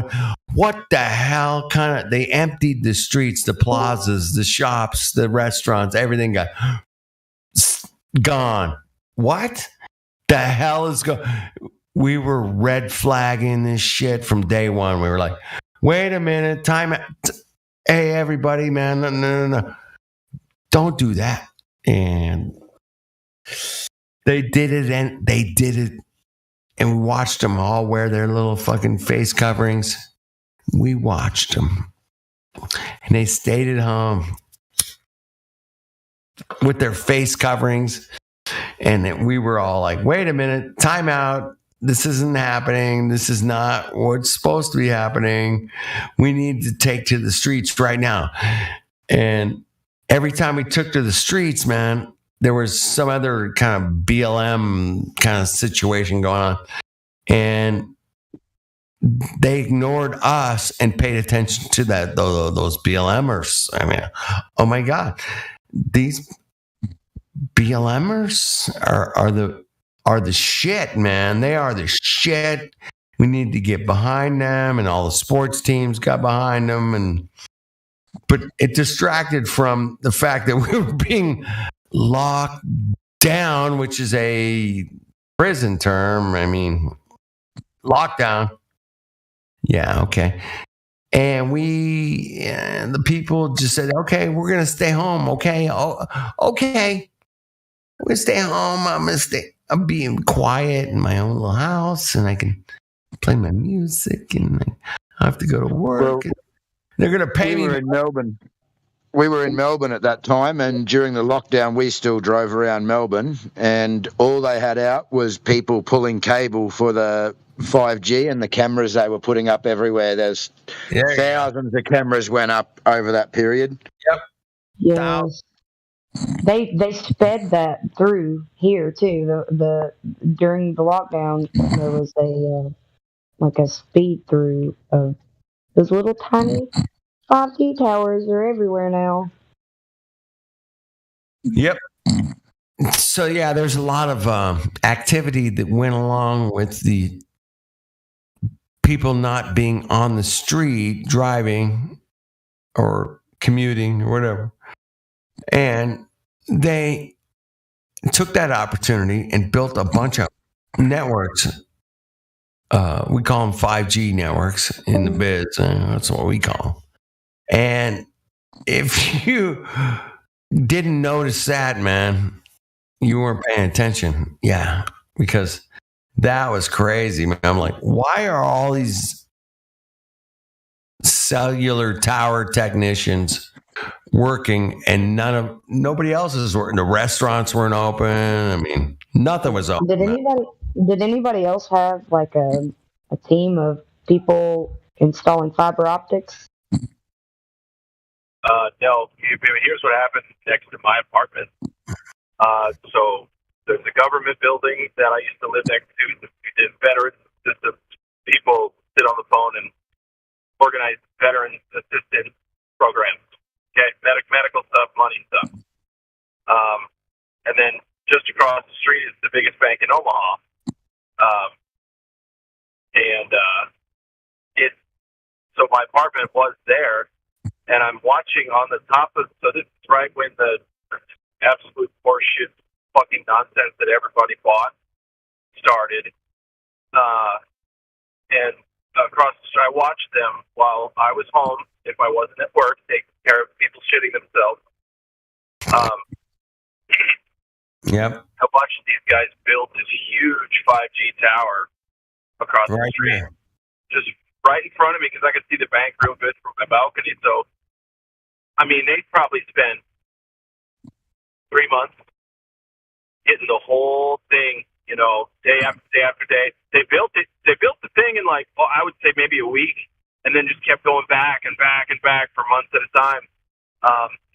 [SPEAKER 5] What the hell they emptied the streets, the plazas, the shops, the restaurants, everything got gone. What the hell is going? we were red flagging this shit from day one. We were like, wait a minute, time out. Hey, everybody, man, no. Don't do that. And they did it, and and we watched them all wear their little fucking face coverings. We watched them, and they stayed at home with their face coverings. And we were all like, wait a minute, time out. This isn't happening. This is not what's supposed to be happening. We need to take to the streets right now. And every time we took to the streets, man, there was some other kind of BLM kind of situation going on. And they ignored us and paid attention to those BLMers. I mean, oh my God, these BLMers are the shit, man. They are the shit. We need to get behind them, and all the sports teams got behind them, but it distracted from the fact that we were being locked down, which is a prison term. I mean, lockdown. Yeah, okay. And the people just said, okay, we're going to stay home. Okay. Oh, okay. I'm going to stay home. I'm being quiet in my own little house, and I can play my music, and I have to go to work. Well, they're going to pay me.
[SPEAKER 14] We were in Melbourne at that time, and during the lockdown, we still drove around Melbourne, and all they had out was people pulling cable for the 5G and the cameras they were putting up everywhere. There's thousands of cameras went up over that period.
[SPEAKER 5] Yep.
[SPEAKER 8] Yes. They sped that through here too. The during the lockdown, there was a speed through of those little tiny 5G towers. Are everywhere now.
[SPEAKER 5] Yep. So yeah, there's a lot of activity that went along with the people not being on the street driving or commuting or whatever. And they took that opportunity and built a bunch of networks. We call them 5G networks in the biz. That's what we call them. And if you didn't notice that, man, you weren't paying attention. Yeah, because that was crazy, man. I'm like, why are all these cellular tower technicians working and nobody else is working? The restaurants weren't open. I mean, nothing was open.
[SPEAKER 8] Did anybody else have like a team of people installing fiber optics?
[SPEAKER 12] No. Here's what happened next to my apartment. So there's a government building that I used to live next to. We did veteran assistance. People sit on the phone and organize veteran assistance programs. Okay, medical stuff, money stuff. And then just across the street is the biggest bank in Omaha. So my apartment was there, and I'm watching on the top of. So this is right when the absolute horseshit, fucking nonsense that everybody bought started. And across the street, I watched them while I was home. If I wasn't at work, taking care of people shitting themselves.
[SPEAKER 5] Yep.
[SPEAKER 12] I watched these guys build this huge 5G tower across the street, just right in front of me, because I could see the bank real good from my balcony. So, I mean, they probably spent 3 months getting the whole thing, day after day after day. They built it. They built the thing in I would say maybe a week, and then just kept going back and back and back for months at a time.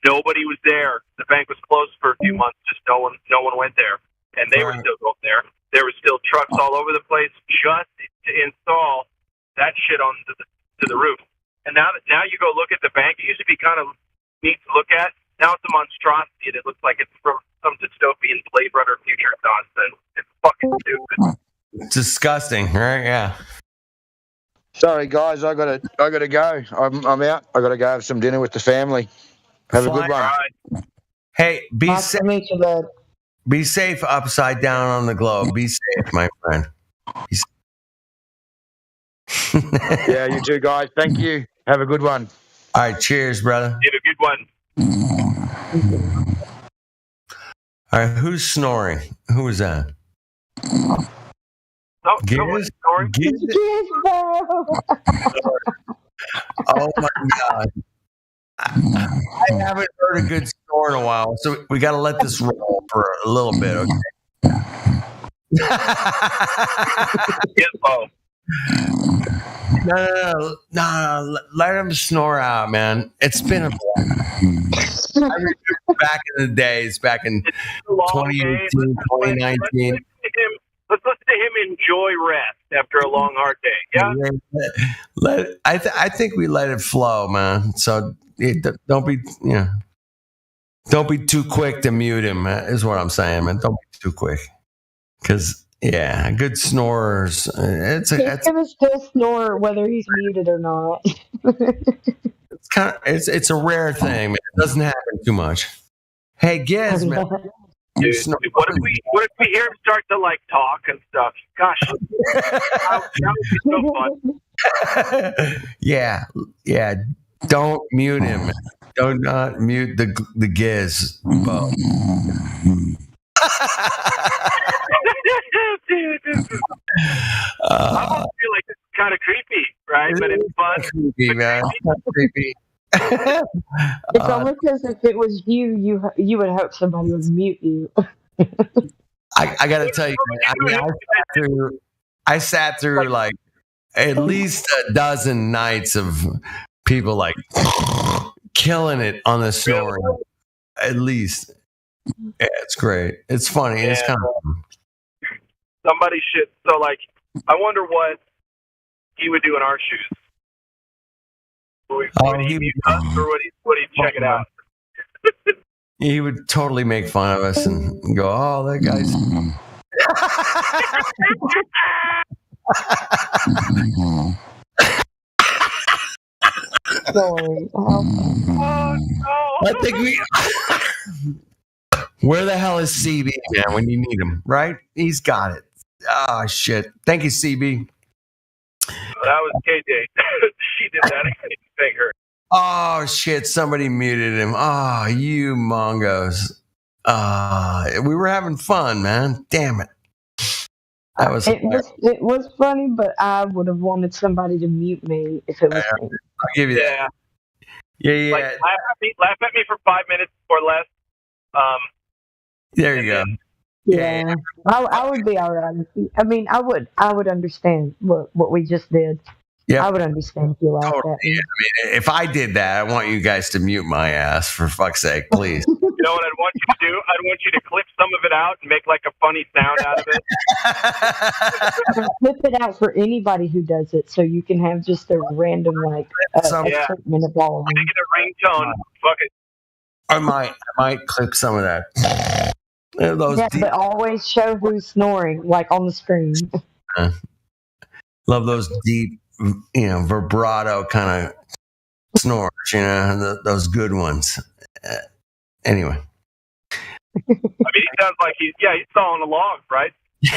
[SPEAKER 12] Nobody was there. The bank was closed for a few months. Just no one went there, and they were still going there. There were still trucks all over the place just to install that shit to the roof. And now you go look at the bank. It used to be kind of neat to look at. Now it's a monstrosity, and it looks like it's from some dystopian Blade Runner future nonsense. It's fucking stupid.
[SPEAKER 5] It's disgusting, right? Yeah.
[SPEAKER 14] Sorry, guys, I gotta go. I'm out. I gotta go have some dinner with the family. Have a good one.
[SPEAKER 12] Right.
[SPEAKER 5] Hey, be safe. Be safe upside down on the globe. Be safe, my friend.
[SPEAKER 14] Yeah, you too, guys. Thank you. Have a good one.
[SPEAKER 5] All right, cheers, brother.
[SPEAKER 12] Have a good one.
[SPEAKER 5] All right, who's snoring? Who is that?
[SPEAKER 12] No,
[SPEAKER 5] Giz?
[SPEAKER 12] snoring.
[SPEAKER 5] Oh my God. I haven't heard a good snore in a while, so we got to let this roll for a little bit, okay? No. Let him snore out, man. It's been a while. I remember back in the days, back in 2018, 2019.
[SPEAKER 12] Let's listen to him enjoy rest after a long, hard day. Yeah.
[SPEAKER 5] I think we let it flow, man. So don't be too quick to mute him. Is what I'm saying, man. Don't be too quick, because good snorers.
[SPEAKER 8] He's gonna still snore whether he's muted or not.
[SPEAKER 5] It's a rare thing, man. It doesn't happen too much. Hey, Giz, man.
[SPEAKER 12] Dude, what if we hear him start to like talk and stuff? Gosh, that would be so fun.
[SPEAKER 5] Yeah. Don't mute him. Do not mute the Giz.
[SPEAKER 12] Dude, I almost feel like this is kind of creepy, right? But it's fun.
[SPEAKER 5] Creepy, man. Creepy.
[SPEAKER 8] It's almost as if it was you would hope somebody would mute you.
[SPEAKER 5] I got to tell you, I sat through like at least a dozen nights of people like killing it on the snoring. At least. Yeah, it's great. It's funny. Yeah. It's kind of fun.
[SPEAKER 12] Somebody should. So, like, I wonder what he would do in our shoes. Would he mute us, or would he check it out?
[SPEAKER 5] He would totally make fun of us and go, "Oh, that guy's." I think we. Where the hell is CB, man, when you need him, right? He's got it. Oh, shit. Thank you, CB.
[SPEAKER 12] That was KJ. She did that. I didn't think her.
[SPEAKER 5] Oh, shit. Somebody muted him. Oh, you mongos. We were having fun, man. Damn it.
[SPEAKER 8] It was funny, but I would have wanted somebody to mute me if it was me.
[SPEAKER 5] I'll give you that. Yeah.
[SPEAKER 12] Like, laugh at me for 5 minutes or less.
[SPEAKER 5] There you go.
[SPEAKER 8] Yeah, I would be all right. I mean, I would understand what we just did. Yeah, I would understand if you laughed at me.
[SPEAKER 5] Yeah, I mean, if I did that, I want you guys to mute my ass, for fuck's sake, please.
[SPEAKER 12] You know what I'd want you to do? I'd want you to clip some of it out and make like a funny sound out of it.
[SPEAKER 8] Clip it out for anybody who does it, so you can have just a random treatment of all of them.
[SPEAKER 12] Make it a ringtone. Fuck it.
[SPEAKER 5] I might clip some of that.
[SPEAKER 8] But always show who's snoring, like on the screen.
[SPEAKER 5] Love those deep, vibrato kind of snores, those good ones. Anyway.
[SPEAKER 12] I mean, he sounds like he's sawing a log, right?
[SPEAKER 8] You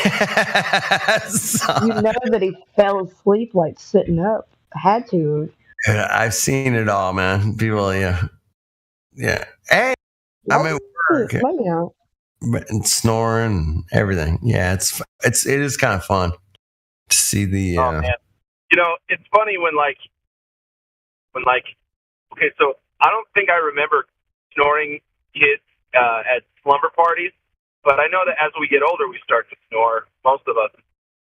[SPEAKER 8] know that he fell asleep, like sitting up. Had to.
[SPEAKER 5] I've seen it all, man. People, yeah. Hey, I'm at work. And snoring and everything. Yeah, it is kind of fun to see the.
[SPEAKER 12] Oh man, it's funny when okay, so I don't think I remember snoring kids at slumber parties, but I know that as we get older, we start to snore. Most of us,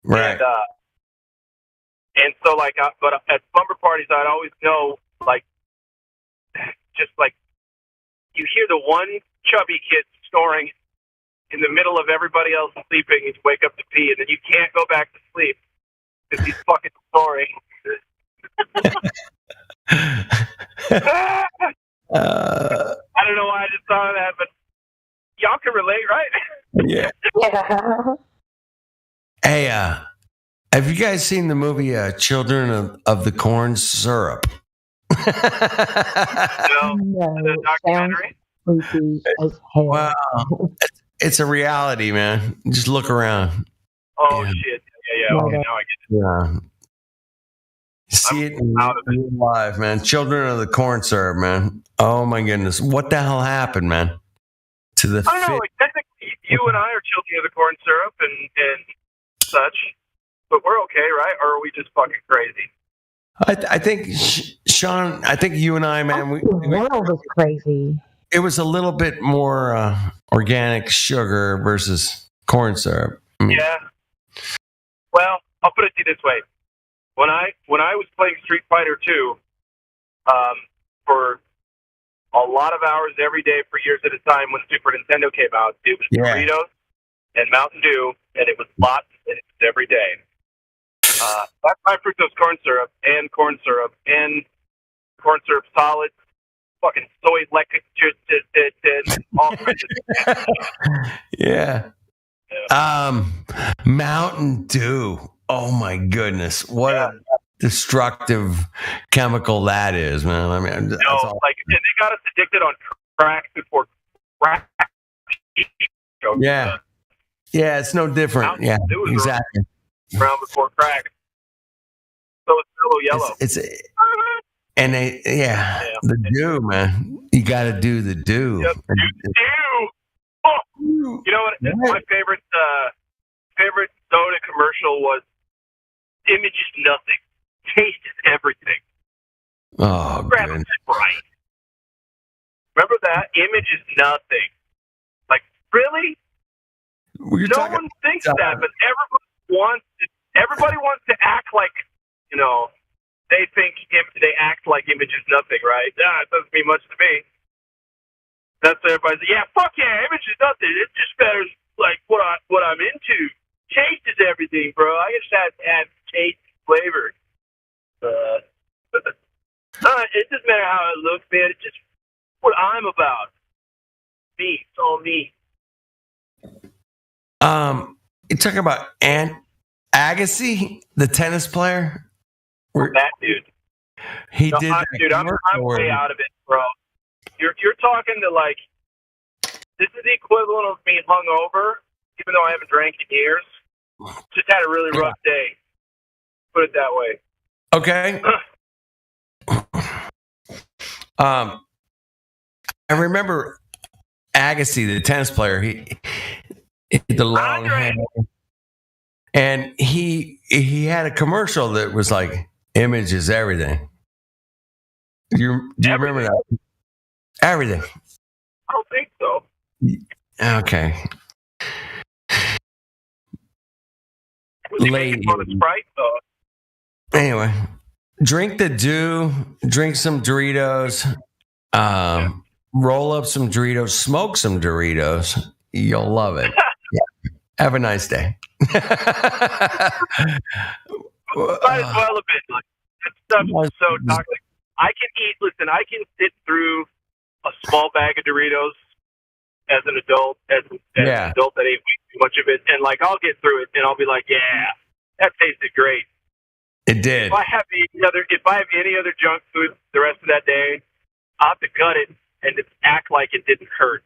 [SPEAKER 5] right?
[SPEAKER 12] And so but at slumber parties, I'd always know just you hear the one chubby kid snoring in the middle of everybody else sleeping, and you wake up to pee, and then you can't go back to sleep because he's fucking snoring. I don't know why I just thought of that, but y'all can relate, right?
[SPEAKER 5] Yeah. Hey, have you guys seen the movie Children of the Corn Syrup?
[SPEAKER 12] No. The documentary?
[SPEAKER 5] Wow. It's a reality, man. Just look around.
[SPEAKER 12] Oh, shit. Yeah. Okay, now I get it.
[SPEAKER 5] Yeah. See it in real life, man. Children of the corn syrup, man. Oh my goodness, what the hell happened, man? To the
[SPEAKER 12] I don't know. Like, technically, you and I are children of the corn syrup and such, but we're okay, right? Or are we just fucking crazy?
[SPEAKER 5] I think, Sean, I think you and I, man,
[SPEAKER 8] the world is crazy.
[SPEAKER 5] It was a little bit more organic sugar versus corn syrup. I mean,
[SPEAKER 12] yeah. Well, I'll put it to you this way: when I was playing Street Fighter 2, for a lot of hours every day for years at a time, when Super Nintendo came out, it was Doritos and Mountain Dew, and it was lots, and it was every day. That's high fructose corn syrup and corn syrup solid, fucking soy lecithin, all kinds of
[SPEAKER 5] yeah. Mountain Dew. Oh my goodness, what a destructive chemical that is, man. I mean,
[SPEAKER 12] and they got us addicted on crack before crack.
[SPEAKER 5] Yeah, it's no different. Yeah, exactly.
[SPEAKER 12] Brown before crack. So it's yellow.
[SPEAKER 5] And the dew, man. You got to do the dew.
[SPEAKER 12] Yep, dew. Oh, you know what? My favorite soda commercial was "Image is nothing, taste is everything."
[SPEAKER 5] Oh,
[SPEAKER 12] grab a Sprite. Remember that? Image is nothing. Like, really? No one thinks that, but everybody wants to act like, they act like image is nothing, right? Nah, it doesn't mean much to me. That's what everybody's like, yeah, fuck yeah, image is nothing. It just matters like what I'm into. Taste is everything, bro. I just have to add taste and flavor. It doesn't matter how it looks, man. It's just what I'm about. Me, it's all me.
[SPEAKER 5] You're talking about Agassi, the tennis player?
[SPEAKER 12] That dude.
[SPEAKER 5] He did.
[SPEAKER 12] Dude, I'm way out of it, bro. You're talking to like, this is the equivalent of being hungover, even though I haven't drank in years. Just had a really rough day. Put it that way.
[SPEAKER 5] Okay. I remember Agassi, the tennis player. He the long hair, and he had a commercial that was like, "Image is everything." Do you remember that? Everything.
[SPEAKER 12] I don't think so.
[SPEAKER 5] Okay.
[SPEAKER 12] Late. On the Sprite, though.
[SPEAKER 5] Anyway, drink the dew. Drink some Doritos. Roll up some Doritos. Smoke some Doritos. You'll love it. Yeah. Have a nice day.
[SPEAKER 12] Might as well a bit. Like, that stuff is so toxic. I can sit through a small bag of Doritos as an adult, as an adult that ate way too much of it, and like I'll get through it, and I'll be like, yeah, that tasted great.
[SPEAKER 5] It did.
[SPEAKER 12] If I have any other junk food the rest of that day, I'll have to cut it and just act like it didn't hurt.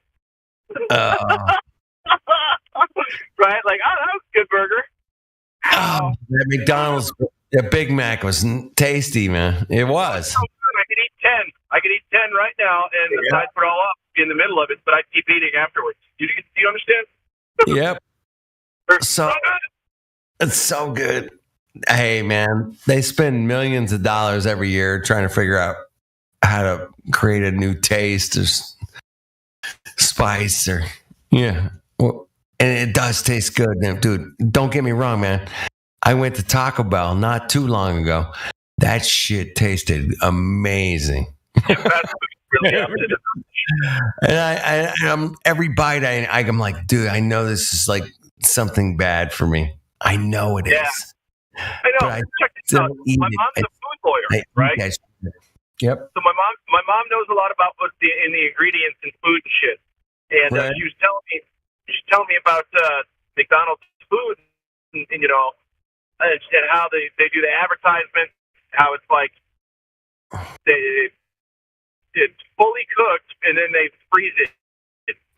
[SPEAKER 12] Right? Like, oh, that was a good burger.
[SPEAKER 5] Oh, that McDonald's, the Big Mac was tasty, man. It was.
[SPEAKER 12] So good. I could eat 10. I could eat 10 right now, and I'd throw up in the middle of it, but I'd keep eating afterwards. Do you understand?
[SPEAKER 5] Yep. So it's so good. Hey, man, they spend millions of dollars every year trying to figure out how to create a new taste or spice or well, and it does taste good. Now, dude, don't get me wrong, man. I went to Taco Bell not too long ago. That shit tasted amazing. And I'm every bite I'm like, dude, I know this is like something bad for me. I know it is.
[SPEAKER 12] I know. Check this out. My mom's a food lawyer, right?
[SPEAKER 5] Yep.
[SPEAKER 12] So my mom knows a lot about what's in the ingredients in food and shit. And she was telling me about McDonald's food and and how they do the advertisement, how it's like it's fully cooked and then they freeze it.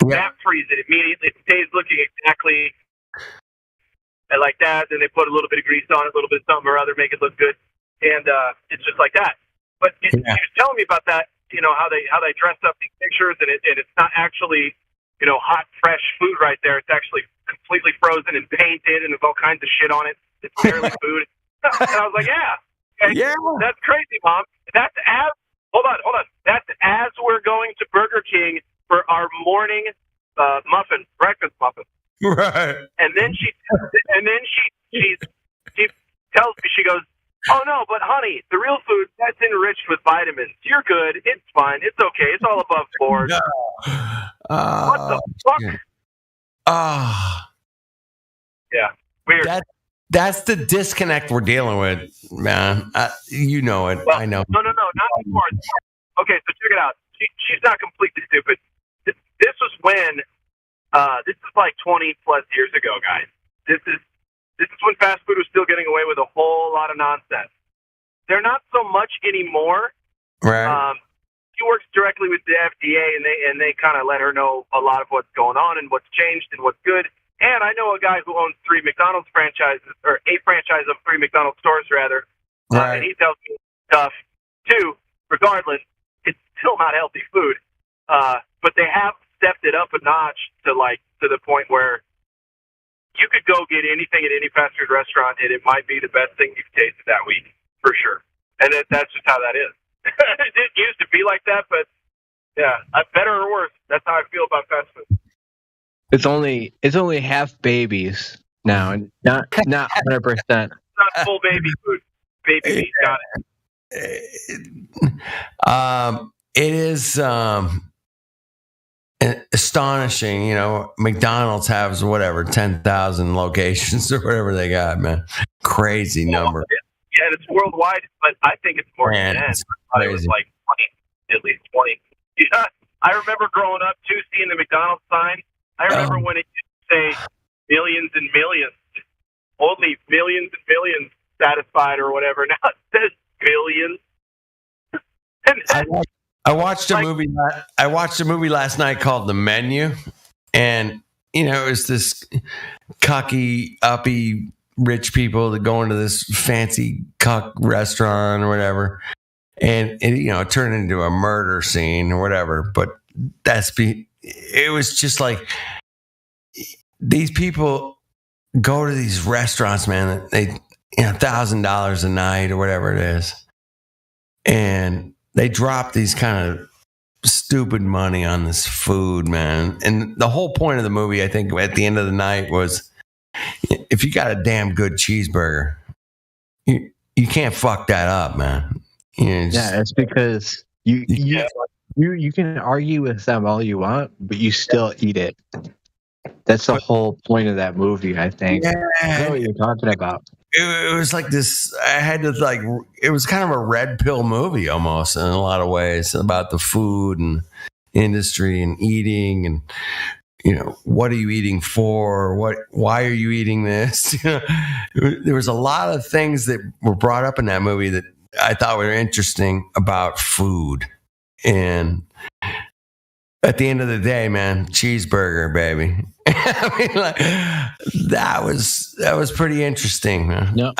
[SPEAKER 12] Snap freeze it immediately. It stays looking exactly like that. Then they put a little bit of grease on it, a little bit of something or other, make it look good. and it's just like that. But she was telling me about that, how they dress up these pictures, and it's not actually, hot, fresh food right there. It's actually completely frozen and painted, and there's all kinds of shit on it. It's barely food. And I was like, that's crazy, Mom. That's as hold on. That's as we're going to Burger King for our morning breakfast muffin.
[SPEAKER 5] Right.
[SPEAKER 12] And then she tells me, she goes, "Oh no, but honey, the real food that's enriched with vitamins. You're good. It's fine. It's okay. It's all above board." What the fuck? Yeah, weird.
[SPEAKER 5] That's the disconnect we're dealing with, man. You know it.
[SPEAKER 12] Well,
[SPEAKER 5] I know.
[SPEAKER 12] No, not anymore. Okay, so check it out. She's not completely stupid. This was when, this is like 20 plus years ago, guys. This is when fast food was still getting away with a whole lot of nonsense. They're not so much anymore.
[SPEAKER 5] Right.
[SPEAKER 12] She works directly with the FDA, and they kind of let her know a lot of what's going on and what's changed and what's good. And I know a guy who owns 3 McDonald's franchises, or a franchise of 3 McDonald's stores, rather.
[SPEAKER 5] Right.
[SPEAKER 12] And he tells me stuff, too. Regardless, it's still not healthy food. But they have stepped it up a notch to the point where you could go get anything at any fast food restaurant, and it might be the best thing you've tasted that week, for sure. And that's just how that is. It didn't used to be like that, but yeah, better or worse, that's how I feel about fast food.
[SPEAKER 6] It's only half babies now, and not 100%.
[SPEAKER 12] It's not full baby food. Baby meat, got it.
[SPEAKER 5] It is astonishing. McDonald's has 10,000 locations or whatever they got, man. Crazy number.
[SPEAKER 12] Yeah, it's worldwide, but I think it's more than that. I thought it was like 20, at least 20. Yeah, I remember growing up too, seeing the McDonald's sign. I remember when it used to say millions and millions, only millions and millions satisfied or whatever. Now it says billions.
[SPEAKER 5] I watched a movie. I watched a movie last night called The Menu, and it was this cocky, uppy, rich people that go into this fancy cuck restaurant or whatever, and it turned into a murder scene or whatever. But it was just like these people go to these restaurants, man. They $1,000 a night or whatever it is, and they drop these kind of stupid money on this food, man. And the whole point of the movie, I think, at the end of the night was, if you got a damn good cheeseburger, you can't fuck that up, man.
[SPEAKER 6] It's because you can argue with them all you want, but you still eat it. That's the whole point of that movie, I think.
[SPEAKER 5] Yeah.
[SPEAKER 6] I know what you're talking about.
[SPEAKER 5] It was like this. I had to it was kind of a red pill movie almost in a lot of ways about the food and industry and eating and, what are you eating for? Why are you eating this? There was a lot of things that were brought up in that movie that I thought were interesting about food. And at the end of the day, man, cheeseburger, baby. I mean, that was pretty interesting, man.
[SPEAKER 6] No.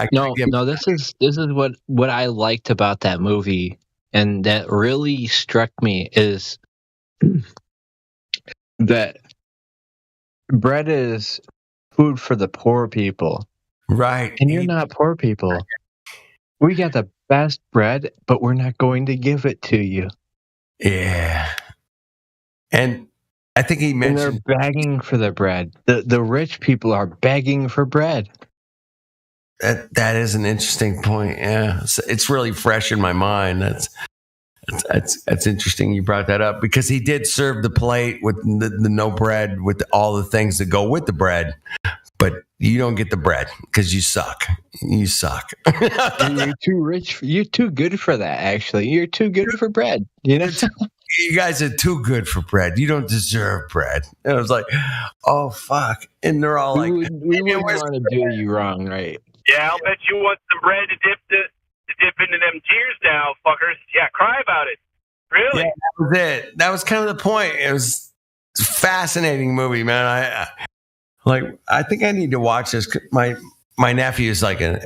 [SPEAKER 6] This is what I liked about that movie, and that really struck me is that bread is food for the poor people,
[SPEAKER 5] right?
[SPEAKER 6] And you're not poor people. We got the best bread, but we're not going to give it to you.
[SPEAKER 5] Yeah, and I think he mentioned
[SPEAKER 6] they're begging for the bread. The rich people are begging for bread.
[SPEAKER 5] That is an interesting point. Yeah, it's really fresh in my mind. That's interesting. You brought that up because he did serve the plate with the no bread with all the things that go with the bread, but you don't get the bread because you suck. You suck.
[SPEAKER 6] And you're too rich. You're too good for that. Actually, you're too good for bread.
[SPEAKER 5] You guys are too good for bread. You don't deserve bread. And I was like, oh, fuck. And they're all
[SPEAKER 6] we wouldn't want to do you wrong, right?
[SPEAKER 12] Yeah, I'll bet you want some bread to dip into them tears now, fuckers. Yeah, cry about it. Really?
[SPEAKER 5] Yeah, that was it. That was kind of the point. It was a fascinating movie, man. I think I need to watch this. My my nephew is like an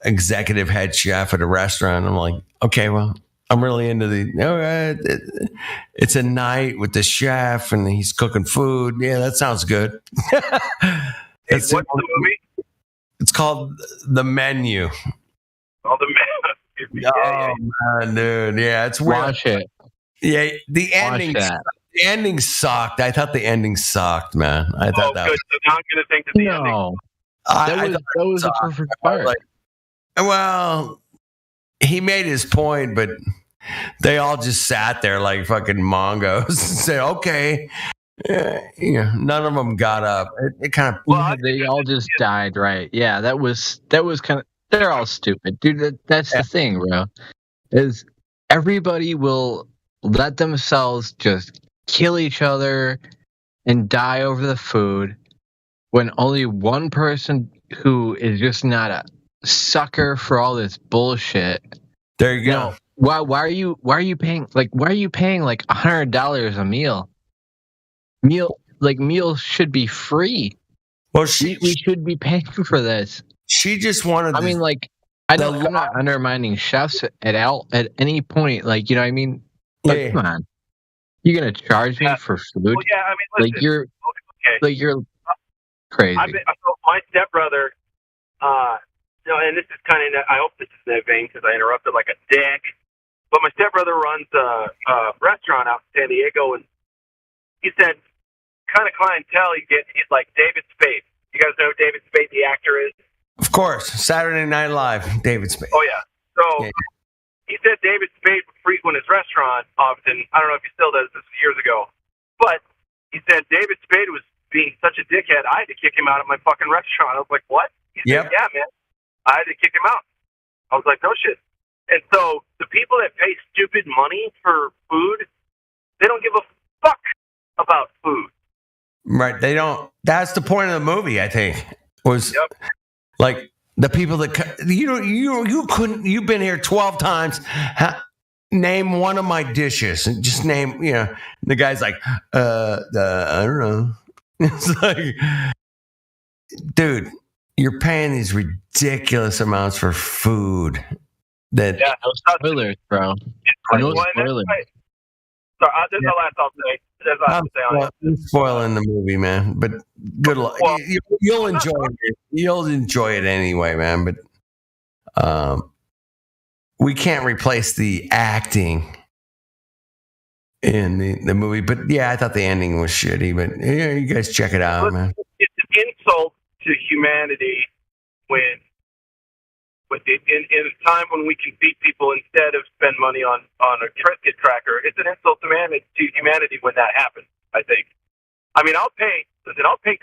[SPEAKER 5] executive head chef at a restaurant. I'm like, okay, well, I'm really into it's a night with the chef and he's cooking food. Yeah, that sounds good.
[SPEAKER 12] What's the movie?
[SPEAKER 5] It's called The Menu.
[SPEAKER 12] Oh, The Menu.
[SPEAKER 5] Man, dude. Yeah, it's weird.
[SPEAKER 6] Watch it.
[SPEAKER 5] Yeah, the ending sucked. I thought the ending sucked, man. I thought that
[SPEAKER 12] good. So now I'm going to think that the ending.
[SPEAKER 6] That was a perfect part.
[SPEAKER 5] Well, he made his point, but they all just sat there like fucking mongos and said, okay. Yeah, none of them got up. It kind of.
[SPEAKER 6] They all just died, right? Yeah, that was kind of. They're all stupid, dude. That's the thing, bro. Is everybody will let themselves just kill each other and die over the food when only one person who is just not a sucker for all this bullshit.
[SPEAKER 5] There you go.
[SPEAKER 6] Why are you paying like $100 a meal? Meals should be free.
[SPEAKER 5] Well,
[SPEAKER 6] we should be paying for this.
[SPEAKER 5] She just wanted.
[SPEAKER 6] I mean, like, I'm not undermining chefs at any point. Like, you know what I mean? But come on, you're gonna charge me for food?
[SPEAKER 12] Well, yeah, I mean, listen,
[SPEAKER 6] you're crazy.
[SPEAKER 12] My stepbrother, and this is kind of. I hope this is in that vein because I interrupted like a dick. But my stepbrother runs a restaurant out in San Diego, and he said, kind of clientele you get is like David Spade. You guys know who David Spade, the actor, is?
[SPEAKER 5] Of course, Saturday Night Live, David Spade.
[SPEAKER 12] Oh yeah. So he said David Spade would frequent his restaurant often. I don't know if he still does. This was years ago, but he said David Spade was being such a dickhead. I had to kick him out of my fucking restaurant. I was like, what? He said, yeah, man. I had to kick him out. I was like, no shit. And so the people that pay stupid money for food, they don't give a fuck about food.
[SPEAKER 5] Right. They don't. That's the point of the movie, I think, was like the people that you couldn't. You've been here 12 times. Name one of my dishes and just name. The guy's like, I don't know. It's like, dude, you're paying these ridiculous amounts for food.
[SPEAKER 6] No spoilers, bro. No spoilers.
[SPEAKER 12] Sorry, this is the last I'll say.
[SPEAKER 5] I'm spoiling the movie, man. But good luck. You'll enjoy it. You'll enjoy it anyway, man. But we can't replace the acting in the movie. But yeah, I thought the ending was shitty. But yeah, you guys check it out, man.
[SPEAKER 12] It's an insult to humanity when in a time when we can beat people instead of spend money on a Triscuit cracker. It's an insult to humanity when that happens, I think. I mean, I'll pay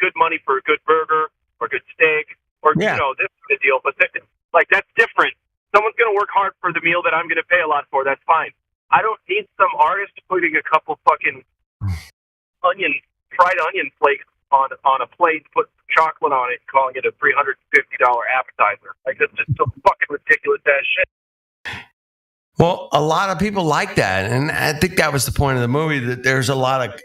[SPEAKER 12] good money for a good burger or good steak or this kind of deal, but that's different. Someone's going to work hard for the meal that I'm going to pay a lot for. That's fine. I don't need some artist putting a couple fucking fried onion flakes on a plate, put chocolate on it, calling it a $350 appetizer. Like, that's just so fucking ridiculous ass shit.
[SPEAKER 5] Well, a lot of people like that, and I think that was the point of the movie, that there's a lot of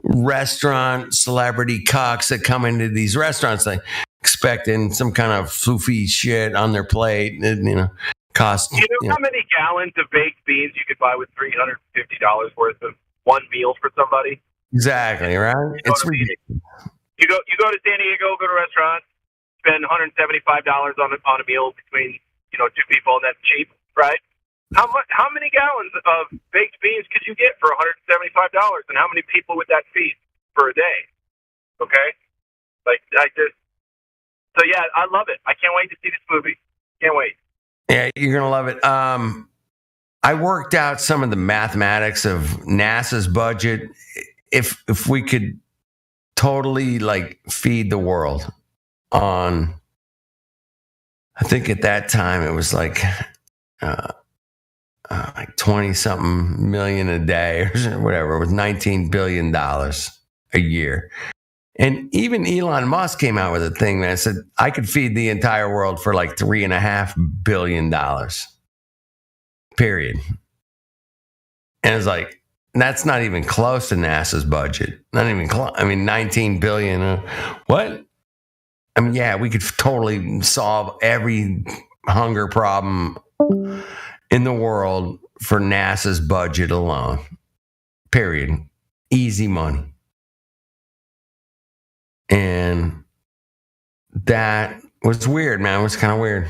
[SPEAKER 5] restaurant celebrity cocks that come into these restaurants like expecting some kind of floofy shit on their plate, and cost.
[SPEAKER 12] You know how many gallons of baked beans you could buy with $350 worth of one meal for somebody?
[SPEAKER 5] Exactly, right? It's ridiculous.
[SPEAKER 12] You go to San Diego, go to a restaurant, spend $175 on a meal between two people, and that's cheap, right? How many gallons of baked beans could you get for $175, and how many people would that feed for a day? Okay, so yeah, I love it. I can't wait to see this movie. Can't wait.
[SPEAKER 5] Yeah, you're gonna love it. I worked out some of the mathematics of NASA's budget. If we could totally feed the world on, I think at that time it was like 20 something million a day or whatever. It was $19 billion a year. And even Elon Musk came out with a thing that said I could feed the entire world for like $3.5 billion. Period. And it's like, that's not even close to NASA's budget. Not even close. I mean, $19 billion. What? I mean, yeah, we could totally solve every hunger problem in the world for NASA's budget alone. Period. Easy money. And that was weird, man. It was kind of weird.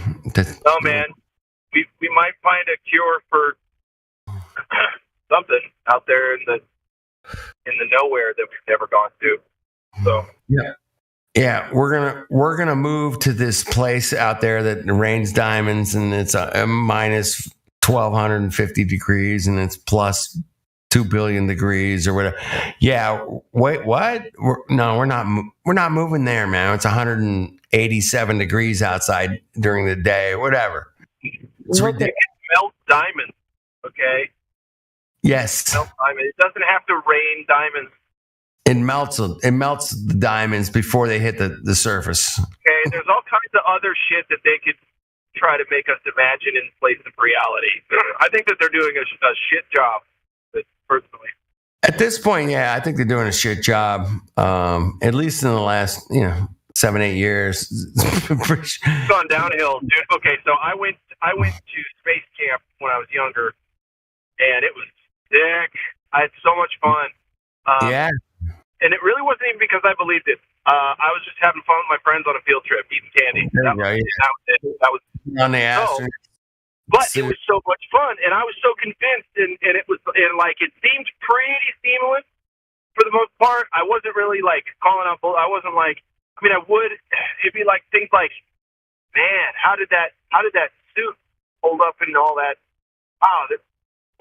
[SPEAKER 12] Oh, man. We might find a cure for something out there in the nowhere that we've never gone to. So
[SPEAKER 5] yeah, we're gonna move to this place out there that rains diamonds, and it's a minus 1,250 degrees, and it's plus 2 billion degrees or whatever. Yeah, wait, what? We're not moving there, man. It's 187 degrees outside during the day, whatever. It's ridiculous.
[SPEAKER 12] It melts diamonds, okay?
[SPEAKER 5] Yes.
[SPEAKER 12] It doesn't have to rain diamonds.
[SPEAKER 5] It melts the diamonds before they hit the surface.
[SPEAKER 12] Okay, there's all kinds of other shit that they could try to make us imagine in place of reality. I think that they're doing a shit job, personally.
[SPEAKER 5] At this point, yeah, I think they're doing a shit job. At least in the last, 7-8 years.
[SPEAKER 12] It's gone downhill, dude. Okay, so I went to space camp when I was younger, and it was sick. I had so much fun.
[SPEAKER 5] Yeah.
[SPEAKER 12] And it really wasn't even because I believed it. I was just having fun with my friends on a field trip, eating candy. That was it. That was
[SPEAKER 5] on the ass.
[SPEAKER 12] But it was so much fun, and I was so convinced, and it seemed pretty seamless for the most part. I wasn't really calling out. I wasn't I would. It'd be things like, man, how did that suit hold up and all that?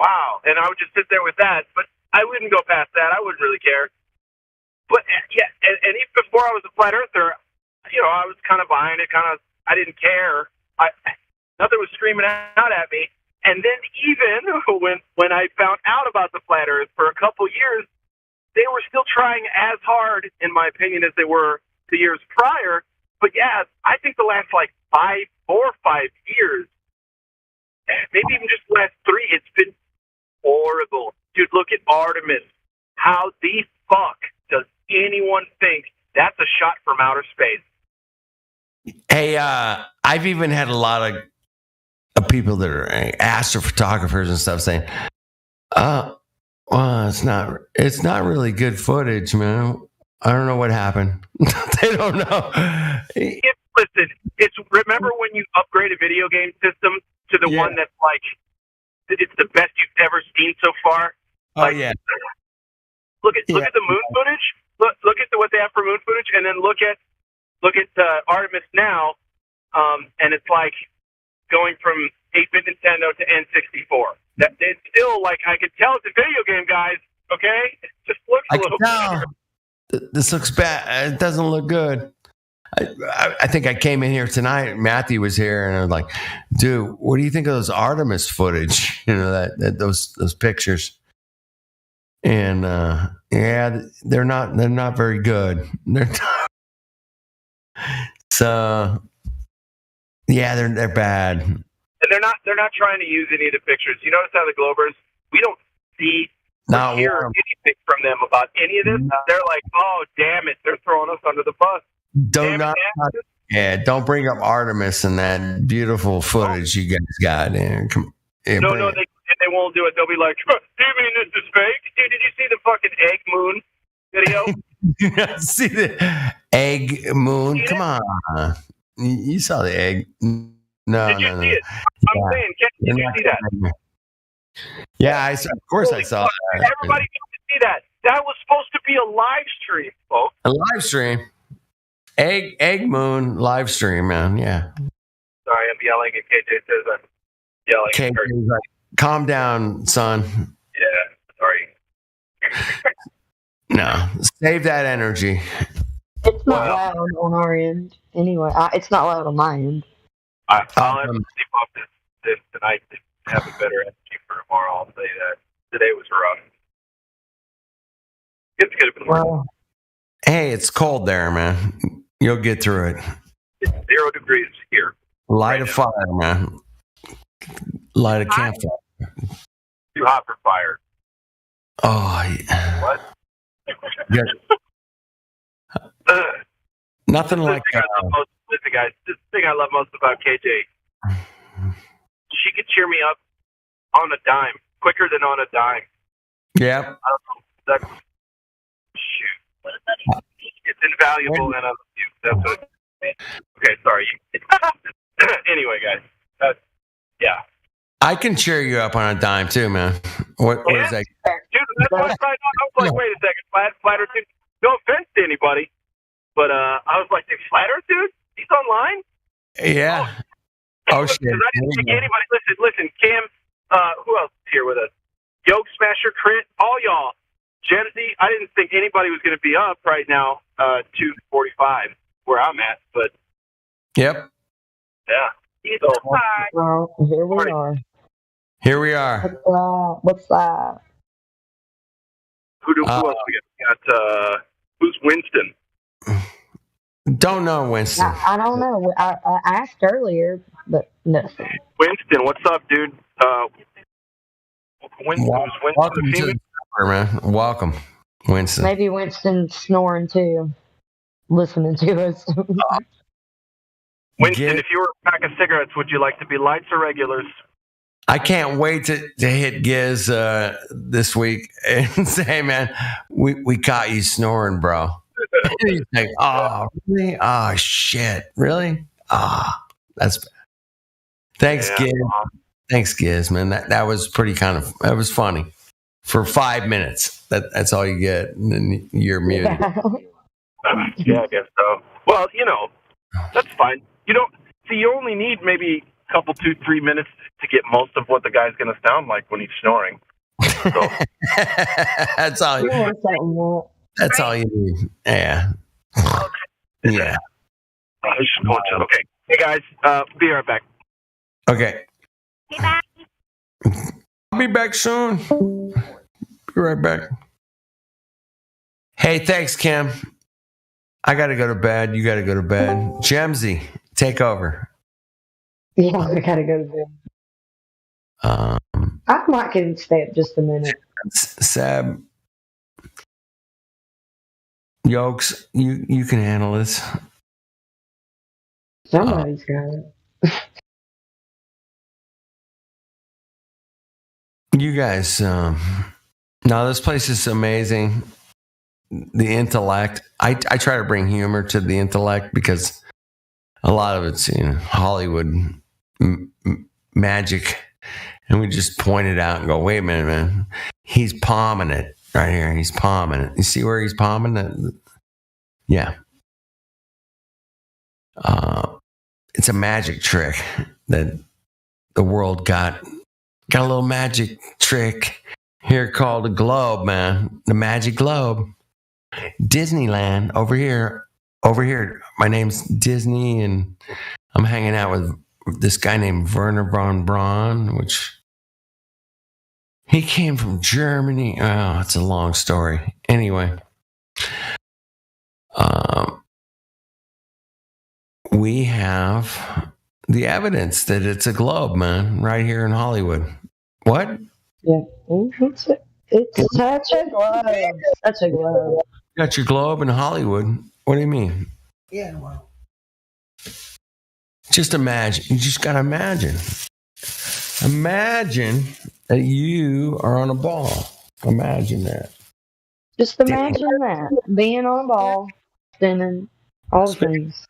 [SPEAKER 12] Wow. And I would just sit there with that, but I wouldn't go past that. I wouldn't really care. But yeah, and even before I was a flat earther, I was kind of behind it. I didn't care. Nothing was screaming out at me. And then even when I found out about the flat Earth for a couple years, they were still trying as hard, in my opinion, as they were the years prior. But yeah, I think the last 4 or 5 years, maybe even just the last 3, it's been horrible. Dude, look at Artemis. How the fuck does anyone think that's a shot from outer space?
[SPEAKER 5] Hey, I've even had a lot of people that are astrophotographers and stuff saying, well, it's not really good footage, man. I don't know what happened. They don't know.
[SPEAKER 12] Listen, remember when you upgrade a video game system to the one that's it's the best you've ever seen so far?
[SPEAKER 5] Yeah.
[SPEAKER 12] Look at the moon footage. Look at what they have for moon footage, and then look at Artemis now, and it's going from 8-bit Nintendo to N64. It's still I could tell it's a video game, guys. Okay, it just looks a little better.
[SPEAKER 5] This looks bad. It doesn't look good. I think I came in here tonight. Matthew was here, and I was like, "Dude, what do you think of those Artemis footage? Those pictures." And they're not very good. So yeah, they're bad.
[SPEAKER 12] And they're not trying to use any of the pictures. You notice how the Globers, we don't see or hear anything from them about any of this. They're like, oh damn it, they're throwing us under the bus.
[SPEAKER 5] Don't bring up Artemis and that beautiful footage you guys got.
[SPEAKER 12] No, they won't do it. They'll be like, do you mean this is fake? Dude, did you see the fucking egg moon video?
[SPEAKER 5] See the egg moon? Come on. You saw the egg. No,
[SPEAKER 12] did you see it? I'm saying, did you see that?
[SPEAKER 5] Yeah, of course I saw that.
[SPEAKER 12] Everybody needs to see that. That was supposed to be a live stream, folks.
[SPEAKER 5] A live stream? Egg moon live stream, man. Yeah.
[SPEAKER 12] Sorry, I'm yelling, and KJ says I'm yelling.
[SPEAKER 5] KJ's like, calm down, son.
[SPEAKER 12] Yeah, sorry.
[SPEAKER 5] No, save that energy.
[SPEAKER 8] It's not loud on our end. Anyway, it's not loud on my end.
[SPEAKER 12] I'll have to sleep off this tonight to have a better energy for tomorrow. I'll say that. Today was rough. It's good to be
[SPEAKER 5] well, hey, it's cold there, man. You'll get through it.
[SPEAKER 12] It's 0 degrees here.
[SPEAKER 5] Light a fire, man. Light a campfire.
[SPEAKER 12] Too hot for fire.
[SPEAKER 5] Oh, yeah.
[SPEAKER 12] What?
[SPEAKER 5] Nothing like that.
[SPEAKER 12] Listen, guys, this thing I love most about KJ. She could cheer me up on a dime, quicker than on a dime.
[SPEAKER 5] Yeah.
[SPEAKER 12] I don't know. That's, shoot. It's invaluable, and I love you. That's what. Okay, sorry. Anyway, guys. Yeah.
[SPEAKER 5] I can cheer you up on a dime too, man. What is that?
[SPEAKER 12] Dude, that's what I was like, wait a second. Flat Earth dude. No offense to anybody, but I was like, Flat Earth dude? He's online?
[SPEAKER 5] Yeah. Oh, shit.
[SPEAKER 12] I didn't think anybody. Listen, Cam, who else is here with us? Yoke Smasher, Crit, all y'all. Gemsy, I didn't think anybody was going to be up right now, 2:45, where I'm at, but.
[SPEAKER 5] Yep.
[SPEAKER 12] Yeah.
[SPEAKER 8] So, well, here we are.
[SPEAKER 5] Here we are.
[SPEAKER 8] What's that?
[SPEAKER 12] Who else we got? Who's Winston?
[SPEAKER 5] Don't know Winston.
[SPEAKER 8] I don't know. I asked earlier, but nothing.
[SPEAKER 12] Winston, what's up, dude?
[SPEAKER 5] Welcome to the man. Welcome, Winston.
[SPEAKER 8] Maybe Winston's snoring too, listening to us.
[SPEAKER 12] Winston, if you were a pack of cigarettes, would you like to be lights or regulars?
[SPEAKER 5] I can't wait to hit Giz this week and say, hey, man, we caught you snoring, bro. He's like, oh, really? Oh, shit. Really? That's bad. Thanks, Giz. Thanks, Giz, man. That was pretty that was funny. For 5 minutes. That's all you get. And then you're muted.
[SPEAKER 12] Yeah, I guess so. Well, that's fine. You only need maybe a couple, 2-3 minutes to get most of what the guy's going to sound like when he's snoring. So.
[SPEAKER 5] That's all. That's all you need. Yeah. Yeah.
[SPEAKER 12] Okay. Hey guys, be right back.
[SPEAKER 5] Okay. I'll be back soon. Be right back. Hey, thanks, Kim. I got to go to bed. You got to go to bed. Gemsy, take over.
[SPEAKER 8] Yeah, I got to go to bed. I might can stay up just a minute.
[SPEAKER 5] Seb, Yokes, you can handle this.
[SPEAKER 8] Somebody's got it.
[SPEAKER 5] You guys, no, this place is amazing. The intellect. I try to bring humor to the intellect because a lot of it's Hollywood magic, and we just point it out and go, "Wait a minute, man! He's palming it right here. He's palming it. You see where he's palming it? Yeah. It's a magic trick that the world got a little magic trick here called a globe, man. The magic globe." Disneyland over here. My name's Disney, and I'm hanging out with this guy named Werner von Braun, which he came from Germany. Oh, it's a long story. Anyway, we have the evidence that it's a globe, man, right here in Hollywood. What?
[SPEAKER 8] Yeah, it's such a globe. Such a globe.
[SPEAKER 5] You got your globe in Hollywood. What do you mean?
[SPEAKER 8] Yeah, well.
[SPEAKER 5] Just imagine. You just got to imagine. Imagine that you are on a ball. Imagine that.
[SPEAKER 8] Just imagine that. Being on a ball, spinning, all the things.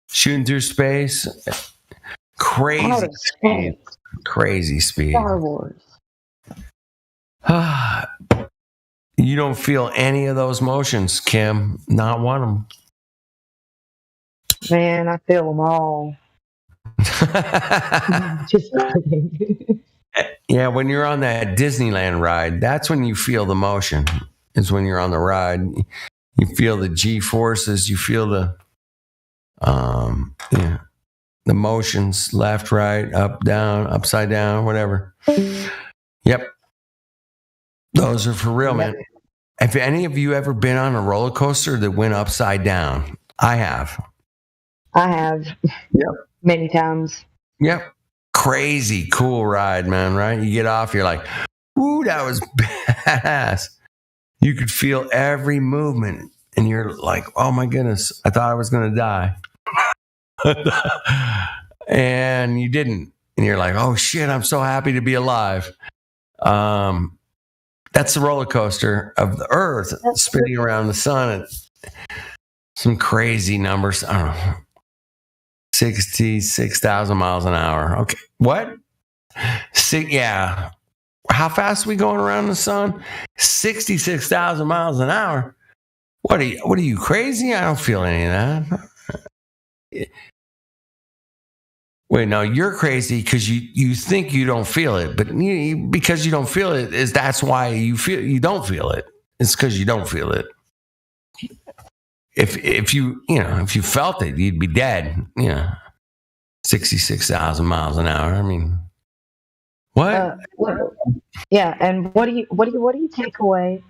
[SPEAKER 5] Shooting through space. Crazy speed. Crazy speed.
[SPEAKER 8] Star Wars.
[SPEAKER 5] You don't feel any of those motions, Kim. Not one of them.
[SPEAKER 8] Man, I feel them all. Just kidding.
[SPEAKER 5] Yeah, when you're on that Disneyland ride, that's when you feel the motion. Is when you're on the ride. You feel the G-forces. You feel the motions, left, right, up, down, upside down, whatever. Yep. Those are for real, man. Have any of you ever been on a roller coaster that went upside down? I have.
[SPEAKER 8] Yep. Many times.
[SPEAKER 5] Yep. Crazy cool ride, man, right? You get off, you're like, ooh, that was badass. You could feel every movement and you're like, oh my goodness, I thought I was going to die. And you didn't. And you're like, oh shit, I'm so happy to be alive. That's the roller coaster of the Earth spinning around the sun at some crazy numbers. I don't know, 66,000 miles an hour. Okay, what? Yeah. How fast are we going around the sun? 66,000 miles an hour. What are you crazy? I don't feel any of that. Wait, no, you're crazy because you think you don't feel it, but because you don't feel it that's why you don't feel it. It's because you don't feel it. If you felt it, you'd be dead. 66,000 miles an hour. I mean, what?
[SPEAKER 8] Yeah, and what do you take away?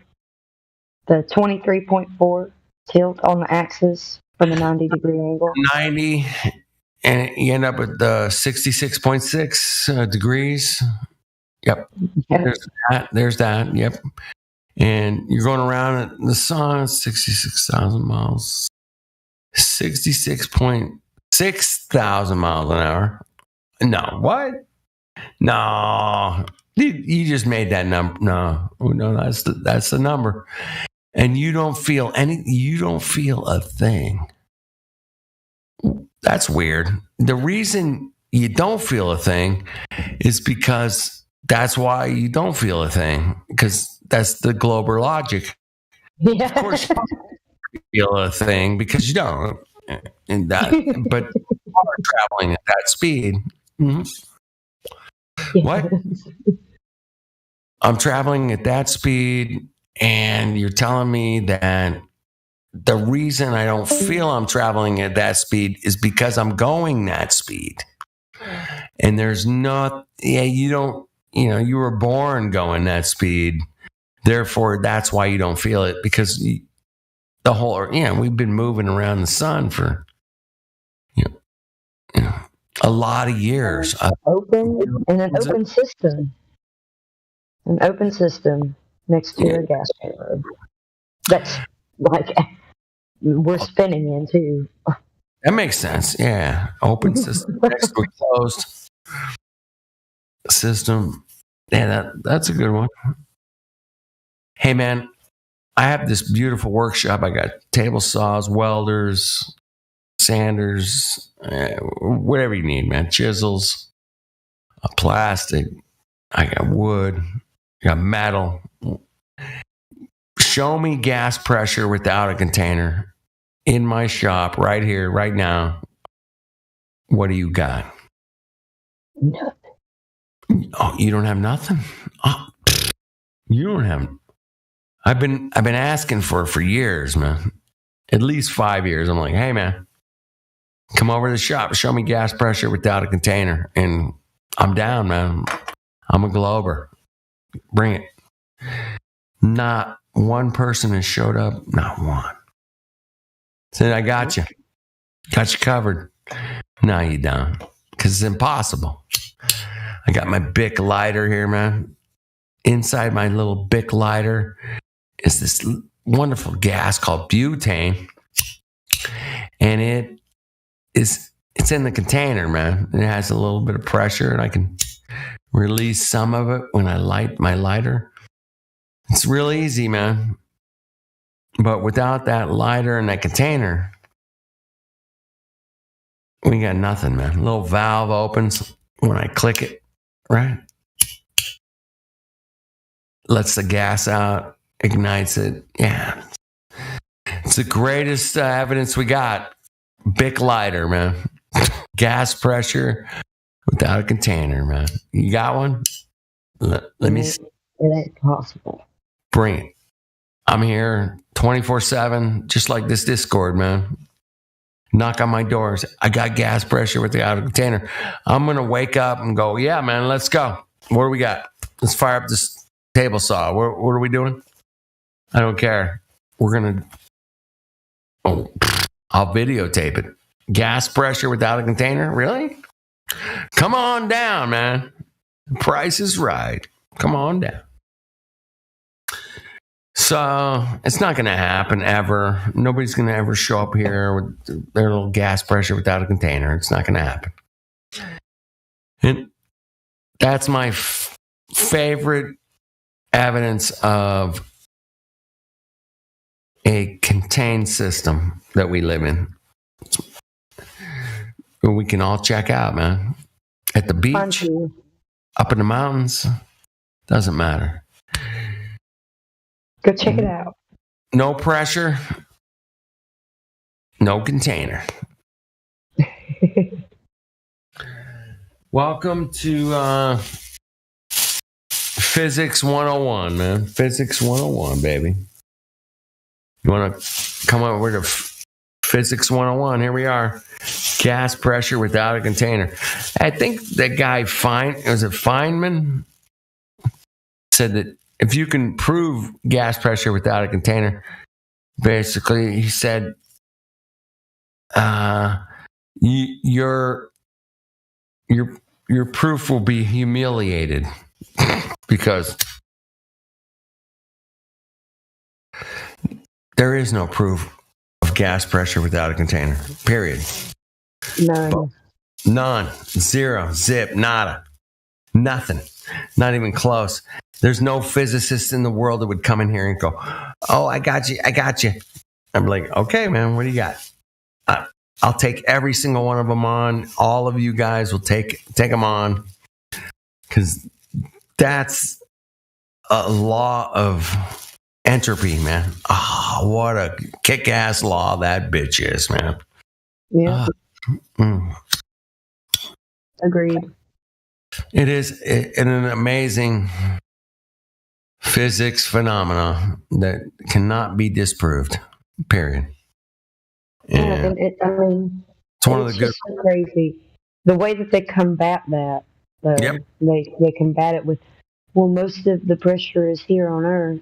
[SPEAKER 8] The 23.4 tilt on the axis from a 90-degree angle.
[SPEAKER 5] 90. And you end up with the 66.6 degrees. Yep. There's that. Yep. And you're going around the sun, 66,000 miles. 66,600 miles an hour. No. What? No. You just made that number. No, that's the number. And you don't feel a thing. That's weird. The reason you don't feel a thing is because that's why you don't feel a thing, because that's the Glober logic.
[SPEAKER 8] Yeah.
[SPEAKER 5] Of course you feel a thing because you don't. And that, but you are traveling at that speed. Mm-hmm. What? I'm traveling at that speed, and you're telling me that the reason I don't feel I'm traveling at that speed is because I'm going that speed. And there's you were born going that speed. Therefore, that's why you don't feel it, because we've been moving around the sun for, a lot of years.
[SPEAKER 8] An open system next to a gas chamber. That's like we're spinning into.
[SPEAKER 5] That makes sense. Yeah. Open system next to a closed system. Yeah, that's a good one. Hey man, I have this beautiful workshop. I got table saws, welders, sanders, whatever you need, man. Chisels, plastic. I got wood. I got metal. Show me gas pressure without a container in my shop right here, right now. What do you got?
[SPEAKER 8] Nothing.
[SPEAKER 5] Oh, you don't have nothing? Oh, you don't have. I've been asking for years, man. At least 5 years. I'm like, hey, man, come over to the shop. Show me gas pressure without a container. And I'm down, man. I'm a Glober. Bring it. Not one person has showed up. Not one. Said, I got you. Got you covered. No, you don't. Because it's impossible. I got my Bic lighter here, man. Inside my little Bic lighter is this wonderful gas called butane. And it's in the container, man. It has a little bit of pressure, and I can release some of it when I light my lighter. It's real easy, man. But without that lighter and that container, we got nothing, man. A little valve opens when I click it, right? Lets the gas out, ignites it. Yeah. It's the greatest evidence we got. Bic lighter, man. Gas pressure without a container, man. You got one? Let me see.
[SPEAKER 8] It ain't possible.
[SPEAKER 5] Bring it. I'm here 24/7, just like this Discord, man. Knock on my doors. I got gas pressure without a container. I'm going to wake up and go, yeah, man, let's go. What do we got? Let's fire up this table saw. What are we doing? I don't care. We're going to... I'll videotape it. Gas pressure without a container? Really? Come on down, man. The price is right. Come on down. So it's not going to happen ever. Nobody's going to ever show up here with their little gas pressure without a container. It's not going to happen. And that's my favorite evidence of a contained system that we live in. We can all check out, man. At the beach, up in the mountains, doesn't matter.
[SPEAKER 8] Go check it out.
[SPEAKER 5] No pressure, no container. Welcome to Physics 101, man. Physics 101, baby. You want to come over to Physics 101? Here we are. Gas pressure without a container. I think that guy, Feynman, said that if you can prove gas pressure without a container, basically, he said, your proof will be humiliated because there is no proof of gas pressure without a container. Period. None. Zero. Zip. Nada. Nothing. Not even close. There's no physicist in the world that would come in here and go, "Oh, I got you. I'm like, okay, man, what do you got? I'll take every single one of them on. All of you guys will take them on, because that's a law of entropy, man. Oh, what a kick-ass law that bitch is, man.
[SPEAKER 8] Yeah. Agreed.
[SPEAKER 5] It is an amazing physics phenomena that cannot be disproved. Period.
[SPEAKER 8] And it's one of the good. So crazy the way that they combat that.
[SPEAKER 5] Yep.
[SPEAKER 8] They combat it with, well, most of the pressure is here on Earth,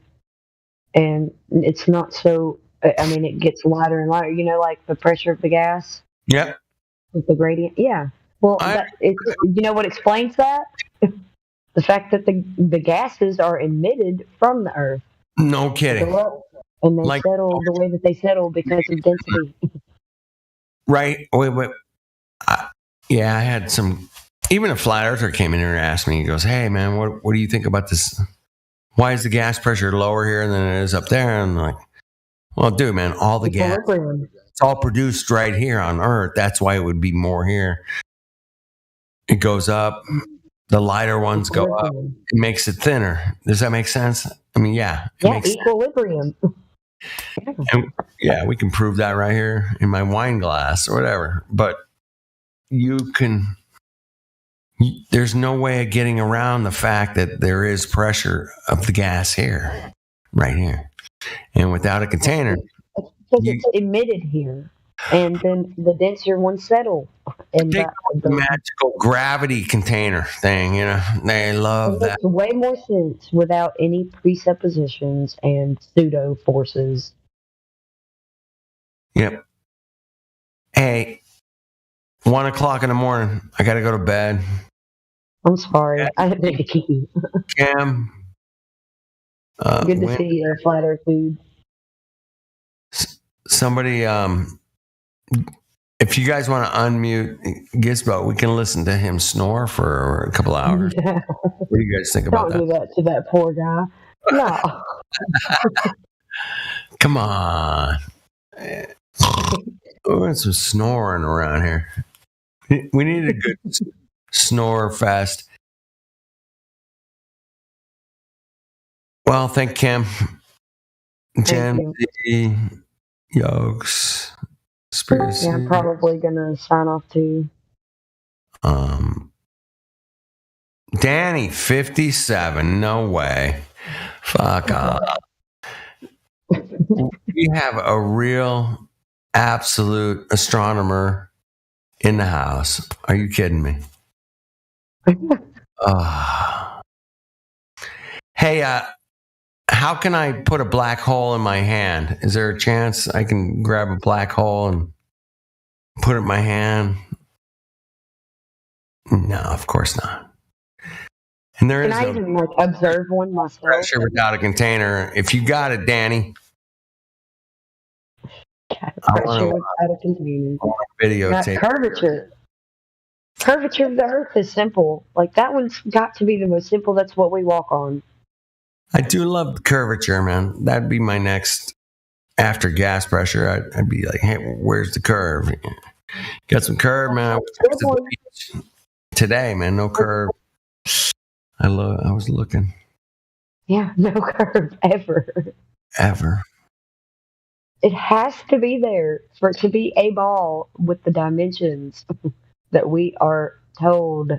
[SPEAKER 8] and it's not so. I mean, it gets lighter and lighter. You know, like the pressure of the gas.
[SPEAKER 5] Yep.
[SPEAKER 8] With the gradient. Yeah. Well, you know what explains that? The fact that the gases are emitted from the Earth.
[SPEAKER 5] No kidding.
[SPEAKER 8] And they settle the way that they settle because of density.
[SPEAKER 5] Right. Wait. Yeah, I had even a flat earther came in here and asked me, he goes, "Hey, man, what do you think about this? Why is the gas pressure lower here than it is up there?" And I'm like, well, dude, man, all the gas, it's all produced right here on Earth. That's why it would be more here. It goes up. The lighter ones go up. It makes it thinner. Does that make sense? I mean, yeah.
[SPEAKER 8] Equilibrium.
[SPEAKER 5] And, yeah, we can prove that right here in my wine glass or whatever. But there's no way of getting around the fact that there is pressure of the gas here, right here. And without a container.
[SPEAKER 8] It's emitted here. And then the denser ones settle. And
[SPEAKER 5] the magical gravity container thing, you know, they love that.
[SPEAKER 8] Makes way more sense without any presuppositions and pseudo forces.
[SPEAKER 5] Yep. Hey, 1 o'clock in the morning. I got to go to bed.
[SPEAKER 8] I'm sorry. I didn't mean to keep you.
[SPEAKER 5] Cam.
[SPEAKER 8] Good to see you, Flat Earth Food.
[SPEAKER 5] Somebody, if you guys want to unmute Gizmo, we can listen to him snore for a couple hours.
[SPEAKER 8] Yeah.
[SPEAKER 5] What do you guys think about that?
[SPEAKER 8] Don't do that to that poor guy. No.
[SPEAKER 5] Come on. We want some snoring around here. We need a good snore fest. Well, thank Kim. Jen, Yokes. Spiracy.
[SPEAKER 8] Yeah, I'm probably gonna sign off too.
[SPEAKER 5] Danny, 57. No way. Fuck off. We have a real, absolute astronomer in the house. Are you kidding me? Hey, how can I put a black hole in my hand? Is there a chance I can grab a black hole and put it in my hand? No, of course not. And there
[SPEAKER 8] Can
[SPEAKER 5] is
[SPEAKER 8] I
[SPEAKER 5] no
[SPEAKER 8] even like observe one myself?
[SPEAKER 5] pressure without a container. If you got it, Danny.
[SPEAKER 8] Pressure without a container.
[SPEAKER 5] Videotape.
[SPEAKER 8] Curvature. Curvature of the earth is simple. Like that one's got to be the most simple. That's what we walk on.
[SPEAKER 5] I do love the curvature, man. That'd be my next after gas pressure. I'd be like, hey, where's the curve? Got some curve, man. I went to the beach today, man. No curve. I was looking.
[SPEAKER 8] Yeah, no curve ever.
[SPEAKER 5] Ever.
[SPEAKER 8] It has to be there for it to be a ball with the dimensions that we are told.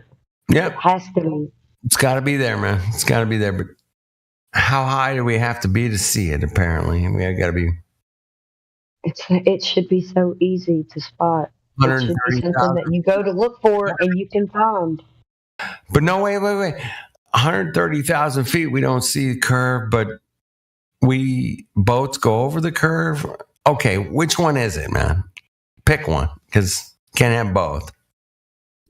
[SPEAKER 5] Yep.
[SPEAKER 8] It has to be.
[SPEAKER 5] It's got to be there, man. It's got to be there. But how high do we have to be to see it? Apparently, we got to be.
[SPEAKER 8] It should be so easy to spot. It should be something that you go to look for and you can find.
[SPEAKER 5] But no, wait. 130,000 feet, we don't see the curve, but boats go over the curve. Okay, which one is it, man? Pick one, because can't have both.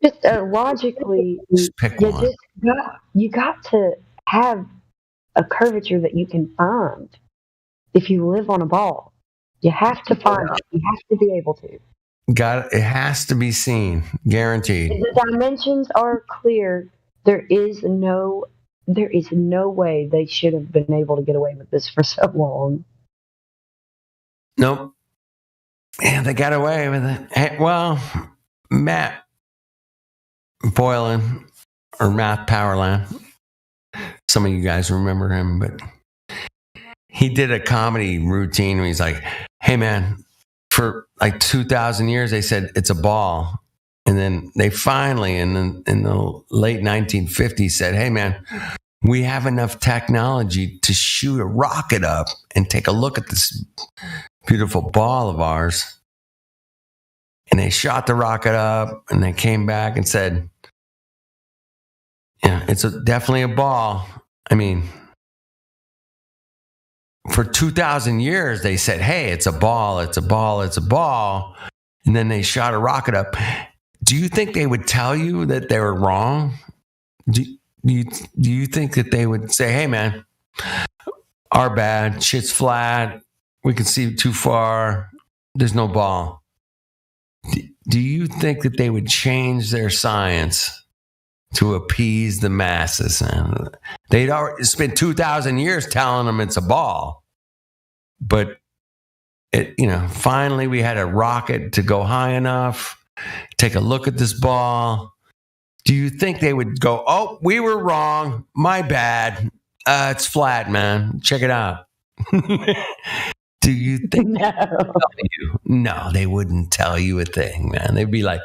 [SPEAKER 8] Just logically,
[SPEAKER 5] just pick one.
[SPEAKER 8] You got to have a curvature that you can find. If you live on a ball, you have to find it. You have to be able to.
[SPEAKER 5] It has to be seen, guaranteed.
[SPEAKER 8] If the dimensions are clear, there is no way they should have been able to get away with this for so long.
[SPEAKER 5] Nope. Yeah, they got away with it. Hey, well, Matt Boylan or Matt Powerland. Some of you guys remember him, but he did a comedy routine where he's like, hey man, for like 2,000 years, they said it's a ball. And then they finally, in the late 1950s, said, hey man, we have enough technology to shoot a rocket up and take a look at this beautiful ball of ours. And they shot the rocket up and they came back and said, yeah, it's definitely a ball. I mean, for 2,000 years, they said, hey, it's a ball, it's a ball, it's a ball. And then they shot a rocket up. Do you think they would tell you that they were wrong? Do you think that they would say, hey, man, our bad, shit's flat, we can see too far, there's no ball? Do you think that they would change their science to appease the masses? And they'd already spent 2,000 years telling them it's a ball. But, finally we had a rocket to go high enough, take a look at this ball. Do you think they would go, oh, we were wrong, my bad, it's flat, man, check it out? Do you think No, they wouldn't tell you a thing, man. They'd be like,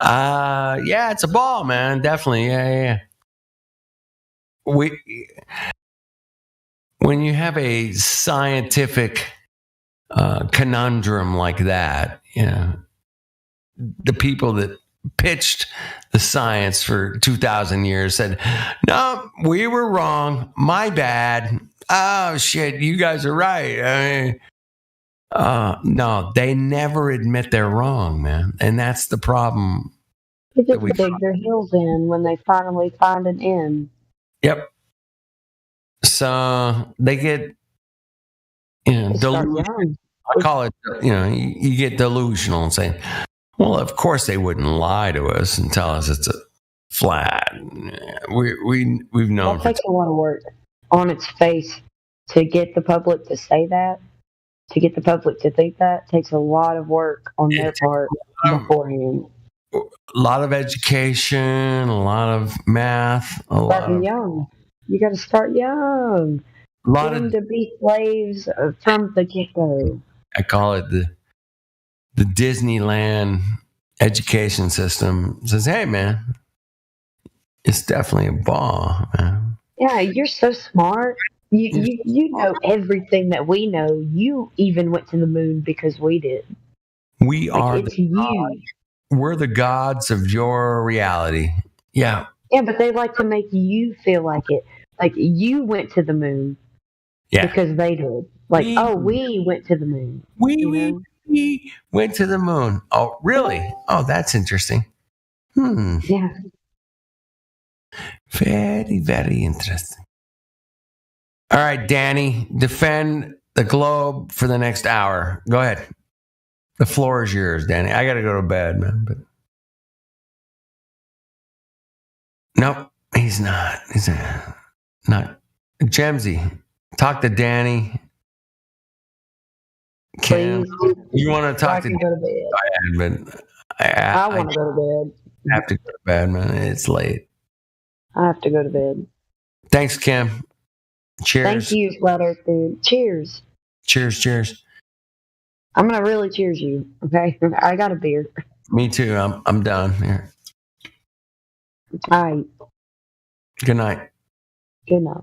[SPEAKER 5] yeah, it's a ball, man, definitely, yeah. When you have a scientific conundrum like that, the people that pitched the science for 2,000 years said, no, we were wrong, my bad, oh shit, you guys are right. No, they never admit they're wrong, man. And that's the problem.
[SPEAKER 8] They just dig their heels in when they finally find an end.
[SPEAKER 5] Yep. So they get, delusional. I call it, you get delusional and say, well, of course they wouldn't lie to us and tell us it's a flat. We've known.
[SPEAKER 8] That takes a lot of work on its face to get the public to say that. To get the public to think that takes a lot of work on their part beforehand.
[SPEAKER 5] A lot of education, a lot of math,
[SPEAKER 8] Starting young. You got to start young.
[SPEAKER 5] A lot of
[SPEAKER 8] to be slaves from the get-go.
[SPEAKER 5] I call it the Disneyland education system. It says, hey, man, it's definitely a ball, man.
[SPEAKER 8] Yeah, you're so smart. You know everything that we know. You even went to the moon because we did.
[SPEAKER 5] We are we're the gods of your reality. Yeah.
[SPEAKER 8] Yeah, but they like to make you feel like it. Like you went to the moon.
[SPEAKER 5] Yeah.
[SPEAKER 8] Because they did. Like, we went to the moon.
[SPEAKER 5] We went to the moon. Oh, really? Oh, that's interesting.
[SPEAKER 8] Yeah.
[SPEAKER 5] Very, very interesting. All right, Danny, defend the globe for the next hour. Go ahead. The floor is yours, Danny. I got to go to bed, man. But nope, he's not. He's not. Jemsy, talk to Danny. Kim, you want to talk to Danny? But
[SPEAKER 8] I want to go to bed.
[SPEAKER 5] I have to go to bed, man. It's late.
[SPEAKER 8] I have to go to bed.
[SPEAKER 5] Thanks, Kim. Cheers.
[SPEAKER 8] Thank you, Flat Earth Dude. Cheers.
[SPEAKER 5] Cheers.
[SPEAKER 8] I'm gonna really cheers you. Okay, I got a beer.
[SPEAKER 5] Me too. I'm done here.
[SPEAKER 8] All right.
[SPEAKER 5] Good night.
[SPEAKER 8] Good night.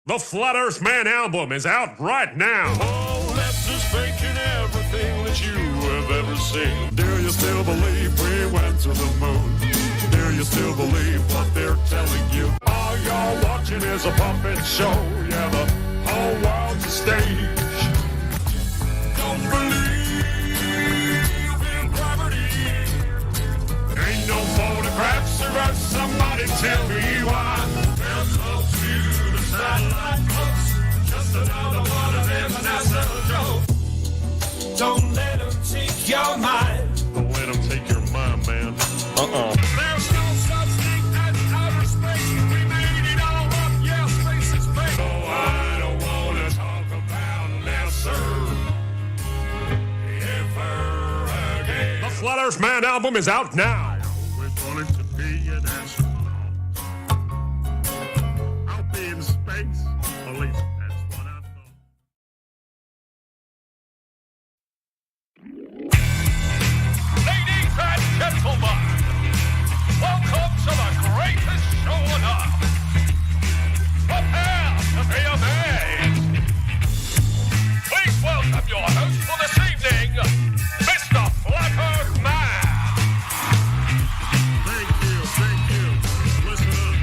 [SPEAKER 15] The Flat Earth Man album is out right now.
[SPEAKER 16] Oh, that's just faking everything that you have ever seen. Do you still believe we went to the moon? Do you still believe what they're telling you? All you're watching is a puppet show. Yeah, the whole world's a stage. Don't believe in gravity. Ain't no photographs of us. Somebody tell me why. They'll talk to the satellite folks. Just another one of them NASA jokes. Don't let them take your mind.
[SPEAKER 15] Don't let them take your mind, man.
[SPEAKER 16] There's no such thing as outer space. We made it all up. Yeah, space is fake.
[SPEAKER 15] Oh, I don't want to talk about NASA ever again. The Flat Earth Man album is out now.
[SPEAKER 16] I always wanted to be an astronaut. I'll be in space. At least that's what I thought.
[SPEAKER 15] Ladies and gentlemen, welcome to the greatest show on earth. Prepare to be amazed. Please welcome your host for this evening, Mr. Flat Earth Man.
[SPEAKER 16] Thank you. Listen up.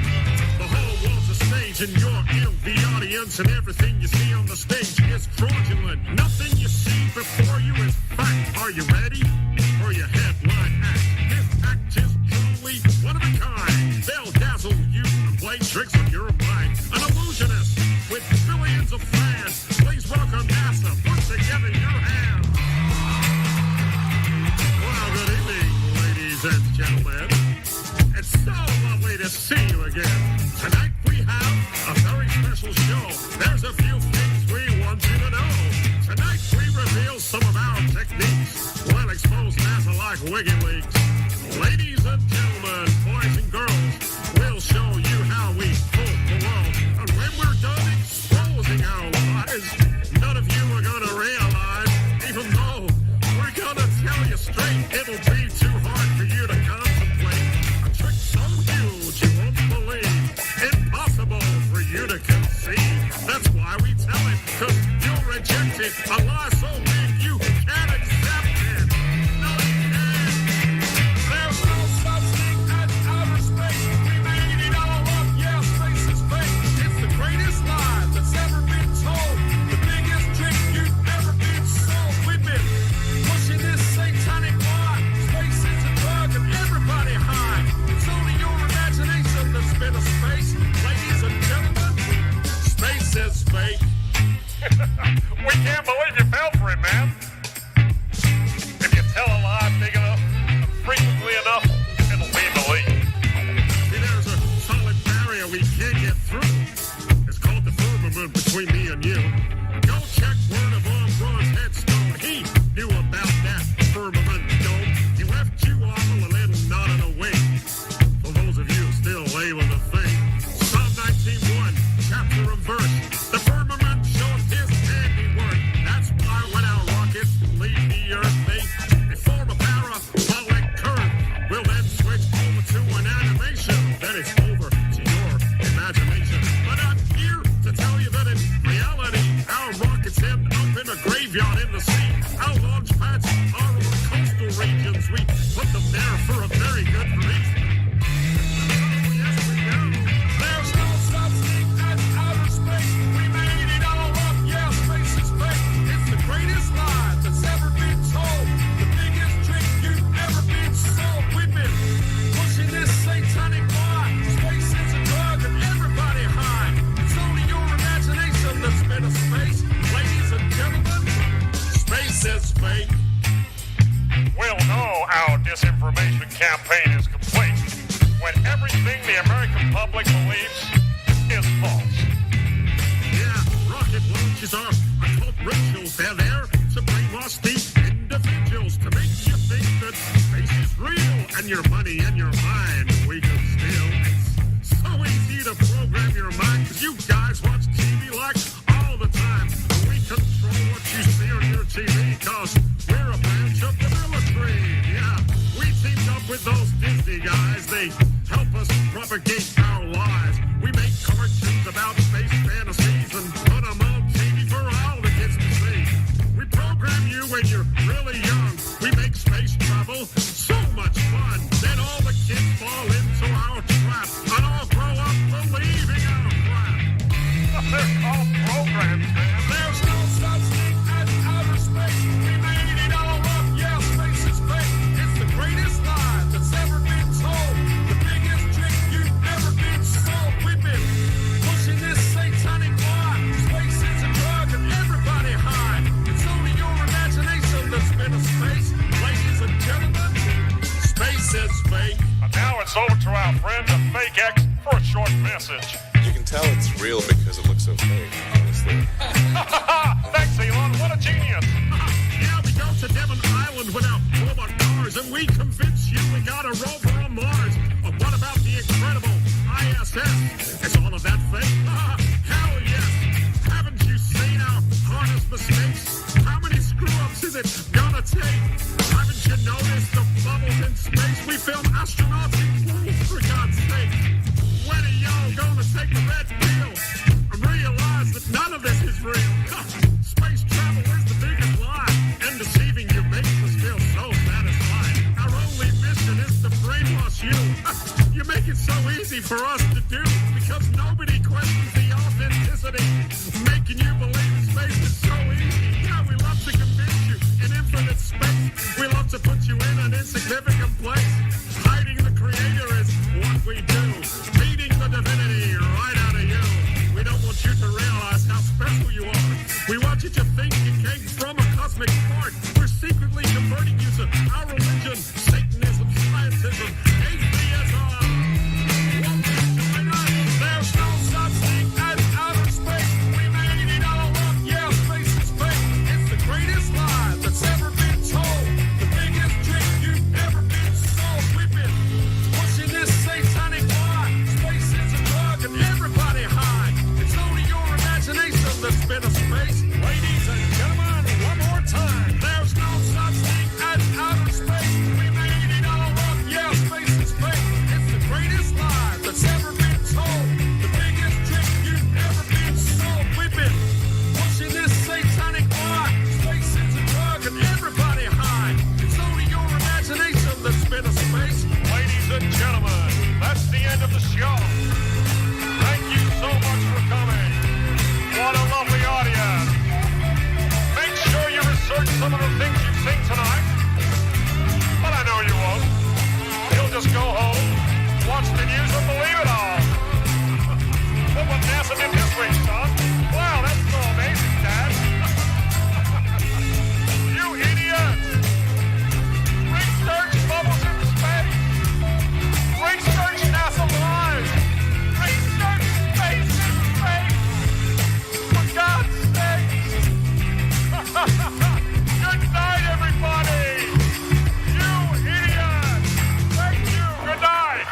[SPEAKER 16] The whole world's a stage and you're in the audience, and everything you see on the stage is fraudulent. Nothing you see before you is fact. Are you ready? For your headline act. This act is truly one of a kind. They'll dazzle you and play tricks on your mind. An illusionist with billions of fans. Please welcome NASA. Put together your hands. Well, good evening, ladies and gentlemen. It's so lovely to see you again. Tonight we have a very special show. There's a few things we want you to know. Tonight we reveal some of our techniques. We'll expose NASA like WikiLeaks. Ladies and gentlemen, boys and girls, we'll show you how we fool the world. And when we're done exposing our lies, none of you are gonna realize, even though we're gonna tell you straight, it'll be too hard for you to contemplate. A trick so huge you won't believe, impossible for you to conceive. That's why we tell it, 'cause you'll reject it. A lie so big you can't accept it. No, you can't. There's no such thing as outer space. We made it all up. Yeah, space is fake. It's the greatest lie that's ever been told. The biggest trick you've ever been sold. We've been pushing this satanic lie. Space is a drug and everybody high. It's only your imagination that's been a space. Ladies and gentlemen, space is fake.
[SPEAKER 15] We can't believe you fell for it, man. If you tell a lie big enough, frequently enough, it'll be believed.
[SPEAKER 16] See, there's a solid barrier we can't get through. It's called the firmament between me and you. Go check word of Ron's headstone. He knew about that firmament dome. He left you all a little nod and a wink. For those of you still able to think, Psalm 19:1, chapter and verse. The firmament shows his handiwork. That's why when our rockets leave the earth, they form a parabolic curve. We'll then switch over to an animation. Then it's over to your imagination. But I'm here to tell you that in reality, our rockets end up in a graveyard in the sea. Our launch pads are on coastal regions. We put them there for a very good reason. Yes, we do. There's no such thing as outer space. We made it all up. Yeah, space is fake. It's the greatest lie that's ever been told. The biggest trick you've ever been sold. We've been pushing this satanic lie. Space is a drug and everybody high. It's only your imagination that's been a space. Ladies and gentlemen, space is fake.
[SPEAKER 15] We'll know our disinformation campaign is complete when everything the American public believes is false.
[SPEAKER 16] Yeah, rocket launches are occult rituals. They're there to brainwash the individuals, to make you think that space is real, and your money and your mind we can steal. It's so easy to program your mind, 'cause you guys watch TV like all the time. We control what you see on your TV, 'cause we're a branch of the military. Yeah, we teamed up with those Disney guys. They help us propagate our lies. We make cartoons about space fantasy
[SPEAKER 15] friend a fake ex for a short message.
[SPEAKER 17] You can tell it's real because it looks so fake, honestly.
[SPEAKER 15] Thanks, Elon. What a genius.
[SPEAKER 16] Yeah, we go to Devon Island without robot cars, and we convince you we got a rover on Mars. But what about the incredible ISS? Is all of that fake? Hell yes. Haven't you seen our hardest mistakes? How many screw-ups is it gonna take? Haven't you noticed the bubbles in space? We film astronauts in pools, for God's sake. When are y'all gonna take the red pill and realize that none of this is real? Space travel is the biggest lie, and deceiving you makes us feel so satisfied. Our only mission is to brainwash you. You make it so easy for us to do, because nobody questions the authenticity. Making you believe space is so easy. Yeah, we love to convince you in infinite space. We love to put you in an insignificant place. Hiding the creator is what we do. Beating the divinity right out of you. We don't want you to realize how special you are. We want you to think you came from a cosmic spark. We're secretly converting you to our religion, Satanism, scientism, atheism. Won't you join us? There's no such thing as outer space. We made it all up. Yeah, space is fake. It's the greatest lie that's ever been told. The biggest trick you've ever been sold. We've been pushing this satanic lie. Space is a drug and everybody high. It's only your imagination that's been a space. Ladies and gentlemen, one more time. There's no such thing as outer space. We made it all up. Yeah, space is fake. It's the greatest lie that's ever been told. The biggest trick you've ever been sold. We've been pushing this satanic lie. Space is a drug and everybody high. It's only your imagination that's been a space.
[SPEAKER 15] Ladies and gentlemen, that's the end of the show. Thank you so much for coming. What a lovely audience. Make sure you research some of the things you've seen tonight. But I know you won't. You'll just go home, watch the news, and believe it all. Look what NASA did this week, son. Wow, that's so amazing, Dad. You idiot. Research bubbles in space. Research NASA lives. Research space in space. For God's sake. Good night, everybody. You idiots. Thank you. Good night.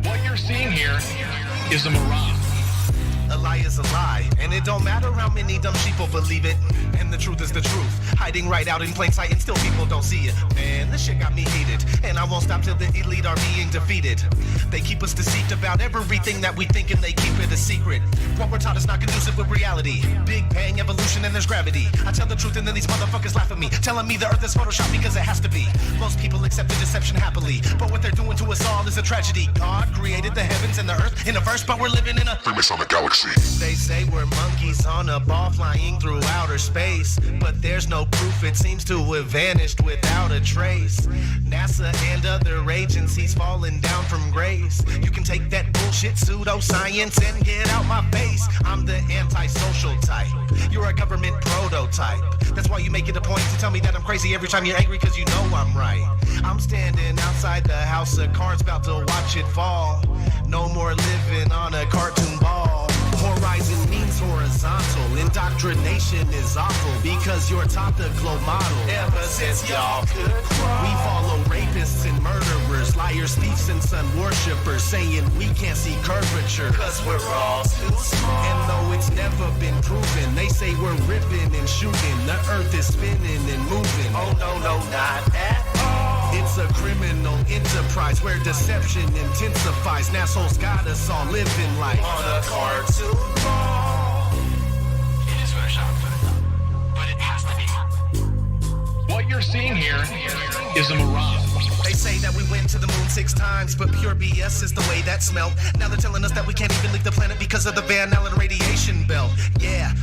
[SPEAKER 18] What you're seeing here is a mirage. A lie is a lie, and it don't matter how many dumb sheeple believe it. And the truth is the truth, hiding right out in plain sight, and still people don't see it. Man, this shit got me heated, and I won't stop till the elite are being defeated. They keep us deceived about everything that we think, and they keep it a secret. What we're taught is not conducive with reality. Big bang, evolution, and there's gravity. I tell the truth, and then these motherfuckers laugh at me, telling me the earth is Photoshop because it has to be. Most people accept the deception happily, but what they're doing to us all is a tragedy. God created the heavens and the earth in a verse, but we're living in a famous on the galaxy. They say we're monkeys on a ball flying through outer space, but there's no proof, it seems to have vanished without a trace. NASA and other agencies falling down from grace. You can take that bullshit pseudoscience and get out my face. I'm the antisocial type, you're a government prototype. That's why you make it a point to tell me that I'm crazy every time you're angry, cause you know I'm right. I'm standing outside the house of cards about to watch it fall. No more living on a cartoon ball. Horizon means horizontal, indoctrination is awful because you're taught the globe model. Ever since y'all could crawl, we follow rapists and murderers, liars, thieves, and sun worshippers, saying we can't see curvature cause we're all too small. And though it's never been proven, they say we're ripping and shooting, the earth is spinning and moving. Oh no, no, not at all. It's a criminal enterprise where deception intensifies. Nassau's got us all living life on a cartoon ball.
[SPEAKER 19] It is Photoshop, but it has to be. What you're seeing here is a mirage.
[SPEAKER 18] They say that we went to the moon 6 times, but pure BS is the way that smelled. Now they're telling us that we can't even leave the planet because of the Van Allen radiation belt. Yeah,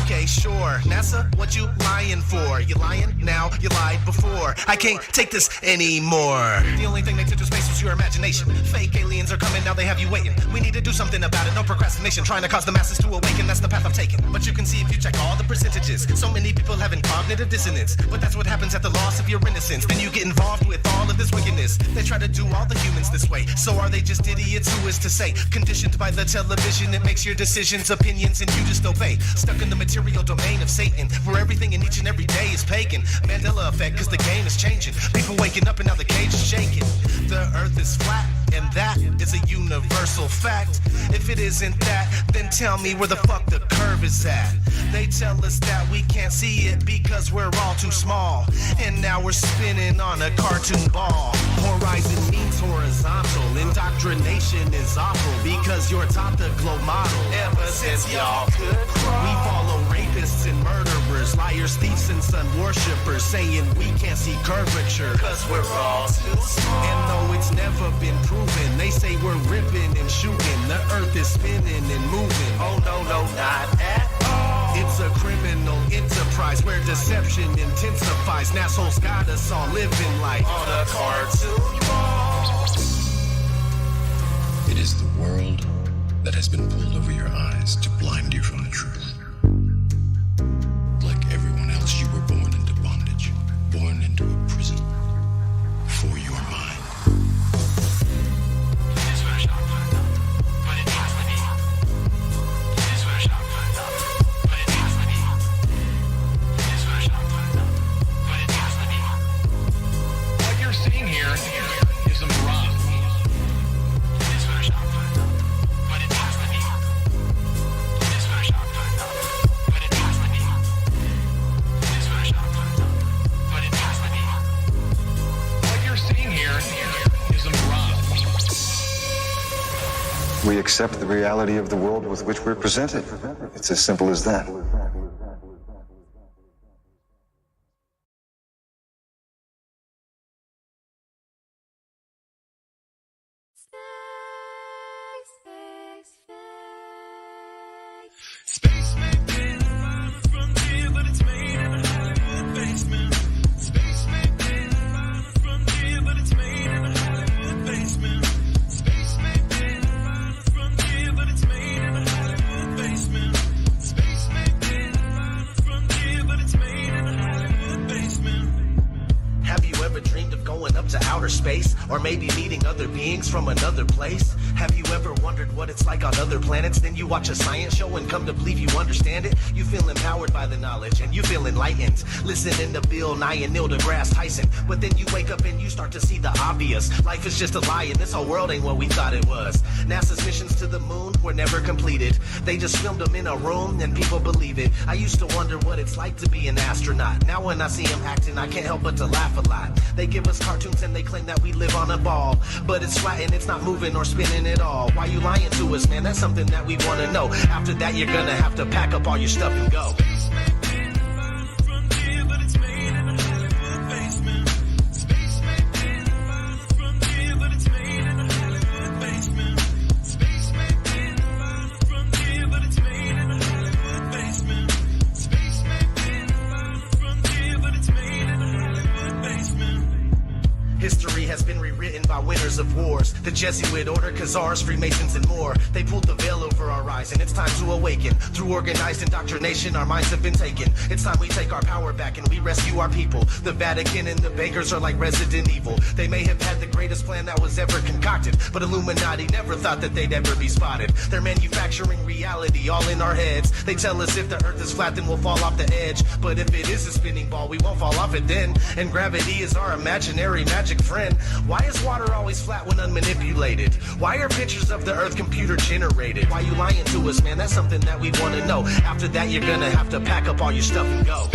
[SPEAKER 18] okay, sure. NASA, what you lying for? You lying now, you lied before. I can't take this anymore. The only thing they took to space was your imagination. Fake aliens are coming, now they have you waiting. We need to do something about it, no procrastination. Trying to cause the masses to awaken, that's the path I've taken. But you can see if you check all the percentages. So many people having cognitive dissonance. But that's what happens at the loss of your innocence. Then you get involved with all of this wickedness. They try to do all the humans this way. So are they just idiots? Who is to say? Conditioned by the television, it makes your decisions, opinions, and you just obey. Stuck in the material domain of Satan, where everything in each and every day is pagan. Mandela effect, cause the game is changing. People waking up and now the cage is shaking. The earth is flat, and that is a universal fact. If it isn't that, then tell me where the fuck the curve is at. They tell us that we can't see it because we're all too small. And now we're spinning on a cartoon ball. Horizon means horizontal, indoctrination is awful because you're taught the globe model. Ever since y'all could crawl, we follow rapists and murderers, liars, thieves, and sun worshippers, saying we can't see curvature cause we're all too small. And though it's never been proven, they say we're ripping and shooting, the earth is spinning and moving. Oh no, no, not at all. It's a criminal enterprise where deception intensifies. Nassau's got us all living life on a cartoon ball.
[SPEAKER 20] It is the world that has been pulled over your eyes to blind you from the truth. Like everyone else, you were born into bondage, born into a prison for your mind.
[SPEAKER 21] We accept the reality of the world with which we're presented. It's as simple as that.
[SPEAKER 15] Space may be the final frontier, but it's made in a Hollywood basement. Space may be the final frontier, but it's made in a Hollywood basement. Space may be the final frontier, but it's made in a Hollywood basement. Space may be the final frontier, but it's made in a Hollywood basement.
[SPEAKER 18] Have you ever dreamed of going up to outer space? Or maybe meeting meeting other beings from another place? Have you ever wondered what it's like on other planets? Then you watch a science show and come to believe you understand it. You feel empowered by the knowledge and you feel enlightened, listening to Bill Nye and Neil deGrasse Tyson. But then you wake up and you start to see the obvious. Life is just a lie and this whole world ain't what we thought it was. NASA's missions to the moon were never completed. They just filmed them in a room and people believe it. I used to wonder what it's like to be an astronaut. Now when I see them acting, I can't help but to laugh a lot. They give us cartoons and they claim that we live on a ball, but it's flat and it's not moving or spinning at all. Why you lying to us, man? That's something that we want to know. After that, you're gonna have to pack up all your stuff and go. History has been rewritten by winners of wars. The Jesuit order, Khazars, Freemasons, and more. They pulled the veil over our eyes, and it's time to awaken. Through organized indoctrination, our minds have been taken. It's time we take our power back and we rescue our people. The Vatican and the bankers are like Resident Evil. They may have had the greatest plan that was ever concocted, but Illuminati never thought that they'd ever be spotted. They're manufacturing reality all in our heads. They tell us if the earth is flat, then we'll fall off the edge. But if it is a spinning ball, we won't fall off it then. And gravity is our imaginary magic friend. Why is water always flat when unmanipulated? Why are pictures of the earth computer generated? Why you lying to us, man? That's something that we want to know. After that, you're gonna have to pack up all your stuff and go.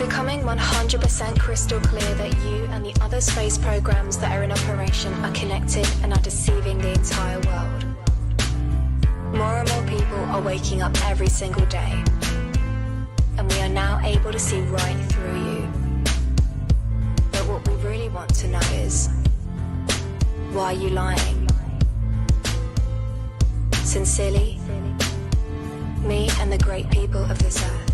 [SPEAKER 4] becoming 100% crystal clear that you and the other space programs that are in operation are connected and are deceiving the entire world. More and more people are waking up every single day, and we are now able to see right through you. But what we really want to know is, why are you lying? Sincerely, me and the great people of this earth.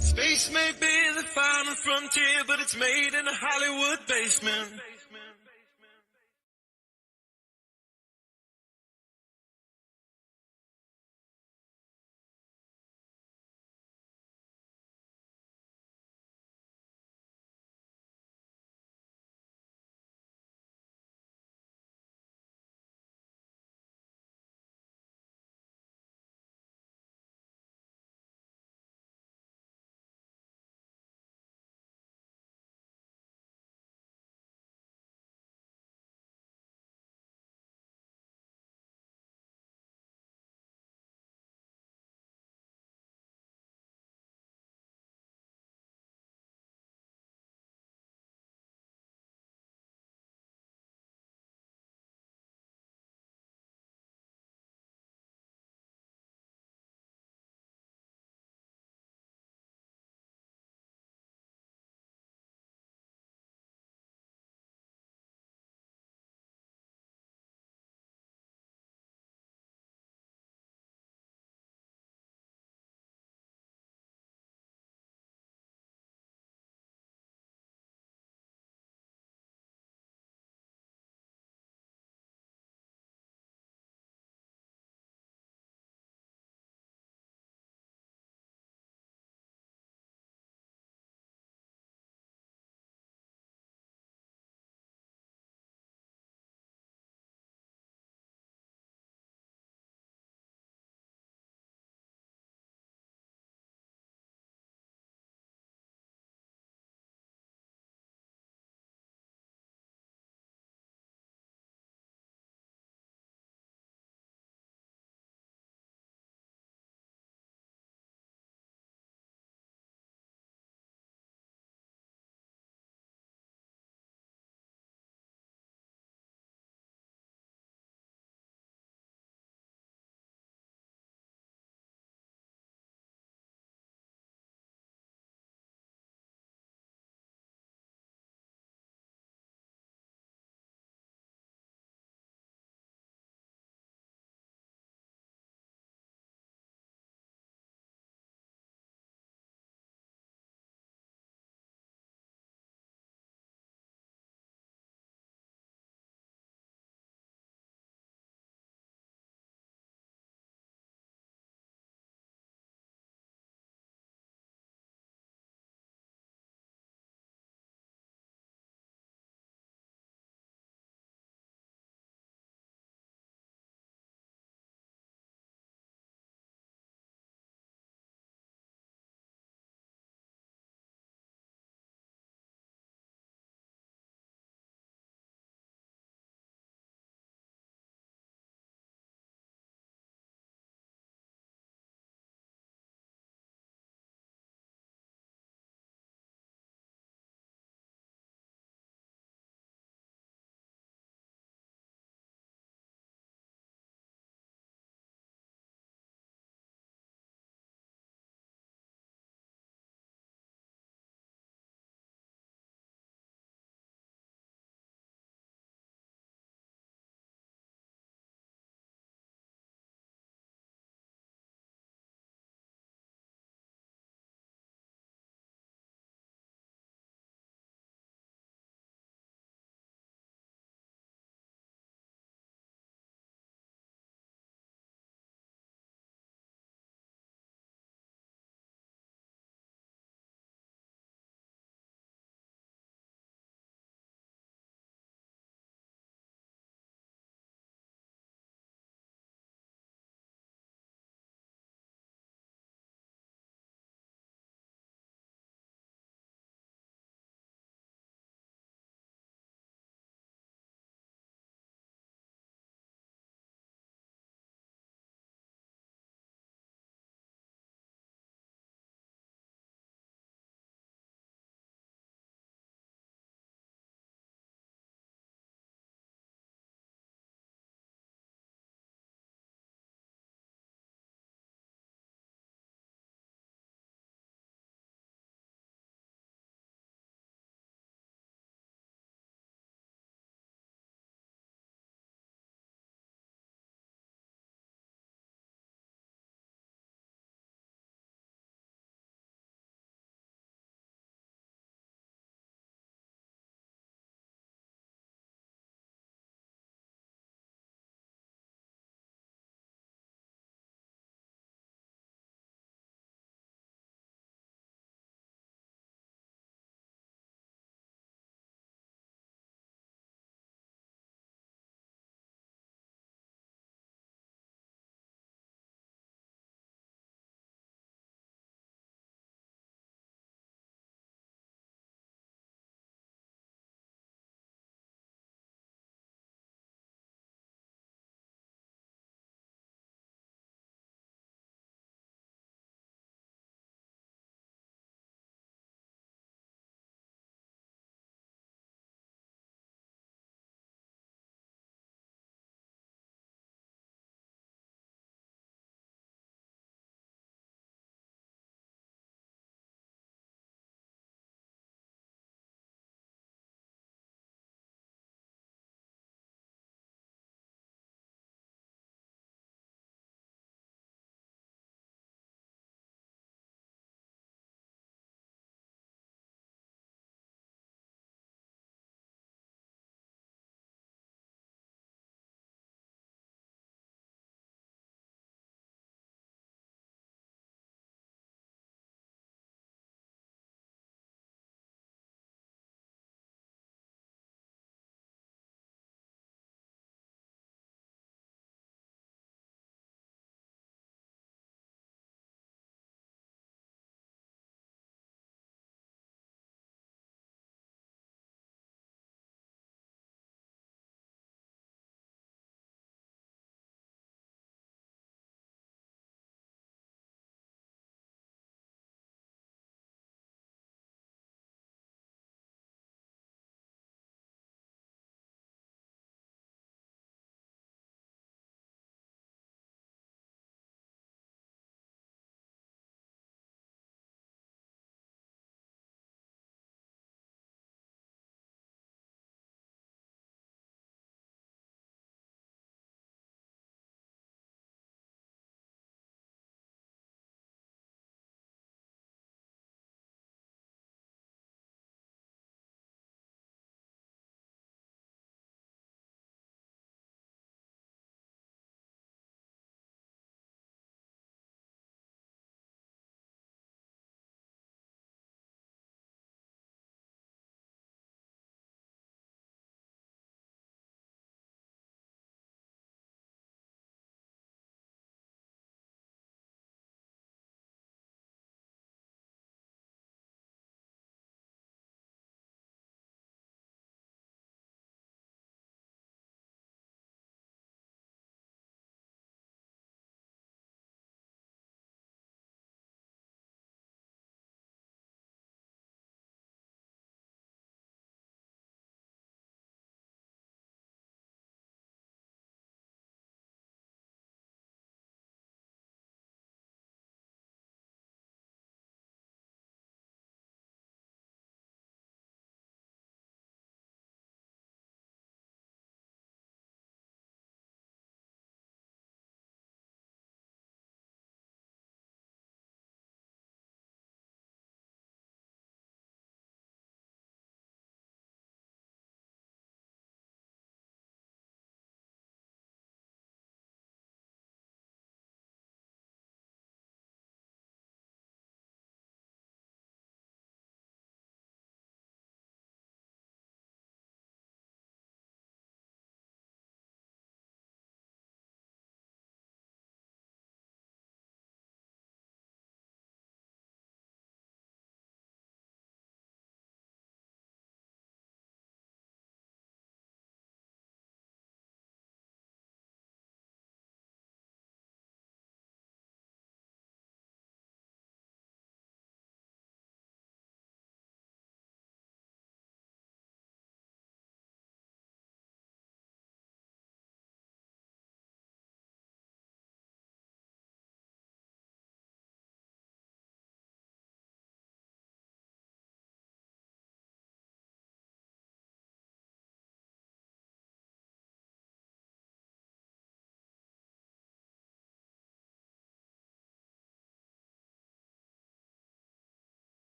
[SPEAKER 22] Space may be the final frontier, but it's made in a Hollywood basement.